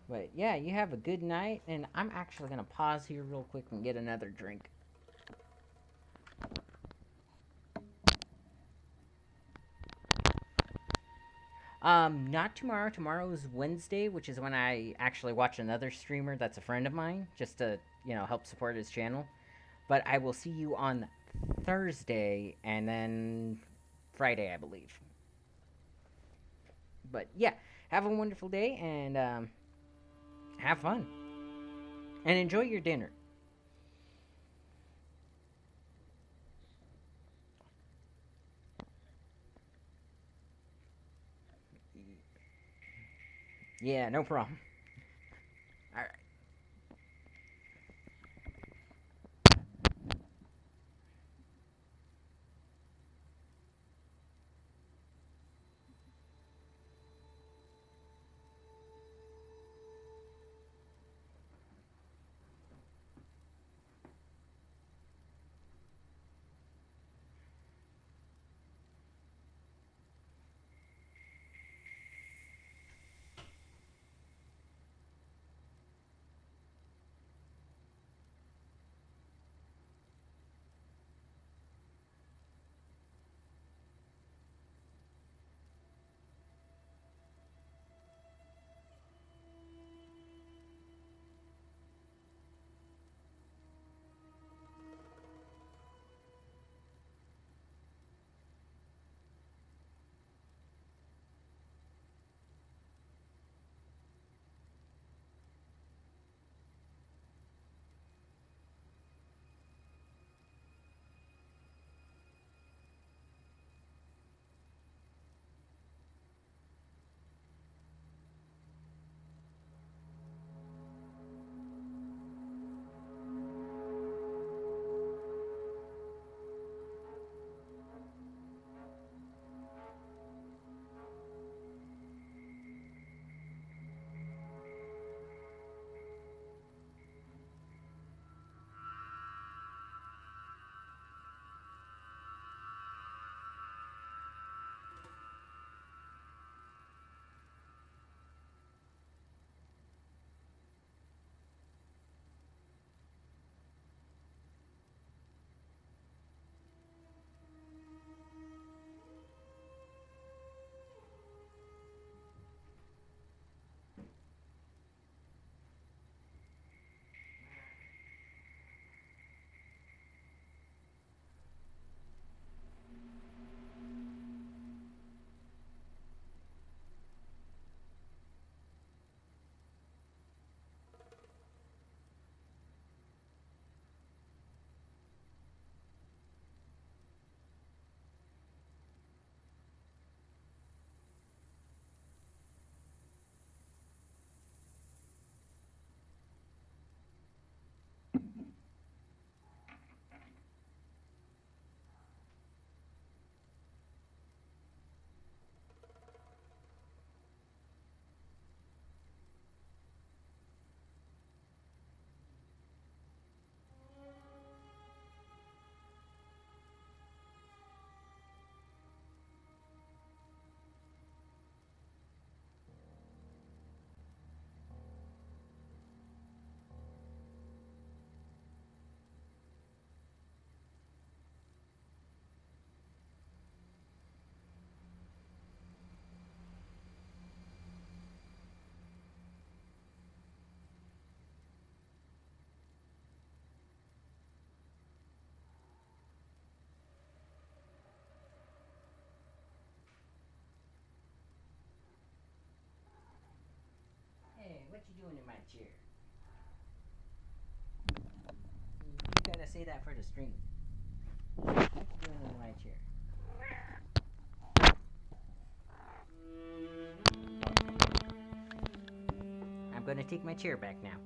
But yeah, you have a good night, and I'm actually gonna pause here real quick and get another drink. Not tomorrow. Tomorrow is Wednesday, which is when I actually watch another streamer that's a friend of mine, just to, you know, help support his channel. But I will see you on Thursday, and then Friday, I believe. But yeah, have a wonderful day, and, have fun. And enjoy your dinner. Yeah, no problem. Alright. Hey, what you doing in my chair? You gotta say that for the stream. What you doing in my chair? I'm gonna take my chair back now.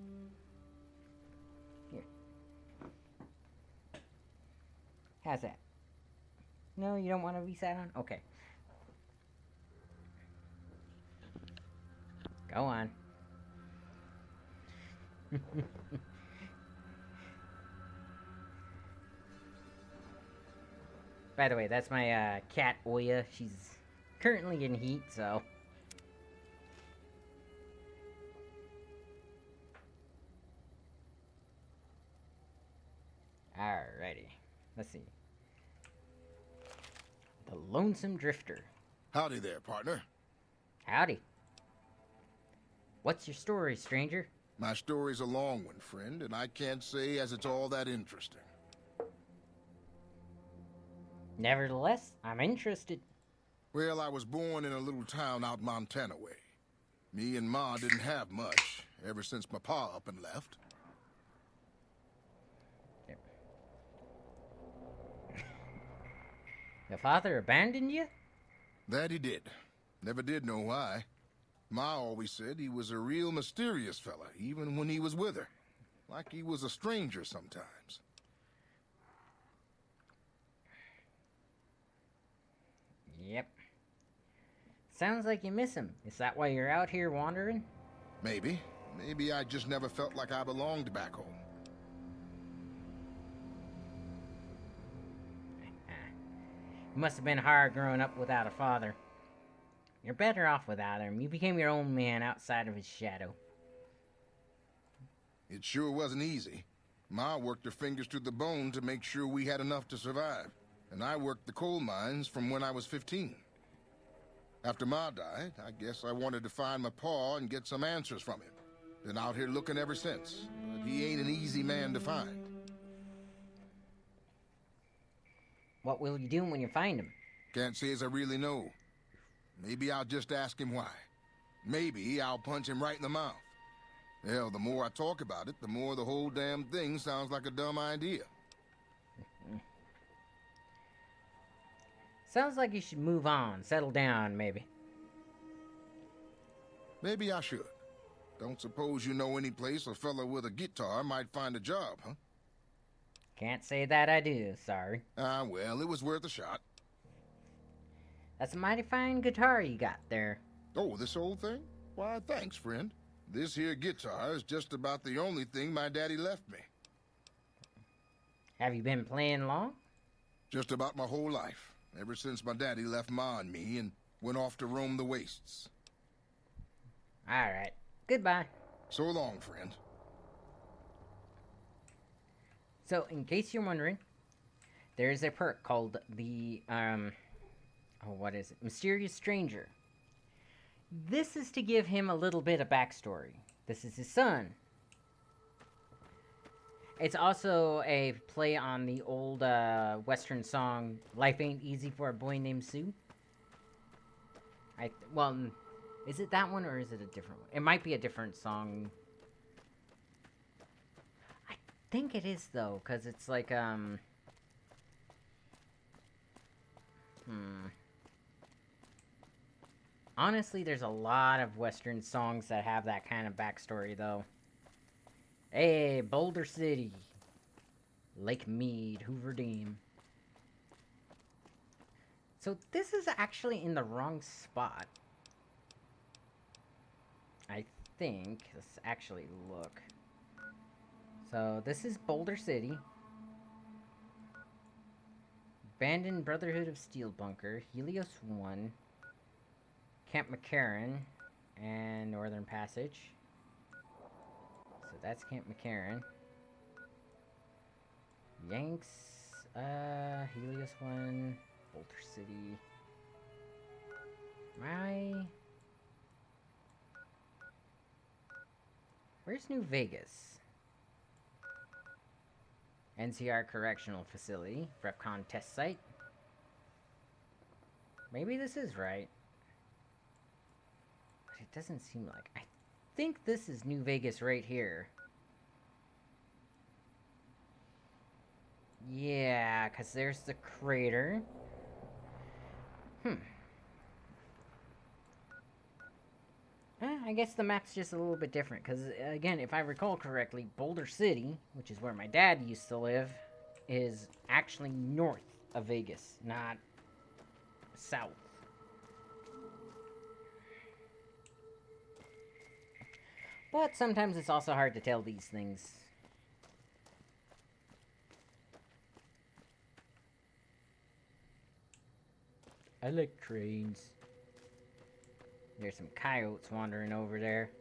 Here. How's that? No, you don't want to be sat on? Okay. Go on. By the way, that's my cat Oya. She's currently in heat, so. Alrighty. Let's see. The Lonesome Drifter. Howdy there, partner. Howdy. What's your story, stranger? My story's a long one, friend, and I can't say as it's all that interesting. Nevertheless, I'm interested. Well, I was born in a little town out Montana way. Me and Ma didn't have much, ever since my pa up and left. Your father abandoned you? That he did. Never did know why. Ma always said he was a real mysterious fella, even when he was with her. Like he was a stranger sometimes. Yep. Sounds like you miss him. Is that why you're out here wandering? Maybe. Maybe I just never felt like I belonged back home. It must have been hard growing up without a father. You're better off without him. You became your own man outside of his shadow. It sure wasn't easy. Ma worked her fingers to the bone to make sure we had enough to survive. And I worked the coal mines from when I was 15. After Ma died, I guess I wanted to find my pa and get some answers from him. Been out here looking ever since, but he ain't an easy man to find. What will you do when you find him? Can't say as I really know. Maybe I'll just ask him why. Maybe I'll punch him right in the mouth. Hell, the more I talk about it, the more the whole damn thing sounds like a dumb idea. Sounds like you should move on, settle down, maybe. Maybe I should. Don't suppose you know any place a fella with a guitar might find a job, huh? Can't say that I do, sorry. Ah, well, it was worth a shot. That's a mighty fine guitar you got there. Oh, this old thing? Why, thanks, friend. This here guitar is just about the only thing my daddy left me. Have you been playing long? Just about my whole life. Ever since my daddy left Ma and me and went off to roam the wastes. Alright. Goodbye. So long, friend. So, in case you're wondering, there's a perk called the, what is it? Mysterious Stranger. This is to give him a little bit of backstory. This is his son. It's also a play on the old, Western song, Life Ain't Easy for a Boy Named Sue. Well, is it that one or is it a different one? It might be a different song. I think it is, though, because it's like, Honestly, there's a lot of Western songs that have that kind of backstory, though. Hey, Boulder City. Lake Mead, Hoover Dam. So this is actually in the wrong spot. I think. Let's actually look. So this is Boulder City. Abandoned Brotherhood of Steel Bunker, Helios 1, Camp McCarran, and Northern Passage. So that's Camp McCarran. Yanks, Helios 1, Boulder City. Where's New Vegas? NCR Correctional Facility, Repcon Test Site. Maybe this is right. But it doesn't seem like. I think this is New Vegas right here. Yeah, because there's the crater. I guess the map's just a little bit different, because, again, if I recall correctly, Boulder City, which is where my dad used to live, is actually north of Vegas, not south. But sometimes it's also hard to tell these things. I like trains. There's some coyotes wandering over there.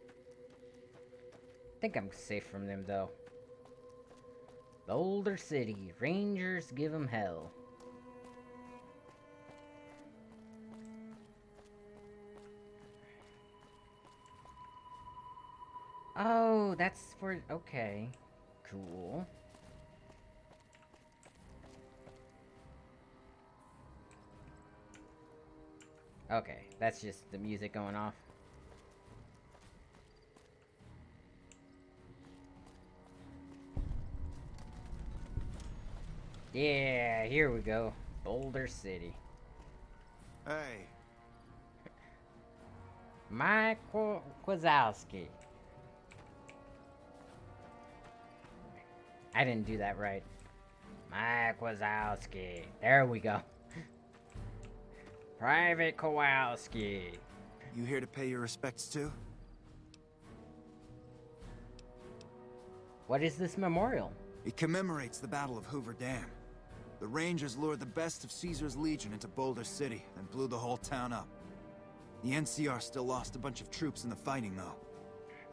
I think I'm safe from them, though. Boulder City. Rangers give 'em hell. Oh, that's for... Okay. Cool. Okay, that's just the music going off. Yeah, here we go. Boulder City. Hey. Mike Wazowski. I didn't do that right. Mike Wazowski. There we go. Private Kowalski. You here to pay your respects too? What is this memorial? It commemorates the Battle of Hoover Dam. The Rangers lured the best of Caesar's Legion into Boulder City and blew the whole town up. The NCR still lost a bunch of troops in the fighting, though.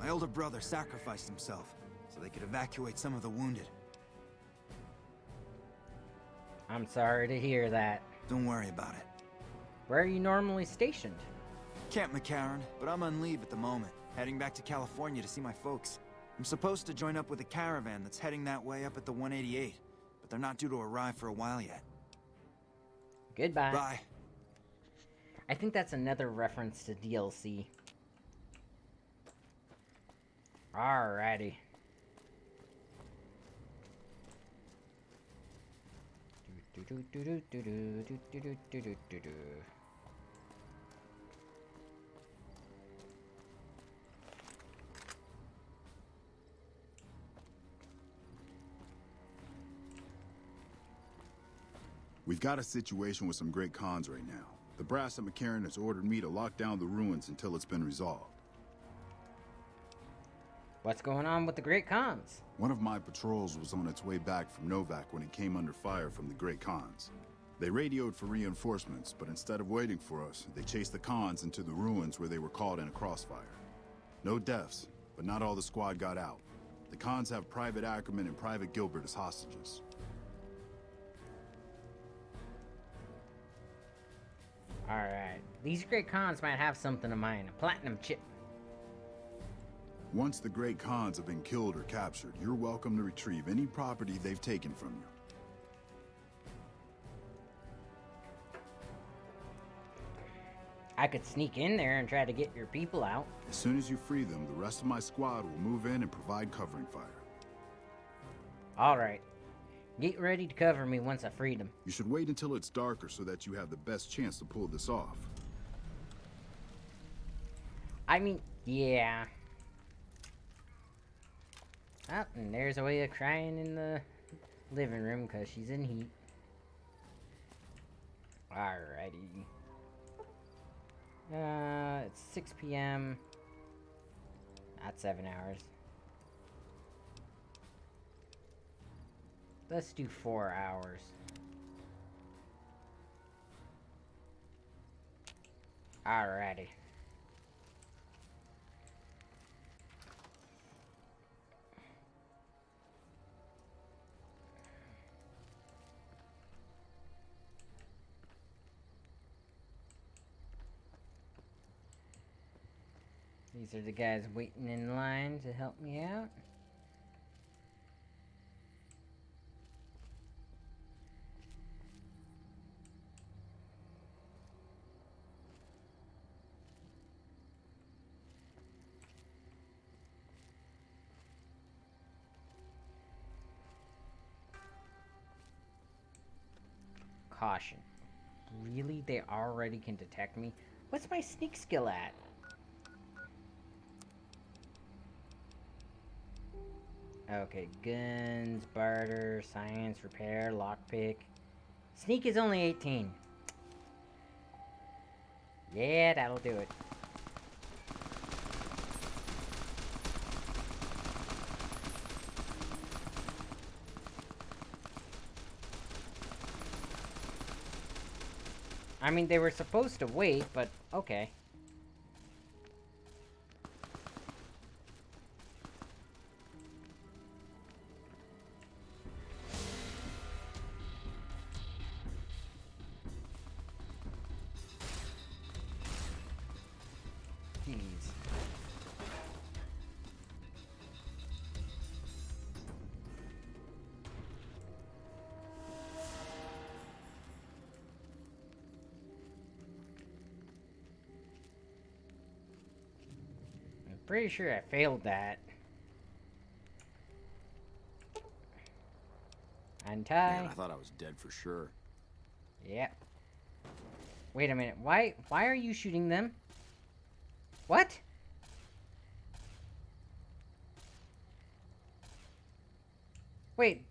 My older brother sacrificed himself so they could evacuate some of the wounded. I'm sorry to hear that. Don't worry about it. Where are you normally stationed? Camp McCarran, but I'm on leave at the moment, heading back to California to see my folks. I'm supposed to join up with a caravan that's heading that way up at the 188, but they're not due to arrive for a while yet. Goodbye. Bye. I think that's another reference to DLC. Alrighty. We've got a situation with some great cons right now. The brass at McCarran has ordered me to lock down the ruins until it's been resolved. What's going on with the Great Khans? One of my patrols was on its way back from Novak when it came under fire from the Great Khans. They radioed for reinforcements, but instead of waiting for us, they chased the Khans into the ruins where they were caught in a crossfire. No deaths, but not all the squad got out. The Khans have Private Ackerman and Private Gilbert as hostages. Alright. These Great Khans might have something of mine. A platinum chip. Once the Great Khans have been killed or captured, you're welcome to retrieve any property they've taken from you. I could sneak in there and try to get your people out. As soon as you free them, the rest of my squad will move in and provide covering fire. Alright. Get ready to cover me once I free them. You should wait until it's darker so that you have the best chance to pull this off. I mean, yeah. Oh, and there's Oya crying in the living room because she's in heat. Alrighty. It's 6 p.m. Not 7 hours. Let's do 4 hours. Alrighty. These are the guys waiting in line to help me out. Caution. Really? They already can detect me? What's my sneak skill at? Okay, guns, barter, science, repair, lockpick. Sneak is only 18. Yeah, that'll do it. I mean, they were supposed to wait, but okay. Jeez. I'm pretty sure I failed that. Untie. Man, I thought I was dead for sure. Yep. Wait a minute. Why are you shooting them? What? Wait.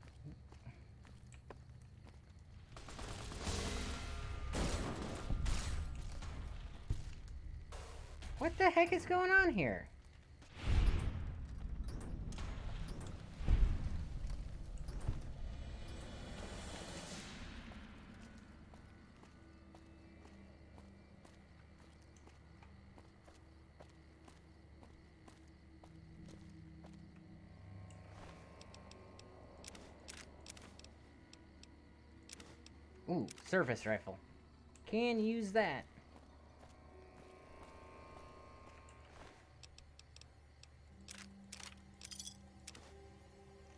What the heck is going on here? Ooh, service rifle. Can use that.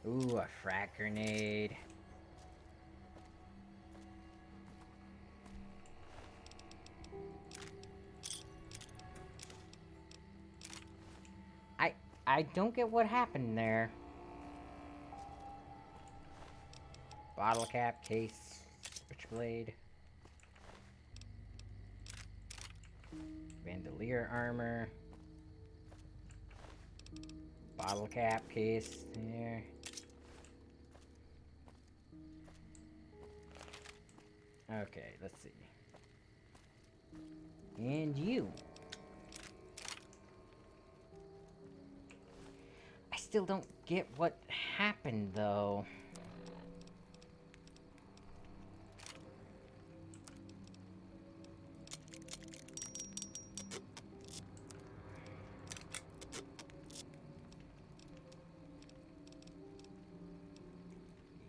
Ooh, a frag grenade. I don't get what happened there. Bottle cap, case, switchblade. Bandolier armor. Bottle cap, case, there. Okay, let's see. And you. I still don't get what happened, though.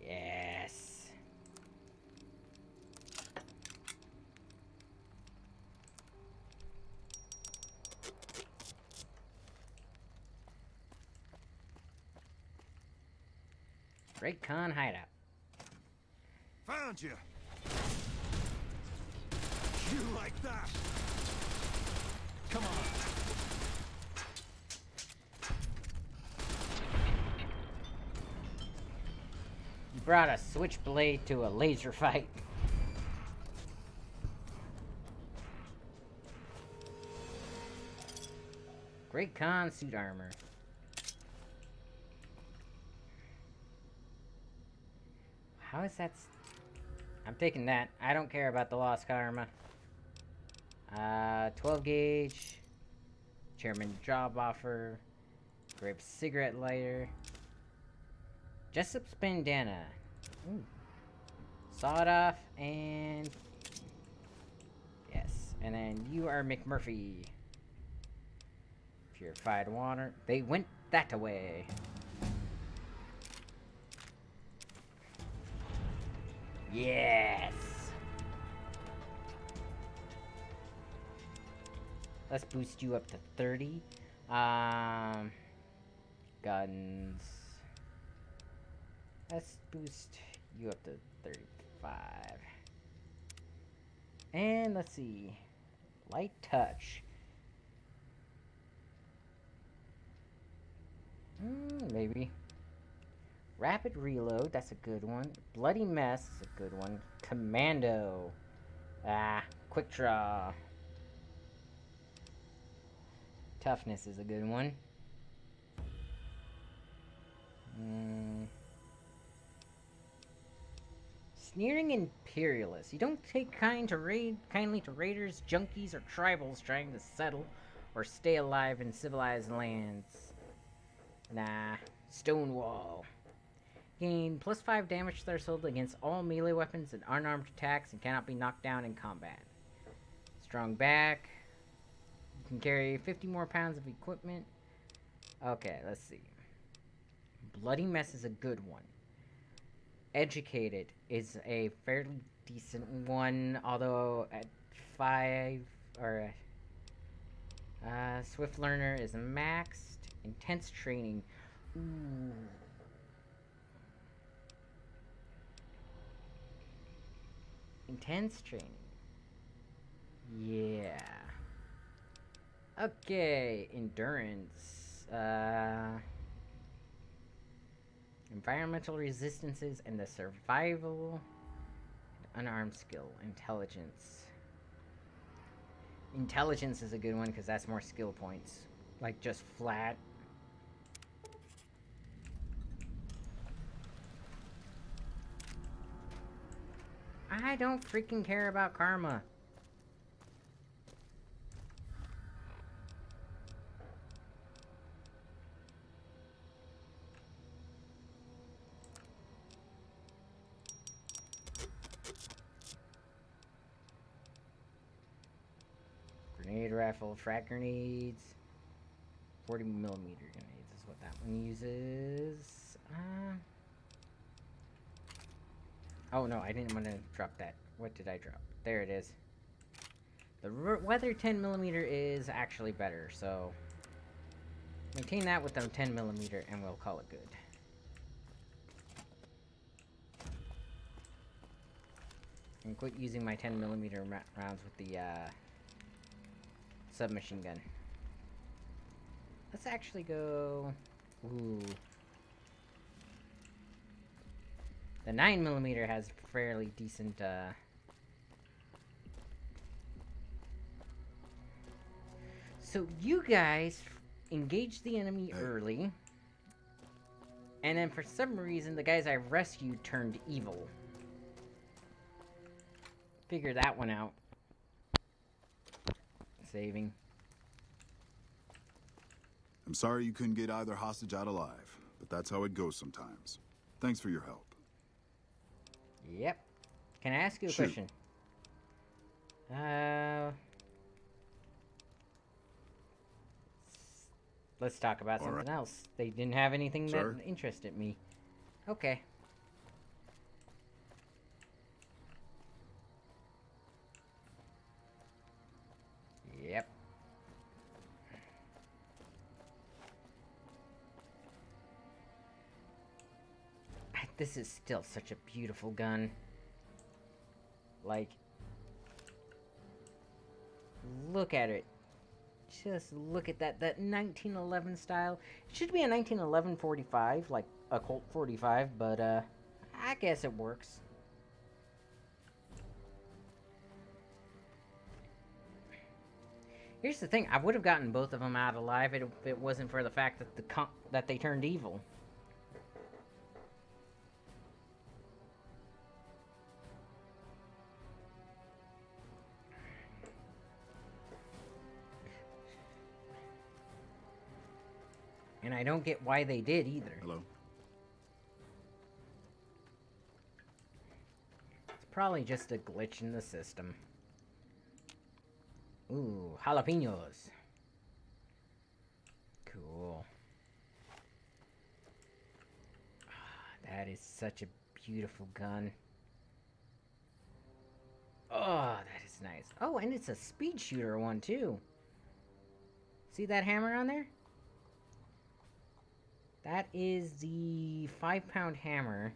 Yes. Great Con hideout. Found you. You like that? Come on. You brought a switchblade to a laser fight. Great Con suit armor. How is that? I'm taking that. I don't care about the lost karma. 12 gauge. Chairman job offer. Grape cigarette lighter. Jessup's bandana. Ooh. Sawed off and... Yes. And then you are McMurphy. Purified water. They went that away. Yes! Let's boost you up to 30. Guns. Let's boost you up to 35. And let's see. Light touch. Maybe. Rapid reload, that's a good one. Bloody mess, is a good one. Commando. Quick draw. Toughness is a good one. Sneering imperialist. You don't take kindly to raiders, junkies, or tribals trying to settle or stay alive in civilized lands. Nah. Stonewall. Gain +5 damage threshold against all melee weapons and unarmed attacks and cannot be knocked down in combat. Strong back. You can carry 50 more pounds of equipment. Okay, let's see. Bloody Mess is a good one. Educated is a fairly decent one, although at 5 or Swift Learner is maxed. Intense Training. Ooh. Intense Training. Yeah. Okay, Endurance. Environmental resistances and the survival. Unarmed skill. Intelligence. Intelligence is a good one because that's more skill points. Like just flat. I don't freaking care about karma. Grenade rifle, frag grenades. 40mm grenades is what that one uses. Oh no, I didn't want to drop that. What did I drop? There it is. The weather 10mm is actually better, so maintain that with the 10mm and we'll call it good. And quit using my 10mm rounds with the submachine gun. Let's actually go... Ooh. The 9mm has fairly decent, So you guys engaged the enemy early. And then for some reason, the guys I rescued turned evil. Figure that one out. Saving. I'm sorry you couldn't get either hostage out alive, but that's how it goes sometimes. Thanks for your help. Yep. Can I ask you a question? Let's talk about something else. They didn't have anything that interested me. Okay. Yep. This is still such a beautiful gun. Like, look at it. Just look at that 1911 style. It should be a 1911 45, like a Colt 45, but I guess it works. Here's the thing, I would have gotten both of them out alive if it wasn't for the fact that that they turned evil. And I don't get why they did either. Hello? It's probably just a glitch in the system. Ooh, jalapenos. Cool. That is such a beautiful gun. Oh, that is nice. Oh, and it's a speed shooter one, too. See that hammer on there? That is the 5-pound hammer.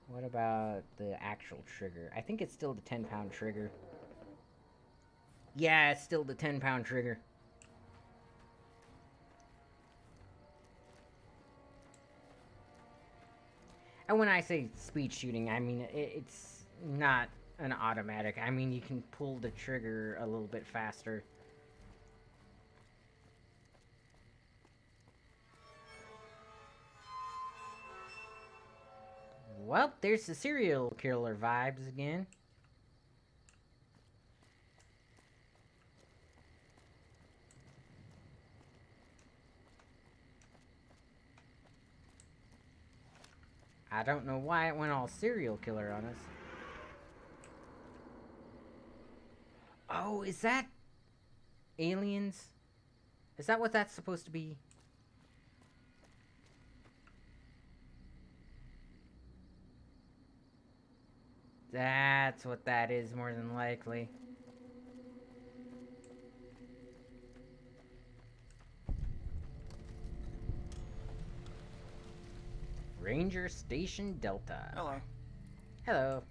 What about the actual trigger? I think it's still the 10-pound trigger. Yeah, it's still the 10-pound trigger. And when I say speed shooting, I mean it's not an automatic. I mean you can pull the trigger a little bit faster. Well, there's the serial killer vibes again. I don't know why it went all serial killer on us. Oh, is that aliens? Is that what that's supposed to be? That's what that is, more than likely. Ranger Station Delta. Hello. Hello.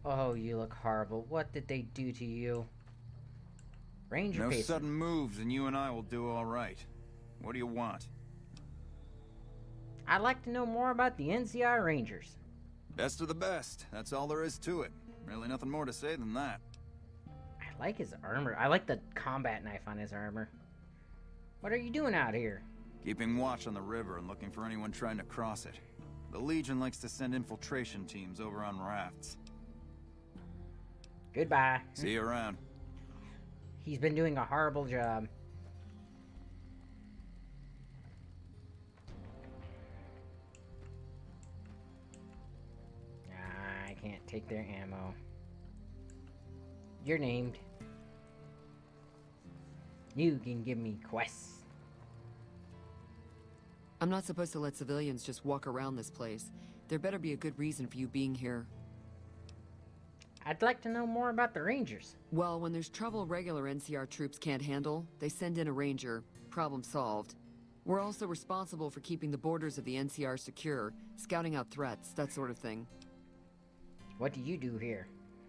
Oh, you look horrible. What did they do to you? Ranger No Pacing. sudden moves and you and I will do all right. What do you want? I'd like to know more about the NCR Rangers. Best of the best. That's all there is to it. Really nothing more to say than that. I like his armor. I like the combat knife on his armor. What are you doing out here? Keeping watch on the river and looking for anyone trying to cross it. The Legion likes to send infiltration teams over on rafts. Goodbye. See you around. He's been doing a horrible job. I can't take their ammo. You're named. You can give me quests. I'm not supposed to let civilians just walk around this place. There better be a good reason for you being here. I'd like to know more about the Rangers. Well, when there's trouble regular NCR troops can't handle, they send in a Ranger. Problem solved. We're also responsible for keeping the borders of the NCR secure, scouting out threats, that sort of thing. What do you do here?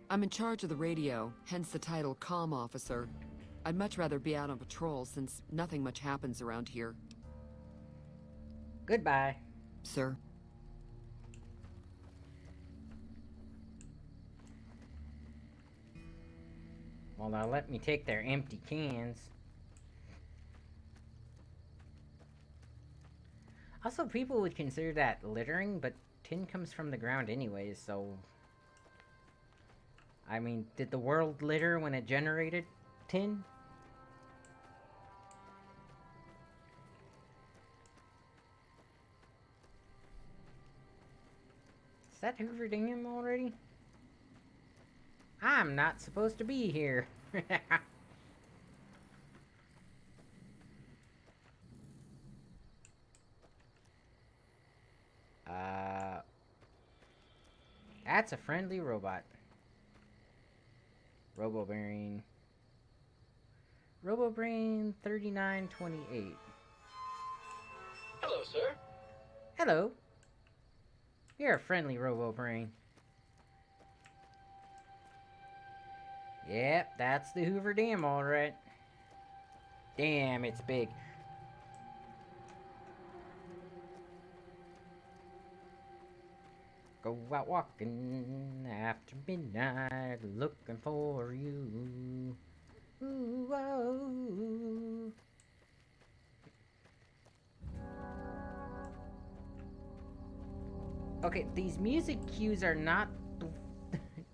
I'm in charge of the radio, hence the title Comm Officer. I'd much rather be out on patrol since nothing much happens around here. Goodbye. Sir. Well, now let me take their empty cans. Also, people would consider that littering, but tin comes from the ground anyways, so... I mean, did the world litter when it generated tin? Is that Hoover Dam already? I'm not supposed to be here. That's a friendly robot. Robobrain. Robobrain 3928. Hello, sir. Hello. You're a friendly Robobrain. Yep, that's the Hoover Dam, alright. Damn, it's big. Go out walking after midnight, looking for you. Ooh, oh. Okay, these music cues are not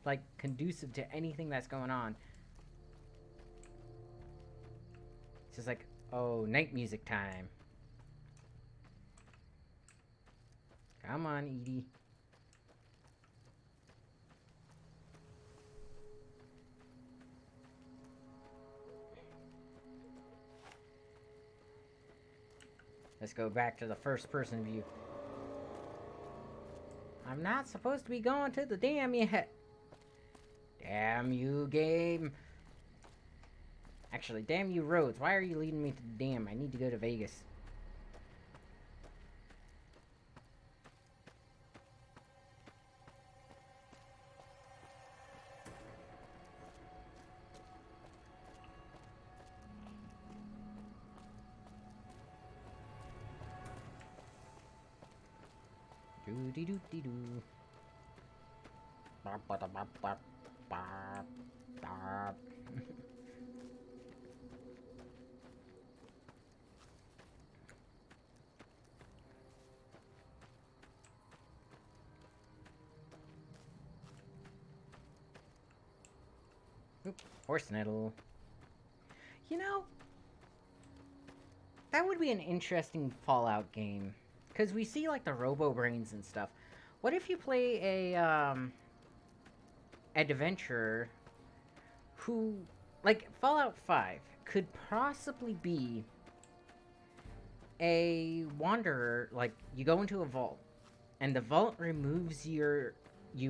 like conducive to anything that's going on. It's just like, Oh, night music time. Come on, Edie. Let's go back to the first-person view. I'm not supposed to be going to the dam yet. Damn you, game. Actually, damn you, roads. Why are you leading me to the dam? I need to go to Vegas. Do-de-do-de-doo. Bop-ba-da-bop-bop-bop-bop. Oop, horse nettle. You know, that would be an interesting Fallout game. Because we see, like, the robo-brains and stuff. What if you play a, adventurer who, like, Fallout 5 could possibly be a wanderer, like, you go into a vault, and the vault removes you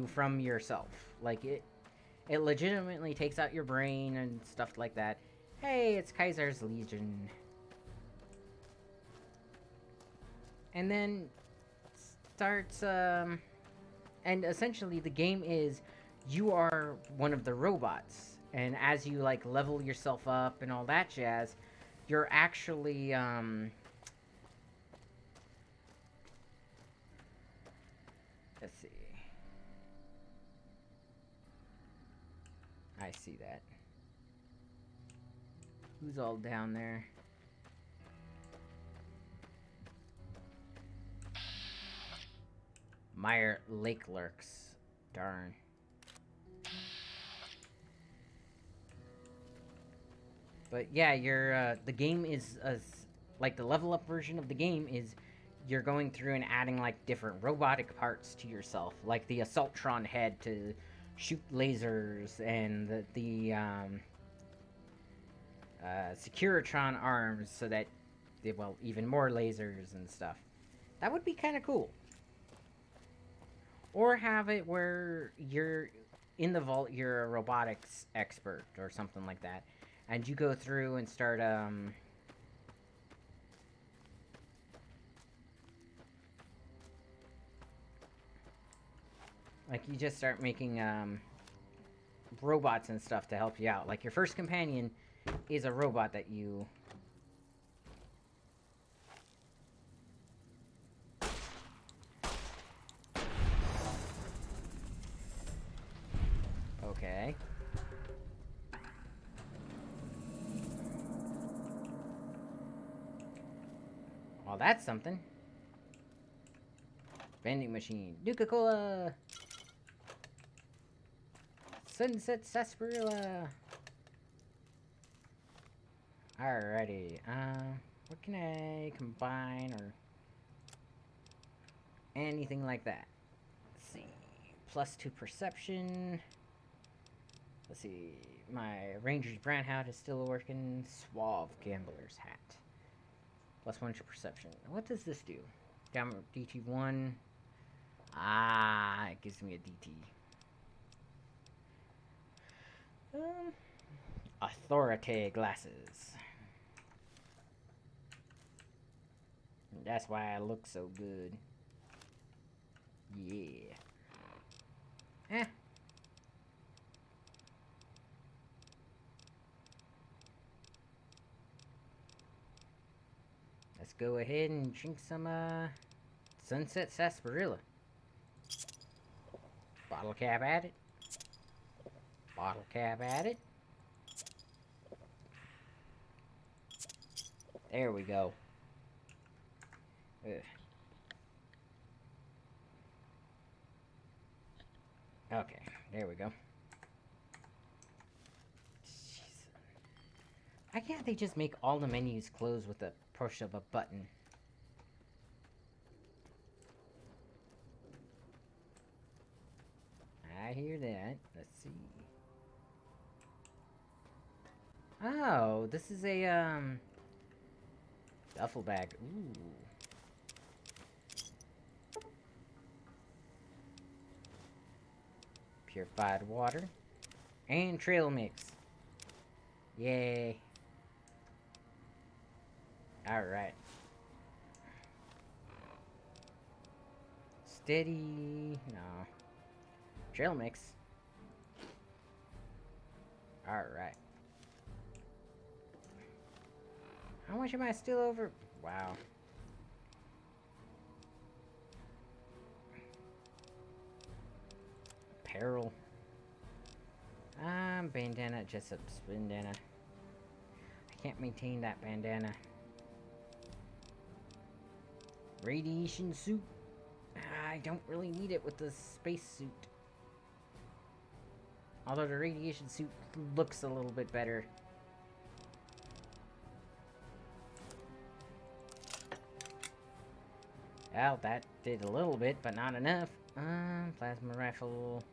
from yourself. Like, it legitimately takes out your brain and stuff like that. Hey, it's Kaiser's Legion. And then starts, and essentially the game is you are one of the robots. And as you, like, level yourself up and all that jazz, you're actually, let's see. I see that. Who's all down there? Meyer Lake Lurks. Darn. But yeah, you're, the game is, like, the level up version of the game is you're going through and adding, like, different robotic parts to yourself. Like the Assaultron head to shoot lasers, and the Securitron arms so that, well, even more lasers and stuff. That would be kind of cool. Or have it where you're in the vault, you're a robotics expert or something like that. And you go through and start, like, you just start making, robots and stuff to help you out. Like, your first companion is a robot that you... Okay. Well, that's something. Vending machine. Nuka-Cola! Sunset Sarsaparilla! Alrighty. What can I combine or... anything like that? Let's see. +2 perception. Let's see. My Ranger's Brand Hat is still working. Suave Gambler's Hat. +1 to perception. What does this do? Down DT1. Ah, it gives me a DT. Authority glasses. That's why I look so good. Yeah. Eh. Let's go ahead and drink some, Sunset Sarsaparilla. Bottle cap at it. Bottle cap at it. There we go. Ugh. Okay, there we go. Jeez. Why can't they just make all the menus close with a push of a button? I hear that. Let's see. Oh, this is a, duffel bag. Ooh. Purified water. And trail mix. Yay. Alright. Steady. No. Trail mix. Alright. How much am I still over? Wow. Apparel. Bandana, Jessup's bandana. I can't maintain that bandana. Radiation suit. I don't really need it with the space suit. Although the radiation suit looks a little bit better. Well, that did a little bit, but not enough. Plasma rifle.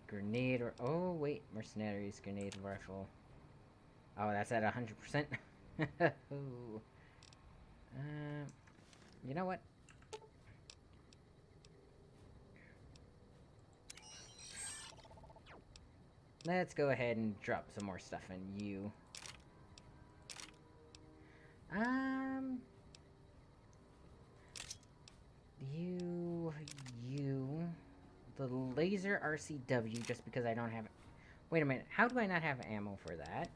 Grenade or... Oh, wait. Mercenaries grenade rifle. Oh, that's at 100%. You know what? Let's go ahead and drop some more stuff in you. You... The laser RCW, just because I don't have... Wait a minute, how do I not have ammo for that?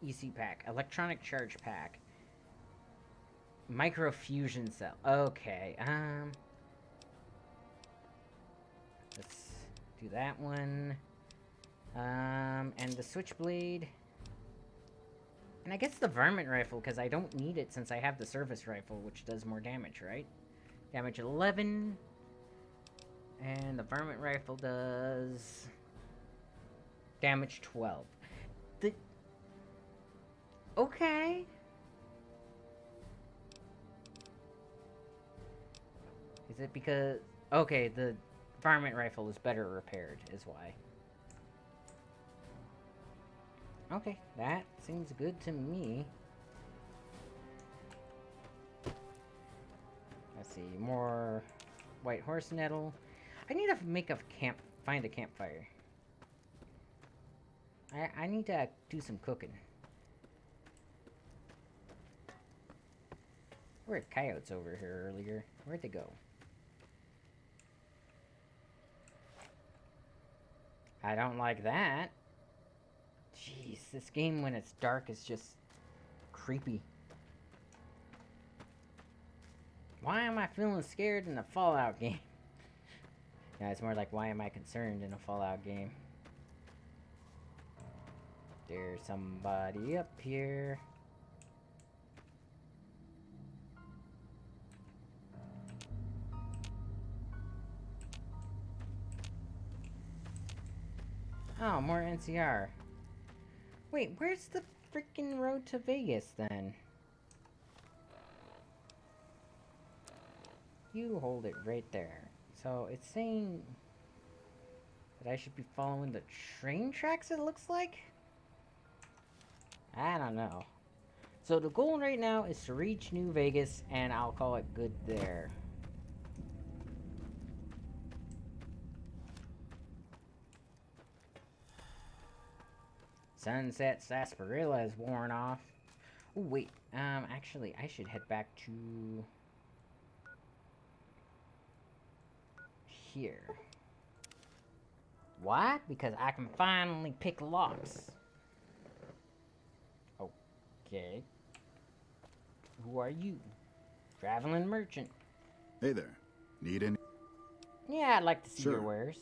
EC pack, electronic charge pack. Microfusion cell, okay, let's do that one. And the switchblade. And I guess the varmint rifle, because I don't need it since I have the service rifle, which does more damage, right? Damage 11. And the varmint rifle does... damage 12. Okay. Is it because... Okay, the varmint rifle is better repaired, is why. Okay, that seems good to me. Let's see, more white horse nettle. I need to make a camp, find a campfire. I need to do some cooking. There were coyotes over here earlier. Where'd they go? I don't like that. Jeez, this game when it's dark is just creepy. Why am I feeling scared in a Fallout game? Yeah, it's more like why am I concerned in a Fallout game? There's somebody up here. Oh, more NCR. Wait, where's the freaking road to Vegas then? You hold it right there. So it's saying that I should be following the train tracks, it looks like? I don't know. So the goal right now is to reach New Vegas, and I'll call it good there. Sunset Sarsaparilla is worn off. Oh wait, actually I should head back to here. Why? Because I can finally pick locks. Okay. Who are you? Traveling merchant. Hey there. Need any? Yeah, I'd like to see Sure. your wares.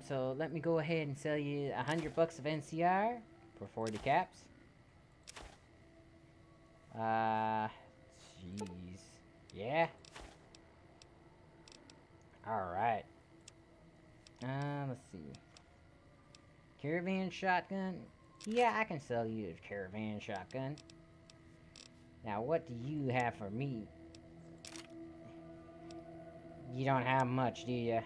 So let me go ahead and sell you $100 of NCR for 40 caps. Jeez. Yeah. Alright. Let's see. Caravan Shotgun? Yeah, I can sell you a Caravan Shotgun. Now, what do you have for me? You don't have much, do you?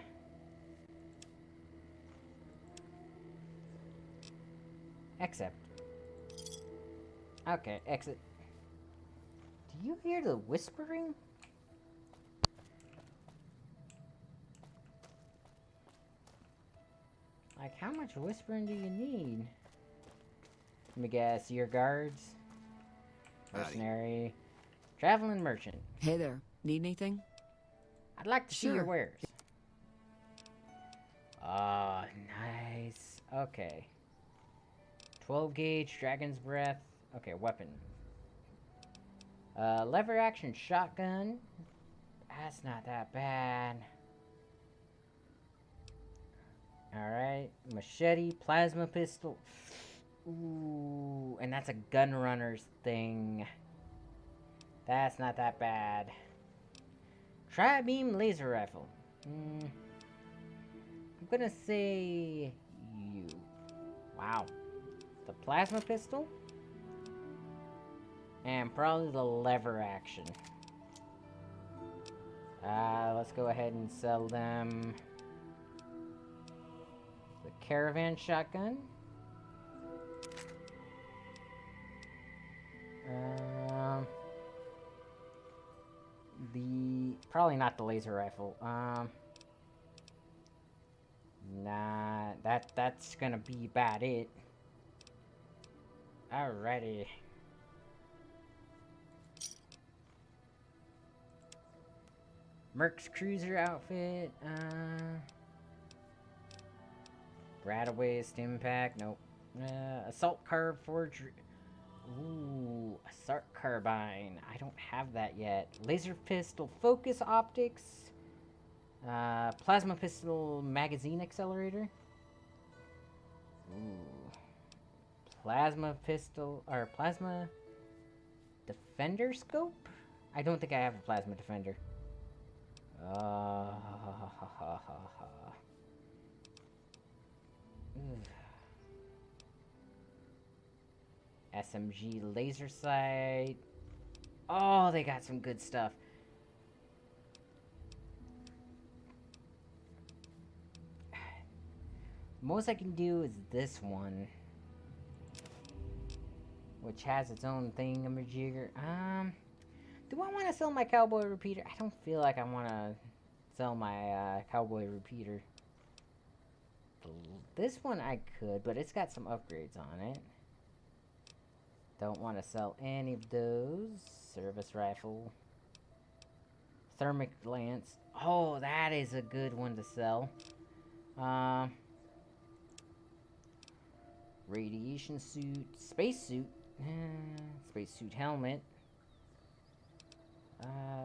Accept. Okay, exit. Do you hear the whispering? Like, how much whispering do you need? Let me guess, your guards? Mercenary. Traveling merchant. Hey there. Need anything? I'd like to see your Sure. wares. Ah, nice. Okay. 12 gauge, Dragon's Breath. Okay, weapon. Lever action shotgun. That's not that bad. Alright. Machete, plasma pistol. Ooh, and that's a gun runner's thing. That's not that bad. Tri-beam laser rifle. I'm gonna say you. Wow. The plasma pistol? And probably the lever action. Let's go ahead and sell them the Caravan Shotgun. Probably not the laser rifle. Nah, that's gonna be about it. Alrighty. Merc's cruiser outfit. Radaway stim pack. Nope. Assault forge. Ooh, assault carbine. I don't have that yet. Laser pistol focus optics. Plasma pistol magazine accelerator. Ooh. Plasma pistol or plasma defender scope? I don't think I have a plasma defender. SMG laser sight. Oh, they got some good stuff. Most I can do is this one, which has its own thingamajigger. Do I want to sell my cowboy repeater? I don't feel like I want to sell my cowboy repeater. This one I could, but it's got some upgrades on it. Don't want to sell any of those. Service rifle. Thermic lance. Oh, that is a good one to sell. Radiation suit. Spacesuit. Spacesuit helmet.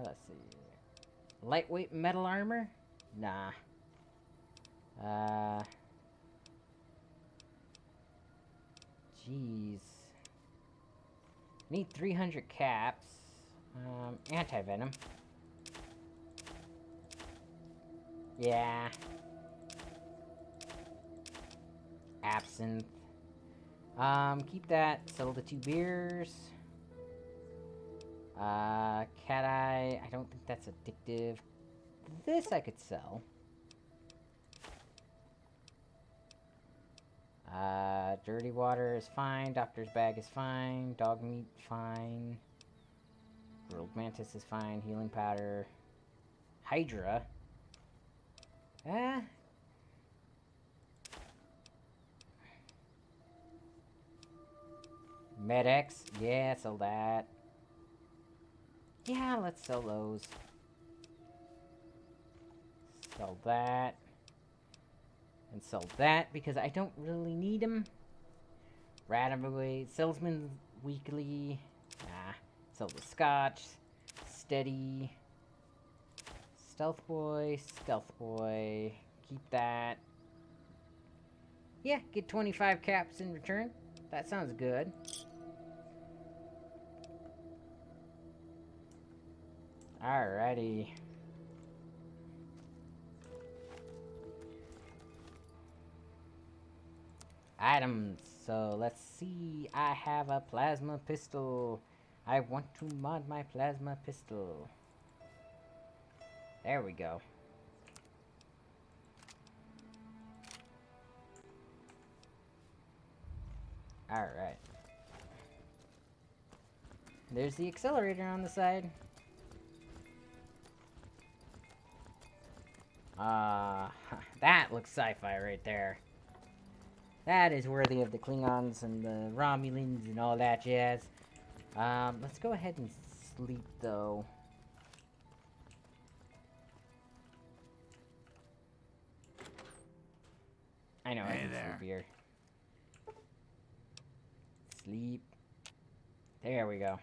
Let's see. Lightweight metal armor? Nah. Jeez. Need 300 caps. Anti-venom. Yeah. Absinthe. Keep that. Sell the 2 beers. Cat eye. I don't think that's addictive. This I could sell. Dirty water is fine. Doctor's bag is fine. Dog meat, fine. Grilled mantis is fine. Healing powder. Hydra. Med-X. Yeah, sell that. Yeah, let's sell those. Sell that. And sell that because I don't really need them. Radaway. Salesman weekly. Nah. Sell the scotch. Steady. Stealth boy. Stealth boy. Keep that. Yeah, get 25 caps in return. That sounds good. Alrighty. Items. So let's see. I have a plasma pistol. I want to mod my plasma pistol. There we go. Alright. There's the accelerator on the side. That looks sci-fi right there. That is worthy of the Klingons and the Romulans and all that jazz. Let's go ahead and sleep, though. I know, I can sleep here. Sleep. There we go.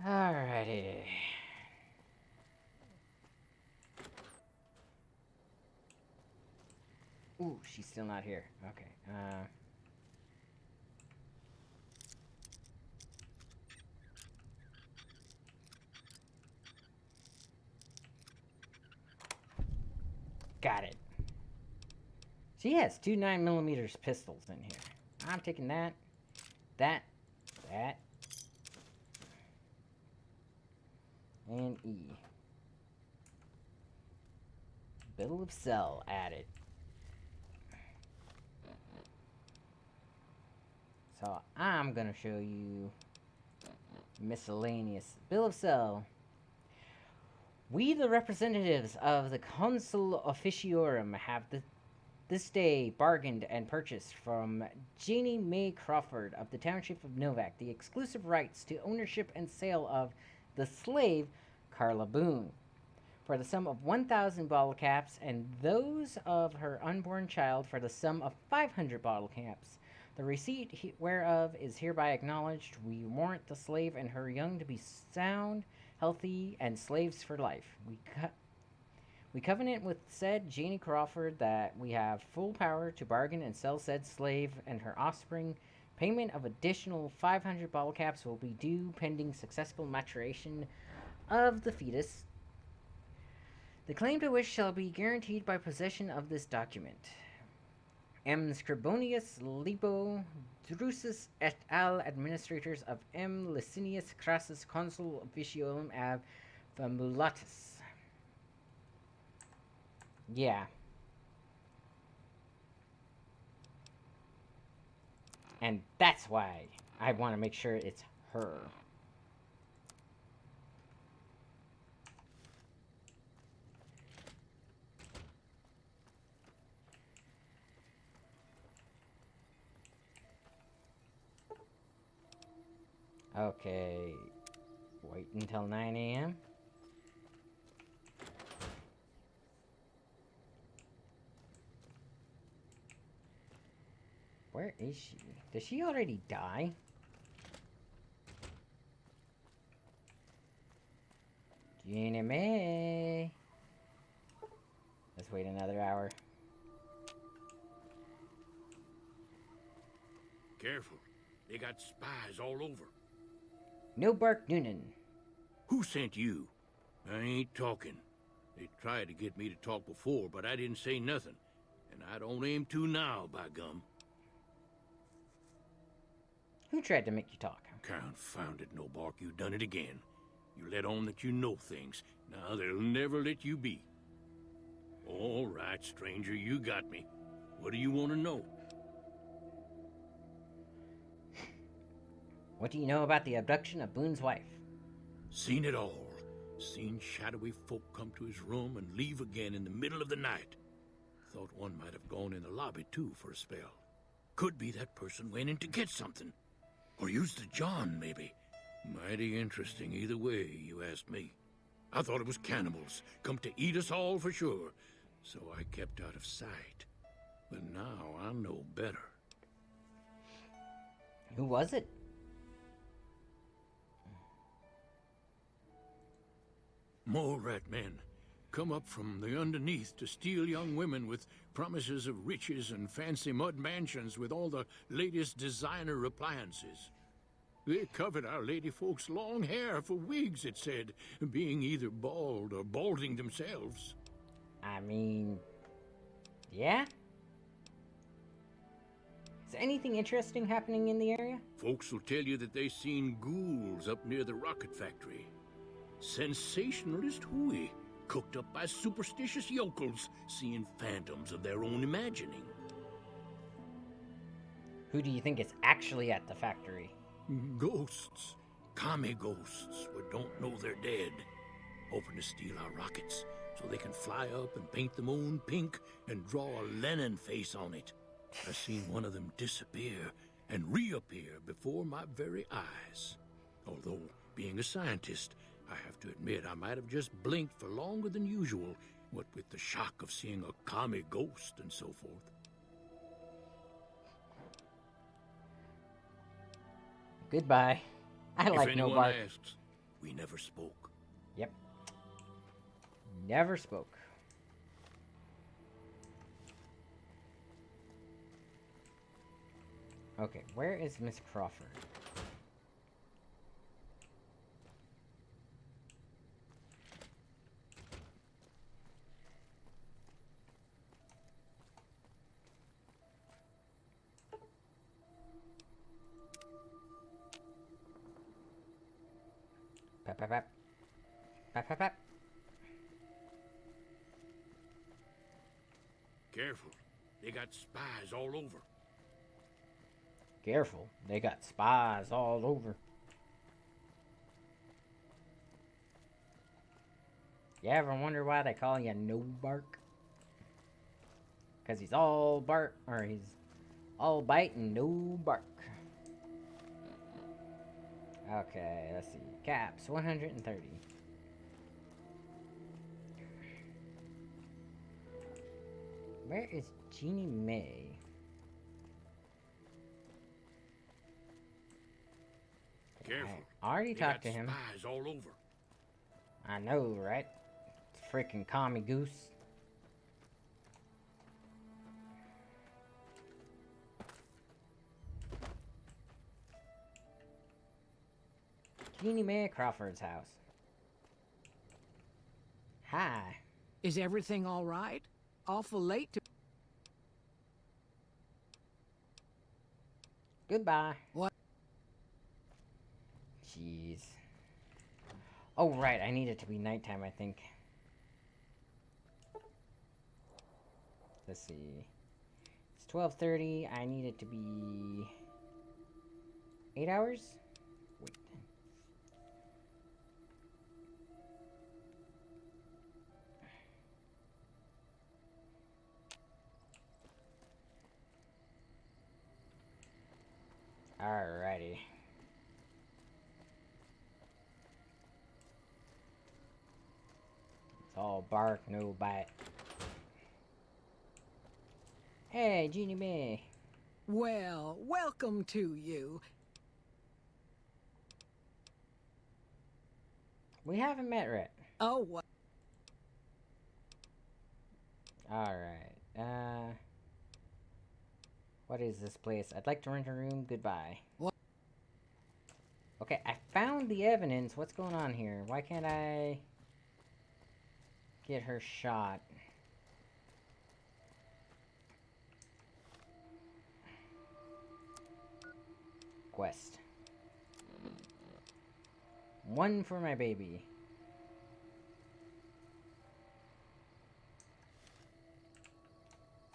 Alrighty. Ooh, she's still not here. Okay, got it. She has two 9mm pistols in here. I'm taking that, that, and E. Bill of Cell added. So I'm gonna show you miscellaneous. Bill of Cell. We, the representatives of the Consul Officiorum, have this day bargained and purchased from Janie Mae Crawford of the Township of Novak the exclusive rights to ownership and sale of the slave Carla Boone for the sum of 1,000 bottle caps, and those of her unborn child for the sum of 500 bottle caps. The receipt whereof is hereby acknowledged. We warrant the slave and her young to be sound, healthy, and slaves for life. We covenant with said Janie Crawford that we have full power to bargain and sell said slave and her offspring. Payment of additional 500 bottle caps will be due pending successful maturation of the fetus. The claim to which shall be guaranteed by possession of this document. M. Scribonius Libo Drusus et al. Administrators of M. Licinius Crassus Consul Officiolum ab Famulatus. Yeah. And that's why I want to make sure it's her. Okay, wait until 9 a.m. Where is she? Did she already die? Jeannie Mae. Let's wait another hour. Careful. They got spies all over. No Bark Noonan. Who sent you? I ain't talking. They tried to get me to talk before, but I didn't say nothing. And I don't aim to now, by gum. Who tried to make you talk? Confounded no bark, you done it again. You let on that you know things. Now they'll never let you be. All right, stranger, you got me. What do you want to know? What do you know about the abduction of Boone's wife? Seen it all. Seen shadowy folk come to his room and leave again in the middle of the night. Thought one might have gone in the lobby, too, for a spell. Could be that person went in to get something. Or used the John, maybe. Mighty interesting either way, you asked me. I thought it was cannibals, come to eat us all for sure. So I kept out of sight. But now I know better. Who was it? Mole rat men. Come up from the underneath to steal young women with promises of riches and fancy mud mansions with all the latest designer appliances. They covered our lady folks' long hair for wigs, it said, being either bald or balding themselves. I mean, Yeah? Is anything interesting happening in the area? Folks will tell you that they seen ghouls up near the rocket factory. Sensationalist hooey, cooked up by superstitious yokels, seeing phantoms of their own imagining. Who do you think is actually at the factory? Ghosts. Commie ghosts who don't know they're dead. Hoping to steal our rockets so they can fly up and paint them own pink and draw a Lenin face on it. I seen one of them disappear and reappear before my very eyes. Although, being a scientist, I have to admit I might have just blinked for longer than usual, what with the shock of seeing a commie ghost and so forth. Goodbye. I like no bark. If anyone asks, we never spoke. Yep. Never spoke. Okay, where is Miss Crawford? Pap, pap, pap. Pap, pap, pap. Careful. They got spies all over. Careful, they got spies all over. You ever wonder why they call you No Bark? Because he's all bark, or he's all bite and no bark. Okay, let's see. Caps, 130. Where is Jeannie May? Careful. I already talked to him. Spies all over. I know, right? Freaking commie goose. Jeannie Mae Crawford's house. Hi. Is everything all right? Awful late to... Goodbye. What? Jeez. Oh, right. I need it to be nighttime, I think. Let's see. It's 12:30. I need it to be 8 hours? Wait. Alrighty. It's all bark, no bite. Hey, Jeannie Mae. Well, welcome to you. We haven't met yet. Oh, what? Alright, what is this place? I'd like to rent a room. Goodbye. What? Okay, I found the evidence. What's going on here? Why can't I get her shot? Quest. One for my baby.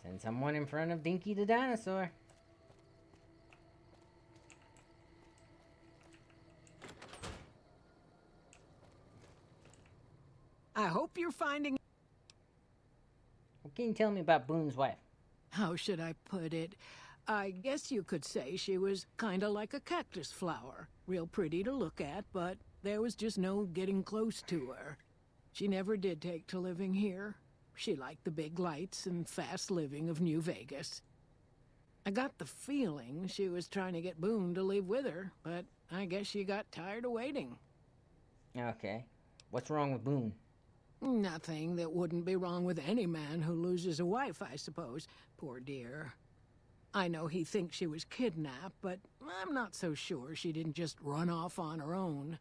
Send someone in front of Dinky the dinosaur. I hope you're finding... What can you tell me about Boone's wife? How should I put it? I guess you could say she was kinda like a cactus flower. Real pretty to look at, but there was just no getting close to her. She never did take to living here. She liked the big lights and fast living of New Vegas. I got the feeling she was trying to get Boone to leave with her, but I guess she got tired of waiting. Okay. What's wrong with Boone? Nothing that wouldn't be wrong with any man who loses a wife, I suppose. Poor dear. I know he thinks she was kidnapped, but I'm not so sure she didn't just run off on her own.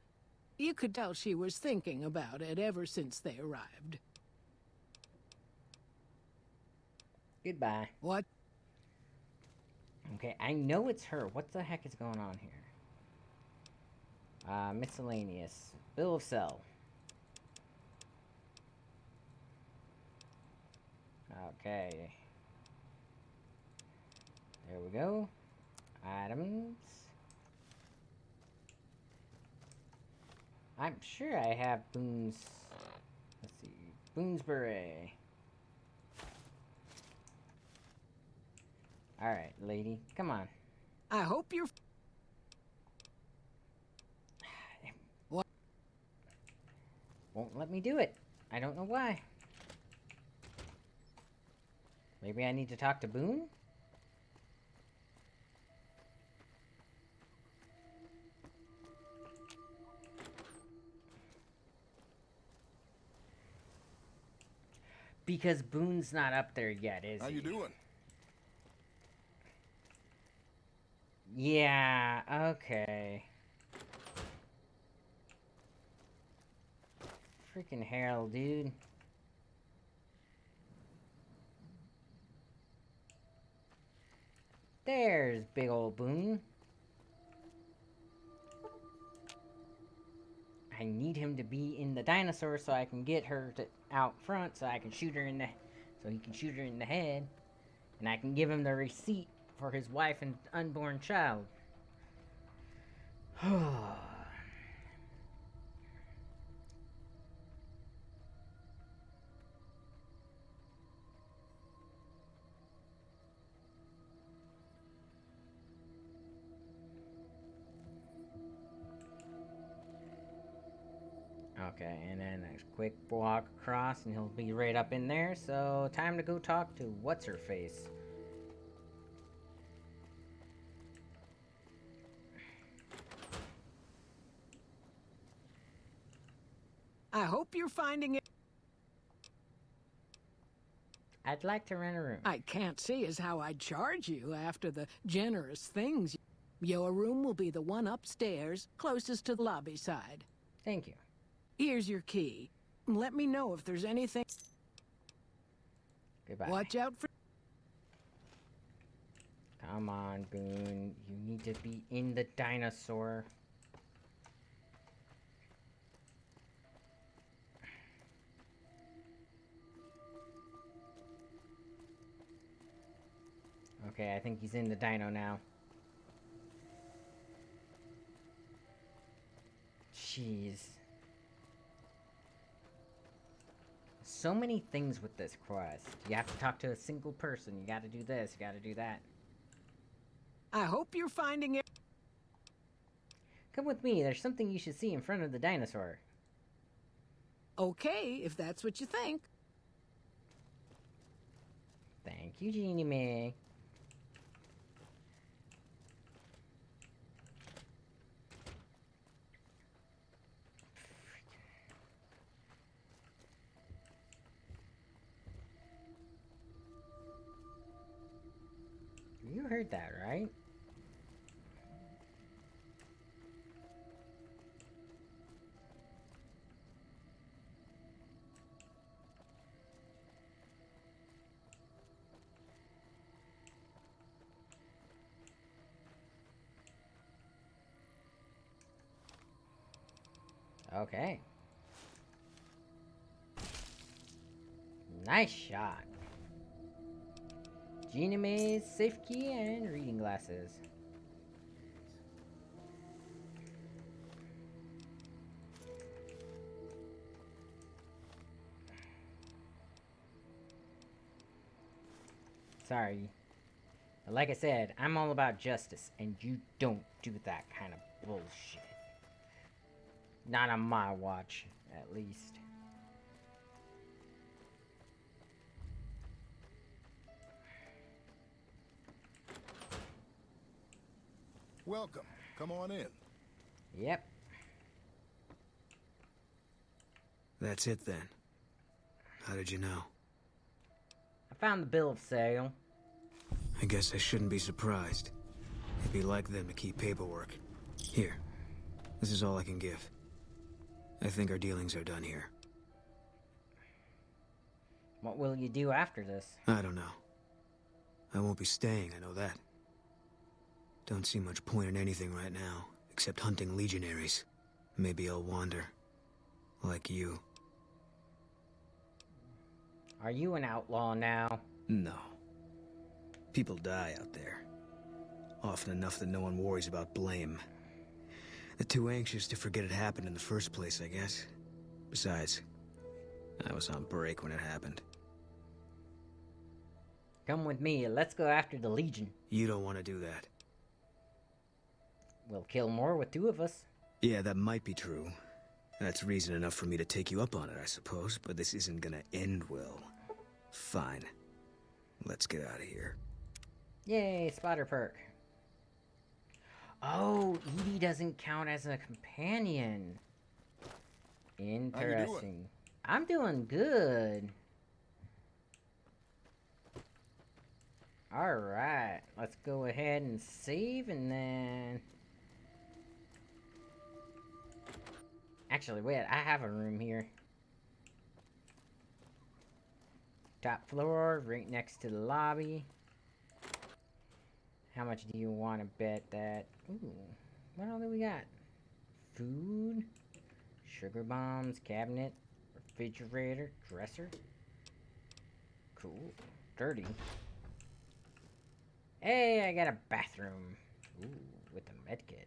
You could tell she was thinking about it ever since they arrived. Goodbye. What? Okay, I know it's her. What the heck is going on here? Miscellaneous. Bill of sale. Okay. There we go. Items. I'm sure I have Boone's... Let's see. Boone's Beret. Alright, lady. Come on. I hope you're... What? Won't let me do it. I don't know why. Maybe I need to talk to Boone? Because Boone's not up there yet, is he? How you doing? Yeah, okay. Freaking Harold, dude. There's big old Boone. I need him to be in the dinosaur so I can get her to out front so I can shoot her in the... So he can shoot her in the head. And I can give him the receipt for his wife and unborn child. Okay, and then a quick walk across and he'll be right up in there. So time to go talk to what's-her-face. I hope you're finding it. I'd like to rent a room. I can't see as how I'd charge you after the generous things. Your room will be the one upstairs, closest to the lobby side. Thank you. Here's your key. Let me know if there's anything. Goodbye. Watch out for... Come on, Boone. You need to be in the dinosaur. Okay, I think he's in the dino now. Jeez. So many things with this quest. You have to talk to a single person. You gotta do this, you gotta do that. I hope you're finding it. Come with me. There's something you should see in front of the dinosaur. Okay, if that's what you think. Thank you, Jeannie Mae. You heard that, right? Okay. Nice shot. Gina Mae's safe key and reading glasses. Sorry. But like I said, I'm all about justice, and you don't do that kind of bullshit. Not on my watch, at least. Welcome. Come on in. Yep. That's it then. How did you know? I found the bill of sale. I guess I shouldn't be surprised. It'd be like them to keep paperwork. Here. This is all I can give. I think our dealings are done here. What will you do after this? I don't know. I won't be staying, I know that. Don't see much point in anything right now, except hunting legionaries. Maybe I'll wander. Like you. Are you an outlaw now? No. People die out there. Often enough that no one worries about blame. They're too anxious to forget it happened in the first place, I guess. Besides, I was on break when it happened. Come with me, let's go after the Legion. You don't want to do that. We'll kill more with 2 of us. Yeah, that might be true. That's reason enough for me to take you up on it, I suppose, but this isn't gonna end well. Fine. Let's get out of here. Yay, spotter perk. Oh, Edie doesn't count as a companion. Interesting. I'm doing good. Alright, let's go ahead and save and then... Actually, wait, I have a room here. Top floor, right next to the lobby. How much do you want to bet that? Ooh, what all do we got? Food, sugar bombs, cabinet, refrigerator, dresser. Cool. Dirty. Hey, I got a bathroom. Ooh, with a medkit.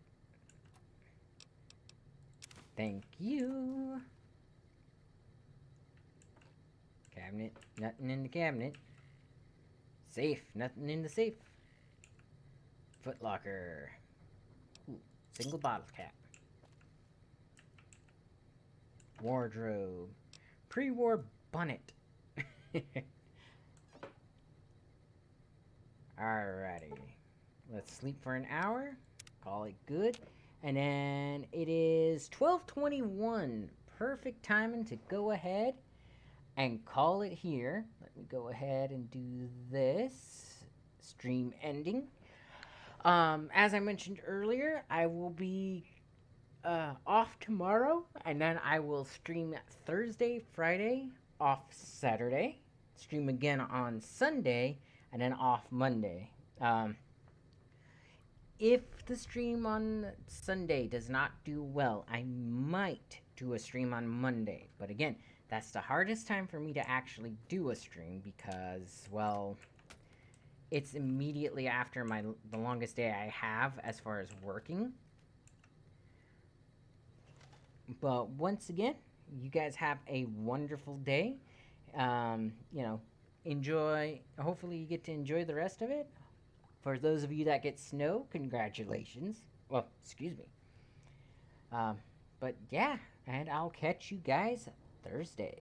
Thank you. Cabinet, nothing in the cabinet. Safe, nothing in the safe. Footlocker. Ooh, single bottle cap. Wardrobe. Pre-war bonnet. Alrighty. Let's sleep for an hour. Call it good. And then it is 12:21. Perfect timing to go ahead and call it here. Let me go ahead and do this. Stream ending. As I mentioned earlier, I will be off tomorrow, and then I will stream Thursday, Friday, off Saturday, stream again on Sunday, and then off Monday. If the stream on Sunday does not do well, I might do a stream on Monday. But again, that's the hardest time for me to actually do a stream because, well, it's immediately after the longest day I have as far as working. But once again, you guys have a wonderful day. Enjoy. Hopefully you get to enjoy the rest of it. For those of you that get snow, congratulations. Well, excuse me. But yeah, and I'll catch you guys Thursday.